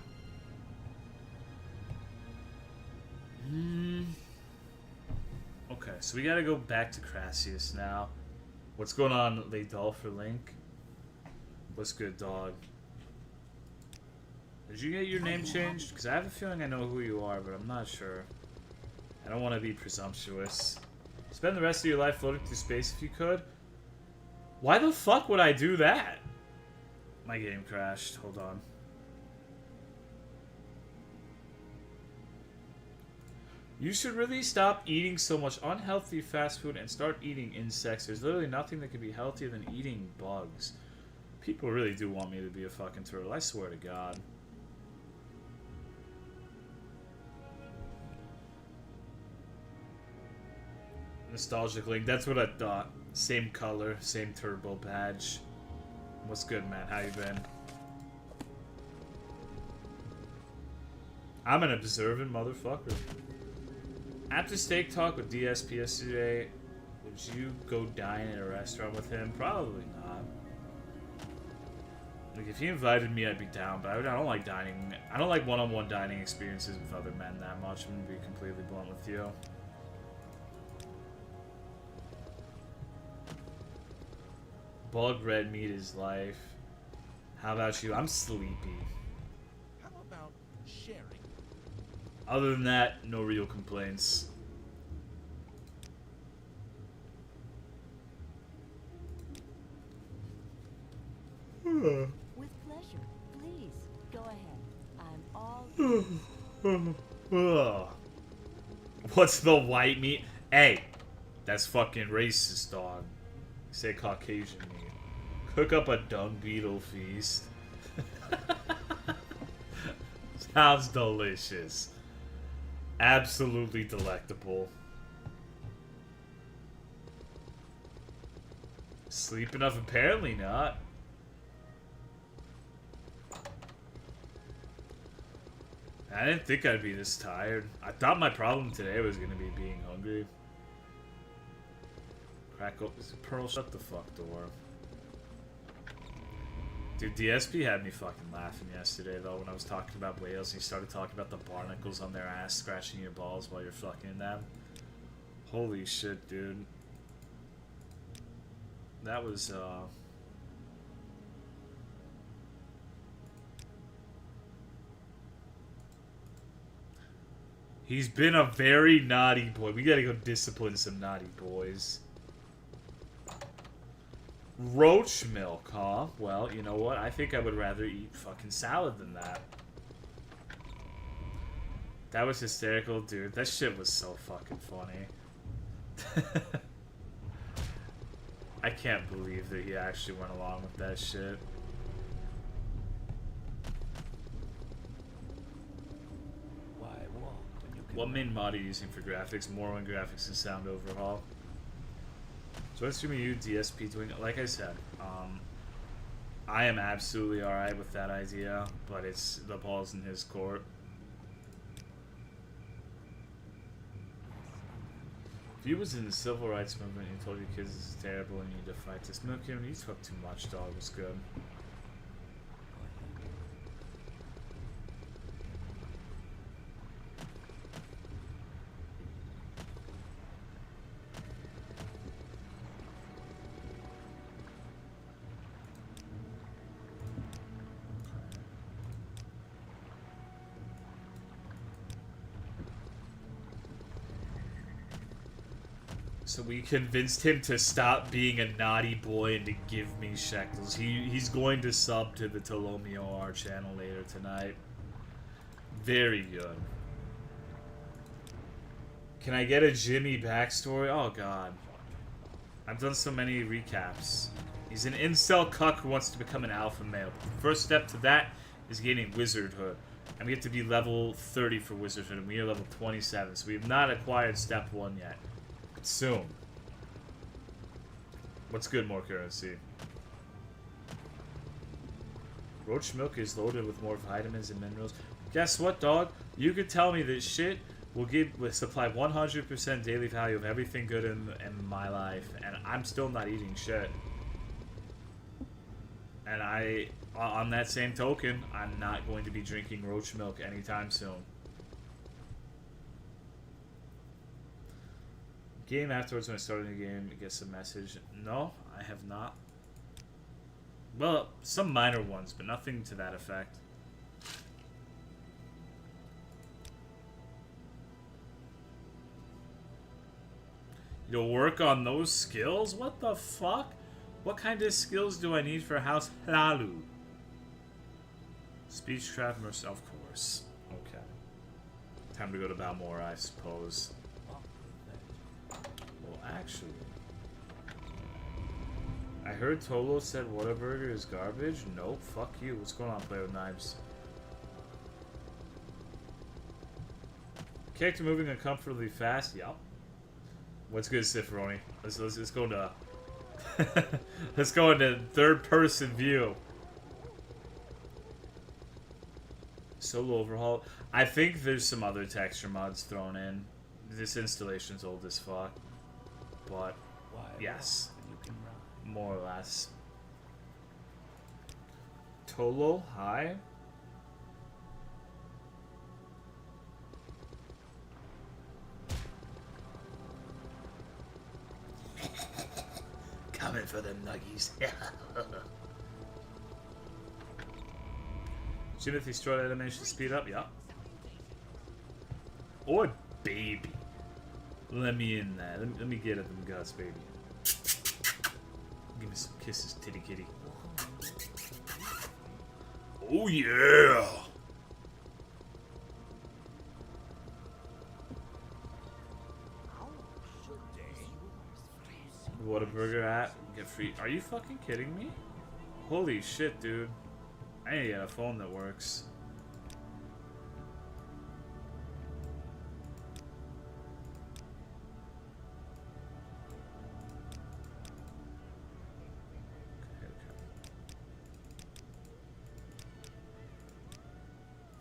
Okay, so we gotta go back to Crassius now. What's going on, Laydolf or Link? What's good, dog? Did you get your name changed? Because I have a feeling I know who you are, but I'm not sure. I don't want to be presumptuous. Spend the rest of your life floating through space if you could? Why the fuck would I do that? My game crashed. Hold on. You should really stop eating so much unhealthy fast food and start eating insects. There's literally nothing that could be healthier than eating bugs. People really do want me to be a fucking turtle, I swear to God. Nostalgic Link, that's what I thought. Same color, same turbo badge. What's good, man? How you been? I'm an observant motherfucker. After steak talk with DSP yesterday, would you go dine at a restaurant with him? Probably not. Like, if he invited me, I'd be down, but I don't like dining. I don't like one-on-one dining experiences with other men that much. I'm gonna be completely blunt with you. Bug red meat is life. How about you? I'm sleepy. How about sharing? Other than that, no real complaints. With pleasure. Please, go ahead. I'm all What's the white meat? Hey, that's fucking racist, dog. Say Caucasian meat. Cook up a dung beetle feast. Sounds delicious. Absolutely delectable. Sleep enough? Apparently not. I didn't think I'd be this tired. I thought my problem today was gonna be being hungry. Crack open. Pearl, shut the fuck door. Dude, DSP had me fucking laughing yesterday, though, when I was talking about whales and he started talking about the barnacles on their ass scratching your balls while you're fucking them. Holy shit, dude. That was, He's been a very naughty boy. We gotta go discipline some naughty boys. Roach milk, huh? Well, you know what? I think I would rather eat fucking salad than that. That was hysterical, dude. That shit was so fucking funny. I can't believe that he actually went along with that shit. Why walk when you can What main mod are you using for graphics? Morrowind graphics and sound overhaul. So what's streaming you, DSP doing? Like I said, I am absolutely alright with that idea, but it's the ball's in his court. If you was in the civil rights movement and you told your kids this is terrible and you need to fight this, milk him, you talk too much, dog. Was good. So we convinced him to stop being a naughty boy and to give me shekels. He's going to sub to the Tolomeo R channel later tonight. Very good. Can I get a Jimmy backstory? Oh god. I've done so many recaps. He's an incel cuck who wants to become an alpha male. The first step to that is getting wizardhood. And we have to be level 30 for wizardhood, and we are level 27. So we have not acquired step 1 yet. Soon. What's good, more currency? Roach milk is loaded with more vitamins and minerals. Guess what, dog? You could tell me that shit will supply 100% daily value of everything good in my life, and I'm still not eating shit. And on that same token, I'm not going to be drinking roach milk anytime soon. Game afterwards when I started the game, it gets a message. No, I have not. Well, some minor ones, but nothing to that effect. You'll work on those skills? What the fuck? What kind of skills do I need for House Hlalu? Speechcraft, of course. Okay. Time to go to Balmora, I suppose. Well, actually, I heard Tolo said Whataburger is garbage. Nope, fuck you. What's going on, Player with Knives? Character moving uncomfortably fast. Yup. What's good, Ciferoni? Let's go to let's go into third person view. Solo overhaul. I think there's some other texture mods thrown in. This installation's old as fuck. But yes. More or less. Tolo, hi. Coming for them nuggies. Timothy Strode animation speed up, yeah. Or baby. Let me in there. Let me get at them guts, baby. Give me some kisses, titty kitty. Oh yeah! Whataburger at? Get free. Are you fucking kidding me? Holy shit, dude. I need to get a phone that works.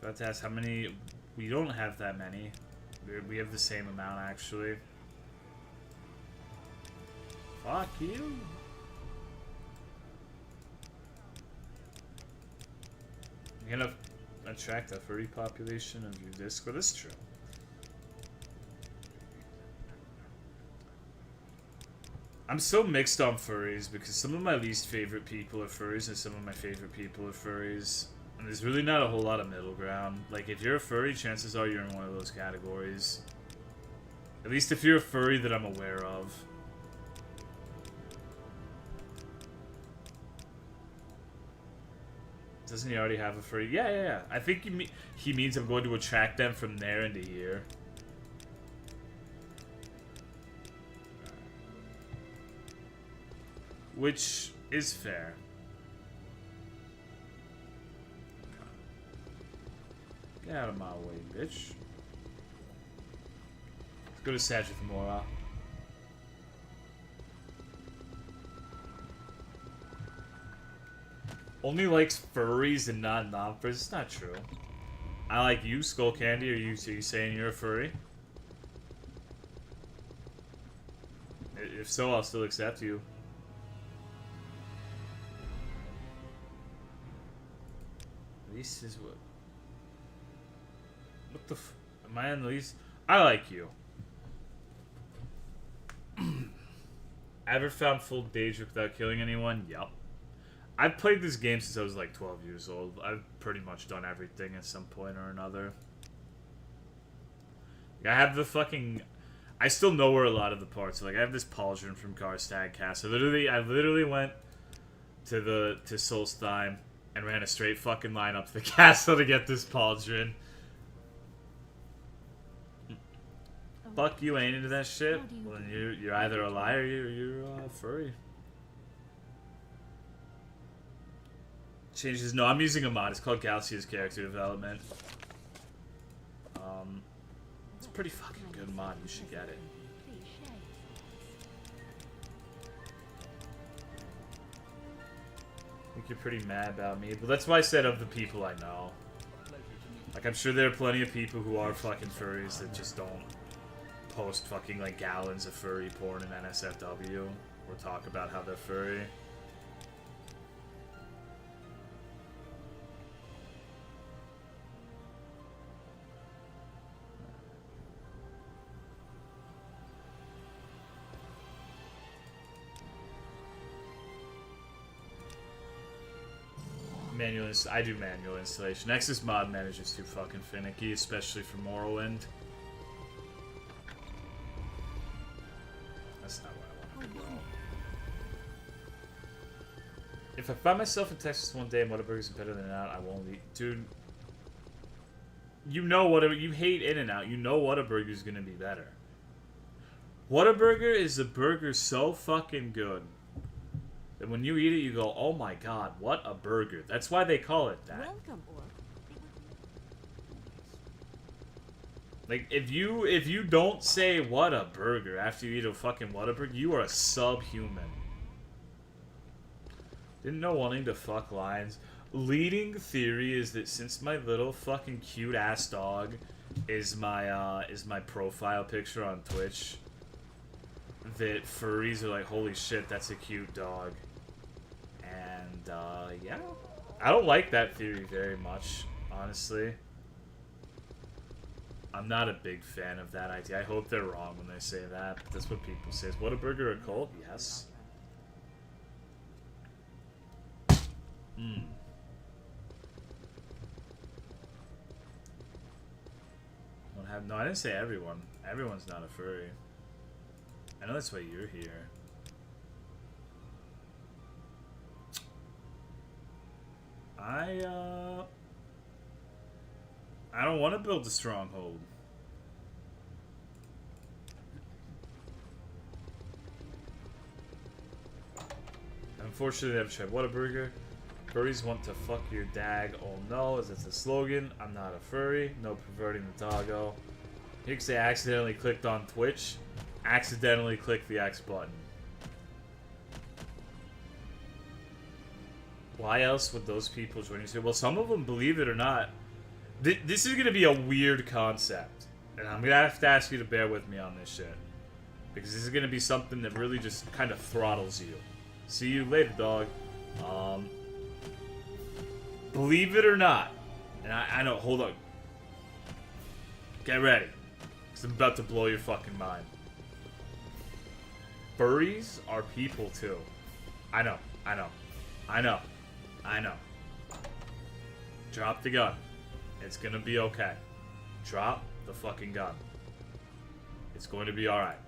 About to ask how many. We don't have that many. We have the same amount, actually. Fuck you. You're gonna attract a furry population of your Discord. That's true. I'm so mixed on furries because some of my least favorite people are furries and some of my favorite people are furries. And there's really not a whole lot of middle ground. Like, if you're a furry, chances are you're in one of those categories. At least if you're a furry that I'm aware of. Doesn't he already have a furry? Yeah. I think he means I'm going to attract them from there into here. Which is fair. Get out of my way, bitch. Let's go to Sagitthamora. Only likes furries and not non-furries. It's not true. I like you, Skull Candy. Are you saying you're a furry? If so, I'll still accept you. This is what... What the f... Am I on the least? I like you. Ever found full Daedric without killing anyone? Yup. I've played this game since I was like 12 years old. I've pretty much done everything at some point or another. I have the fucking... I still know where a lot of the parts are. Like, I have this pauldron from Karstag Castle. I literally went to Solstheim and ran a straight fucking line up to the castle to get this pauldron. Fuck you, ain't into that shit? Well, then you're either a liar or you're a furry. Changes. No, I'm using a mod. It's called Galcia's Character Development. It's a pretty fucking good mod. You should get it. I think you're pretty mad about me, but that's why I said of the people I know. Like, I'm sure there are plenty of people who are fucking furries that just don't post fucking like gallons of furry porn in NSFW or talk about how they're furry. I do manual installation. Nexus Mod Manager's too fucking finicky, especially for Morrowind. That's not what I want. If I find myself in Texas one day and Whataburger's better than out, I won't eat. Dude, You know you hate In-N-Out. You know Whataburger's gonna be better. Whataburger is a burger so fucking good that when you eat it, you go, "Oh my god, what a burger!" That's why they call it that. Welcome, Orc. Like if you don't say "what a burger" after you eat a fucking Whataburger, you are a subhuman. Didn't know wanting to fuck lines. Leading theory is that since my little fucking cute ass dog is my profile picture on Twitch, that furries are like, holy shit, that's a cute dog. And yeah, I don't like that theory very much, honestly. I'm not a big fan of that idea. I hope they're wrong when they say that, but that's what people say. Is Whataburger a cult? Yes. No, I didn't say everyone. Everyone's not a furry. I know that's why you're here. I don't want to build a stronghold. Unfortunately, I've tried Whataburger. Furries want to fuck your dag. Oh no, is that the slogan? I'm not a furry. No perverting the doggo. You can say I accidentally clicked on Twitch. Accidentally click the X button. Why else would those people join you? Well, some of them, believe it or not, this is going to be a weird concept. And I'm going to have to ask you to bear with me on this shit. Because this is going to be something that really just kind of throttles you. See you later, dog. Believe it or not, and I know, hold on. Get ready. Because I'm about to blow your fucking mind. Furries are people too. I know. Drop the gun. It's gonna be okay. Drop the fucking gun. It's going to be alright.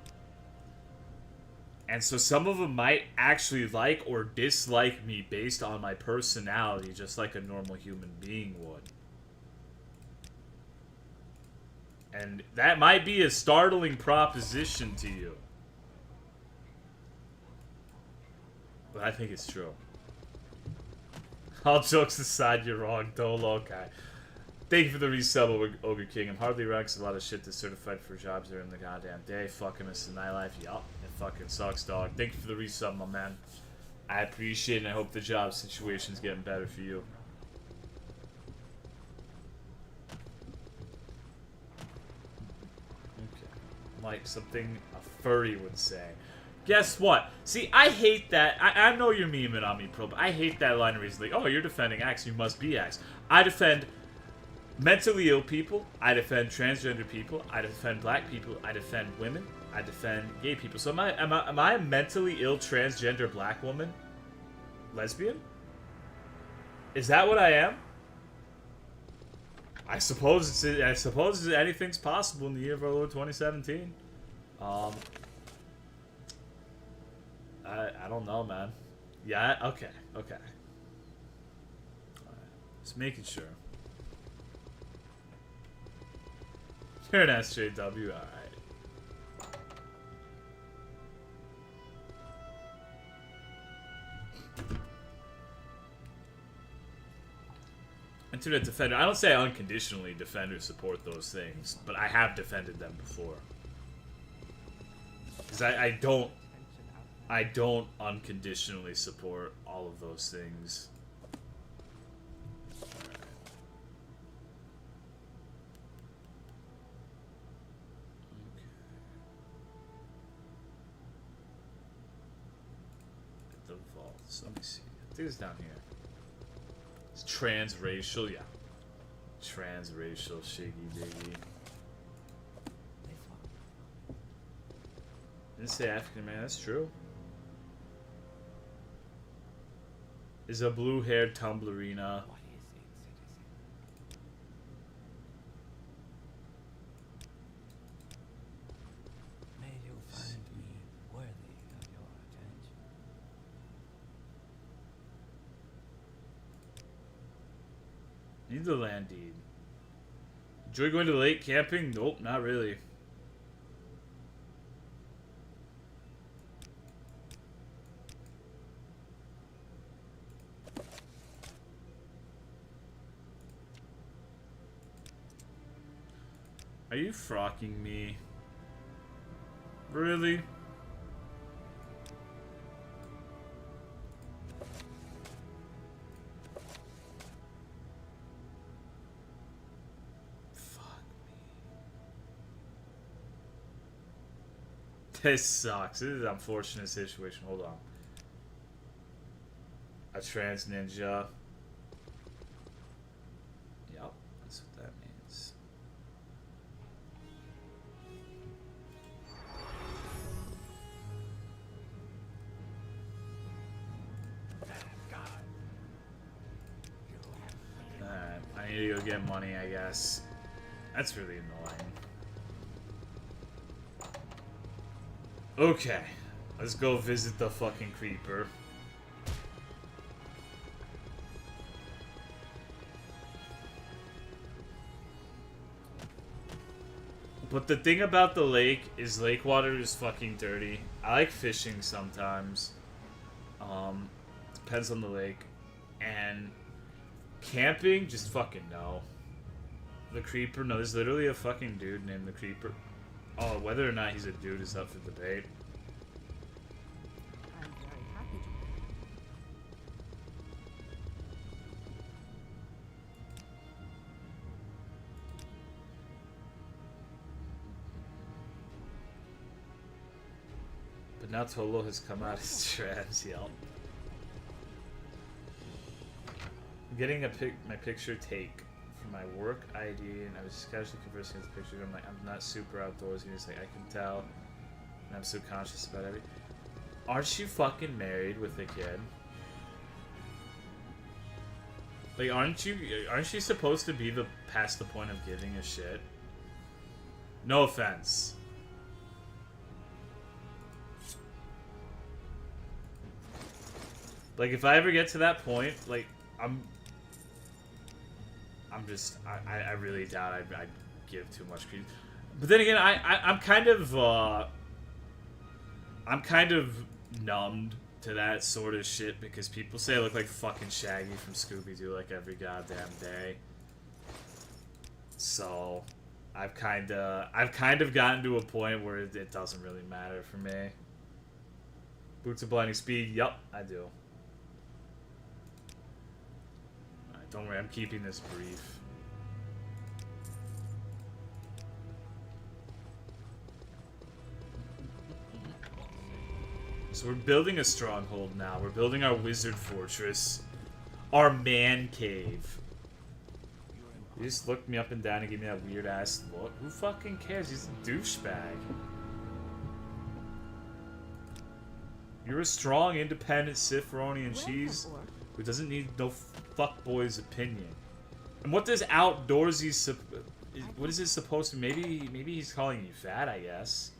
And so some of them might actually like or dislike me based on my personality, just like a normal human being would. And that might be a startling proposition to you. But I think it's true. All jokes aside, you're wrong, Dolo. Okay. Thank you for the resub, Ogre King. I'm hardly ranks a lot of shit that's certified for jobs there in the goddamn day. Fucking us in nightlife. Yup. It fucking sucks, dog. Thank you for the resub, my man. I appreciate it, and I hope the job situation's getting better for you. Okay. Like something a furry would say. Guess what? See, I hate that. I know you're memeing on me, Pro, but I hate that line of reasoning. Like, oh, you're defending X, you must be X. I defend mentally ill people. I defend transgender people. I defend black people. I defend women. I defend gay people. So am I a mentally ill transgender black woman? Lesbian? Is that what I am? I suppose anything's possible in the year of our Lord 2017. I don't know, man. Yeah, okay. Alright. Just making sure. You're an SJW, alright. Internet defender. I don't say I unconditionally defend or support those things, but I have defended them before. Because I don't unconditionally support all of those things. The vaults. Let me see. I think it's down here. It's transracial, yeah. Transracial, shiggy diggy. Didn't say African man, that's true. Is a blue-haired tumblerina. What is it, citizen? May you find me worthy of your attention. Need the land deed. Enjoy going to the lake camping? Nope, not really. Are you frocking me? Really? Fuck me. This sucks. This is an unfortunate situation. Hold on. A trans ninja. Yep, that's what that means. Alright, I need to go get money, I guess. That's really annoying. Okay, let's go visit the fucking creeper. But the thing about the lake is lake water is fucking dirty. I like fishing sometimes. Depends on the lake. And camping, just fucking no. The creeper, no, there's literally a fucking dude named the creeper. Oh, whether or not he's a dude is up for debate. I'm very happy to. But now Tolo has come out as trans, yep. I'm getting my picture take for my work ID, and I was just casually conversing with the picture. I'm like, I'm not super outdoorsy. He's like, I can tell, and I'm subconscious about everything. Aren't you fucking married with a kid? Like, aren't you supposed to be past the point of giving a shit? No offense. Like, if I ever get to that point, like, I really doubt I'd give too much credit. But then again, I'm kind of numbed to that sort of shit because people say I look like fucking Shaggy from Scooby-Doo like every goddamn day. So, I've kind of gotten to a point where it doesn't really matter for me. Boots of Blinding Speed, yup, I do. Alright, don't worry, I'm keeping this brief. So we're building a stronghold now. We're building our wizard fortress. Our man cave. You just looked me up and down and gave me that weird ass look. Who fucking cares? He's a douchebag. You're a strong, independent Sifronian cheese who doesn't need no fuckboy's opinion. And what does outdoorsy what is it supposed to? Maybe he's calling you fat, I guess.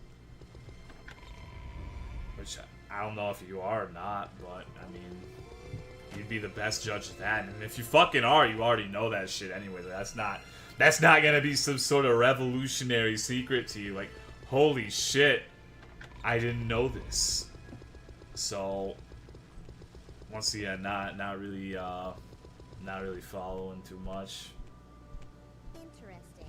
Which I don't know if you are or not, but I mean, you'd be the best judge of that. And if you fucking are, you already know that shit anyway. That's not gonna be some sort of revolutionary secret to you. Like, holy shit, I didn't know this. So, once again, not really following too much. Interesting.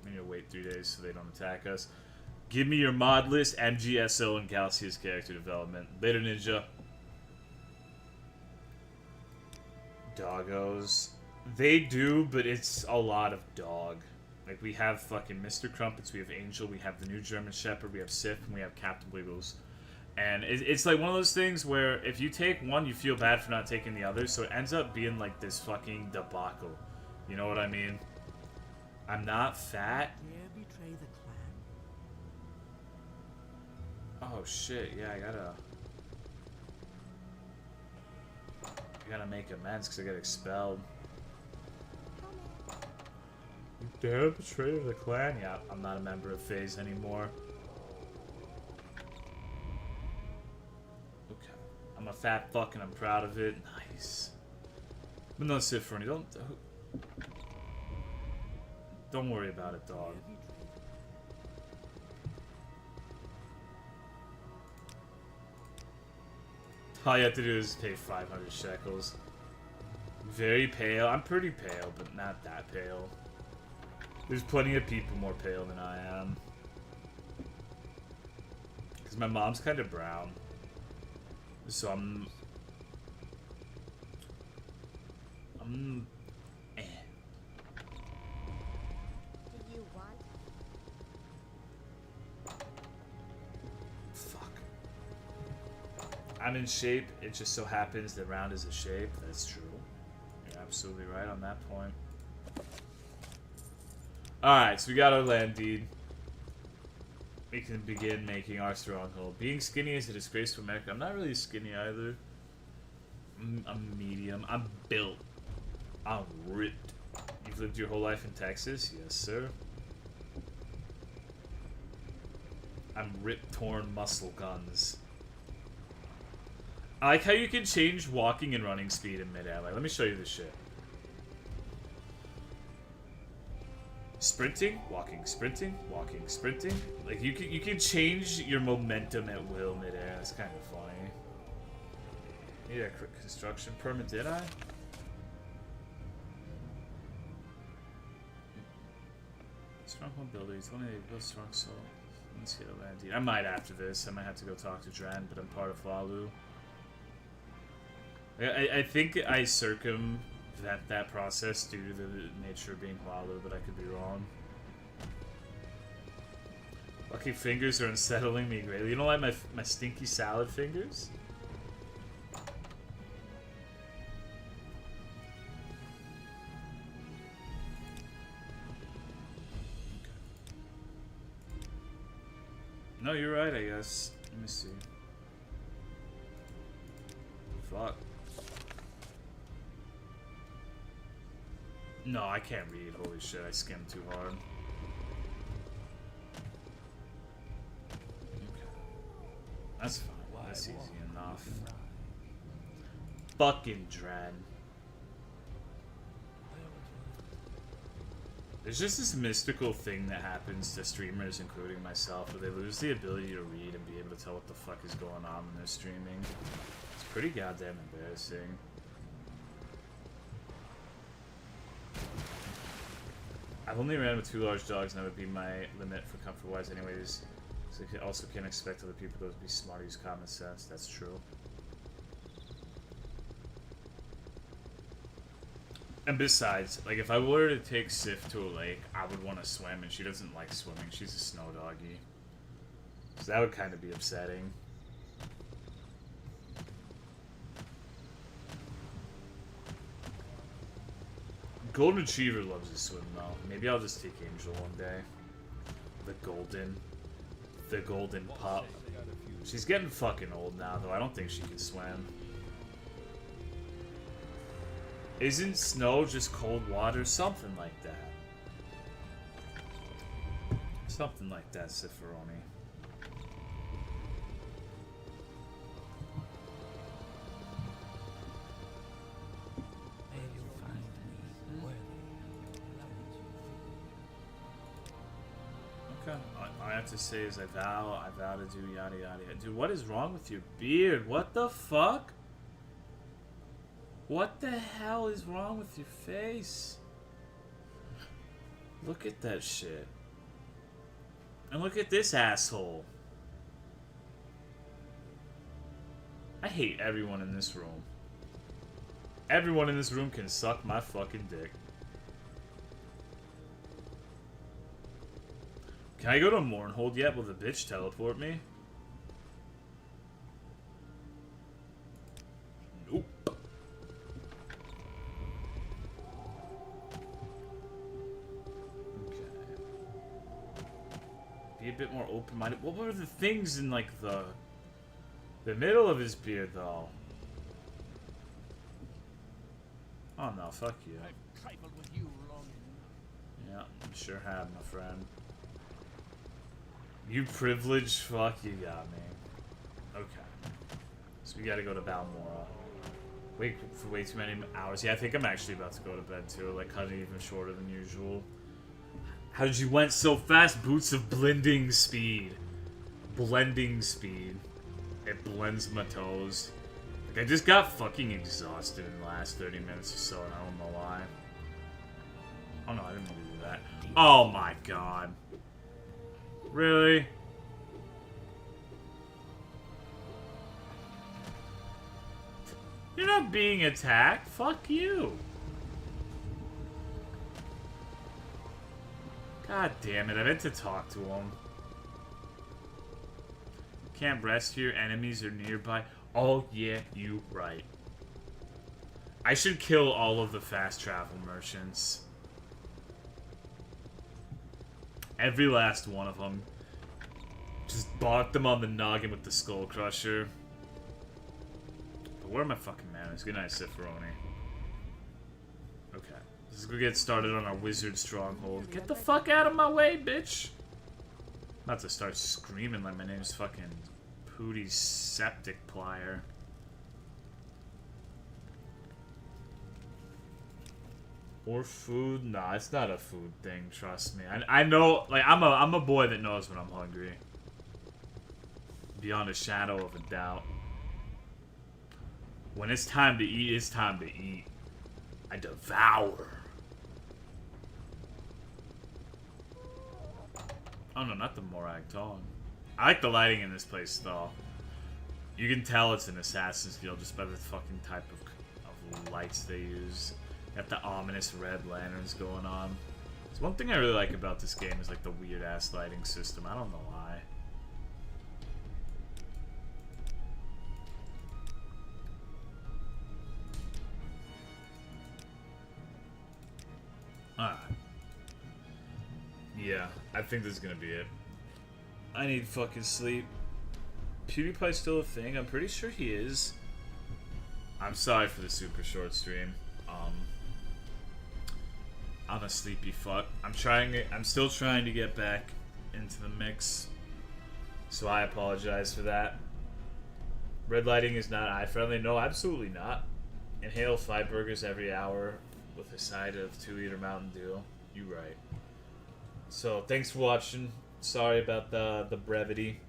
We need to wait 3 days so they don't attack us. Give me your mod list, MGSO, and Galaxia's character development. Later, Ninja. Doggos. They do, but it's a lot of dog. Like, we have fucking Mr. Crumpets, we have Angel, we have the new German Shepherd, we have Sif, and we have Captain Wiggles. And it's like one of those things where if you take one, you feel bad for not taking the other, so it ends up being like this fucking debacle. You know what I mean? I'm not fat. Dare betray the clan. Oh shit, yeah, I gotta make amends because I got expelled. You dare betray the clan? Yeah, I'm not a member of FaZe anymore. Okay. I'm a fat fuck and I'm proud of it. Nice. But no, Sifroni, don't worry about it, dog. All you have to do is pay 500 shekels. Very pale. I'm pretty pale, but not that pale. There's plenty of people more pale than I am. Because my mom's kind of brown. So I'm eh. Do you want? Fuck. I'm in shape. It just so happens that round is a shape. That's true. You're absolutely right on that point. Alright, so we got our land deed. We can begin making our stronghold. Being skinny is a disgrace to America. I'm not really skinny either. I'm medium. I'm built. I'm ripped. You've lived your whole life in Texas? Yes, sir. I'm ripped, torn muscle guns. I like how you can change walking and running speed in mid-air. Like, let me show you this shit. Sprinting, walking, sprinting, walking, sprinting. Like you can change your momentum at will mid-air. That's kind of funny. Need a construction permit, did I? Stronghold builders. Let me build strong soul. Let's get a land deed. I might after this. I might have to go talk to Dran, but I'm part of Falu. I think I circumvent that process due to the nature of being Walu, but I could be wrong. Lucky fingers are unsettling me greatly. You don't like my stinky salad fingers? No, you're right, I guess. Let me see. Fuck. No, I can't read. Holy shit, I skimmed too hard. Okay. That's fine. That's easy enough. Fucking Dren. There's just this mystical thing that happens to streamers, including myself, where they lose the ability to read and be able to tell what the fuck is going on when they're streaming. It's pretty goddamn embarrassing. I've only ran with 2 large dogs, and that would be my limit for comfort-wise anyways. So I also can't expect other people to be smart or use common sense. That's true. And besides, like, if I were to take Sif to a lake, I would want to swim, and she doesn't like swimming. She's a snow doggy. So that would kind of be upsetting. Golden Retriever loves to swim, though. Maybe I'll just take Angel one day. The golden pup. She's getting fucking old now, though. I don't think she can swim. Isn't snow just cold water? Something like that. Something like that, Ciferoni. May you find me worthy of Okay. All I have to say is I vow to do yada yada. Dude, what is wrong with your beard? What the fuck? What the hell is wrong with your face? Look at that shit. And look at this asshole. I hate everyone in this room. Everyone in this room can suck my fucking dick. Can I go to Mournhold yet? Will the bitch teleport me? Nope. Be a bit more open-minded. What were the things in, like, the middle of his beard, though? Oh, no, fuck you. I've trifled with you long enough. Yeah, I sure have, my friend. You privileged fuck, you got me. Okay. So we gotta go to Balmora. Wait for way too many hours. Yeah, I think I'm actually about to go to bed too. Like, cutting even shorter than usual. How did you went so fast? Boots of blending speed. Blending speed. It blends my toes. Like, I just got fucking exhausted in the last 30 minutes or so, and I don't know why. Oh no, I didn't want to do that. Oh my god. Really? You're not being attacked? Fuck you. God damn it, I meant to talk to him. Can't rest here, enemies are nearby. Oh yeah, you right. I should kill all of the fast travel merchants. Every last one of them. Just bonk them on the noggin with the skull crusher. But where are my fucking manners? Good night, Ciferoni. Okay. Let's go get started on our wizard stronghold. Get the fuck out of my way, bitch! I'm about to start screaming like my name's fucking Pootie Septic Plier. Or food? Nah, it's not a food thing, trust me. I know, like, I'm a boy that knows when I'm hungry. Beyond a shadow of a doubt. When it's time to eat, it's time to eat. I devour. Oh no, not the Morag Tong. I like the lighting in this place, though. You can tell it's an Assassin's Guild just by the fucking type of lights they use. Got the ominous red lanterns going on. So one thing I really like about this game is like the weird ass lighting system. I don't know why. Alright. Yeah, I think this is gonna be it. I need fucking sleep. PewDiePie's still a thing? I'm pretty sure he is. I'm sorry for the super short stream. I'm a sleepy fuck. I'm still trying to get back into the mix. So I apologize for that. Red lighting is not eye friendly. No, absolutely not. Inhale 5 burgers every hour with a side of 2-liter Mountain Dew. You right. So thanks for watching. Sorry about the brevity.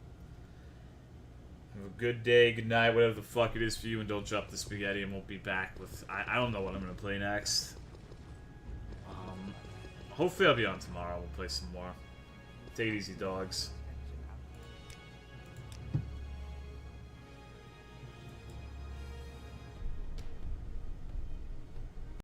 Have a good day, good night, whatever the fuck it is for you, and don't drop the spaghetti, and we'll be back with... I don't know what I'm gonna play next. Hopefully I'll be on tomorrow. We'll play some more. Take it easy, dogs.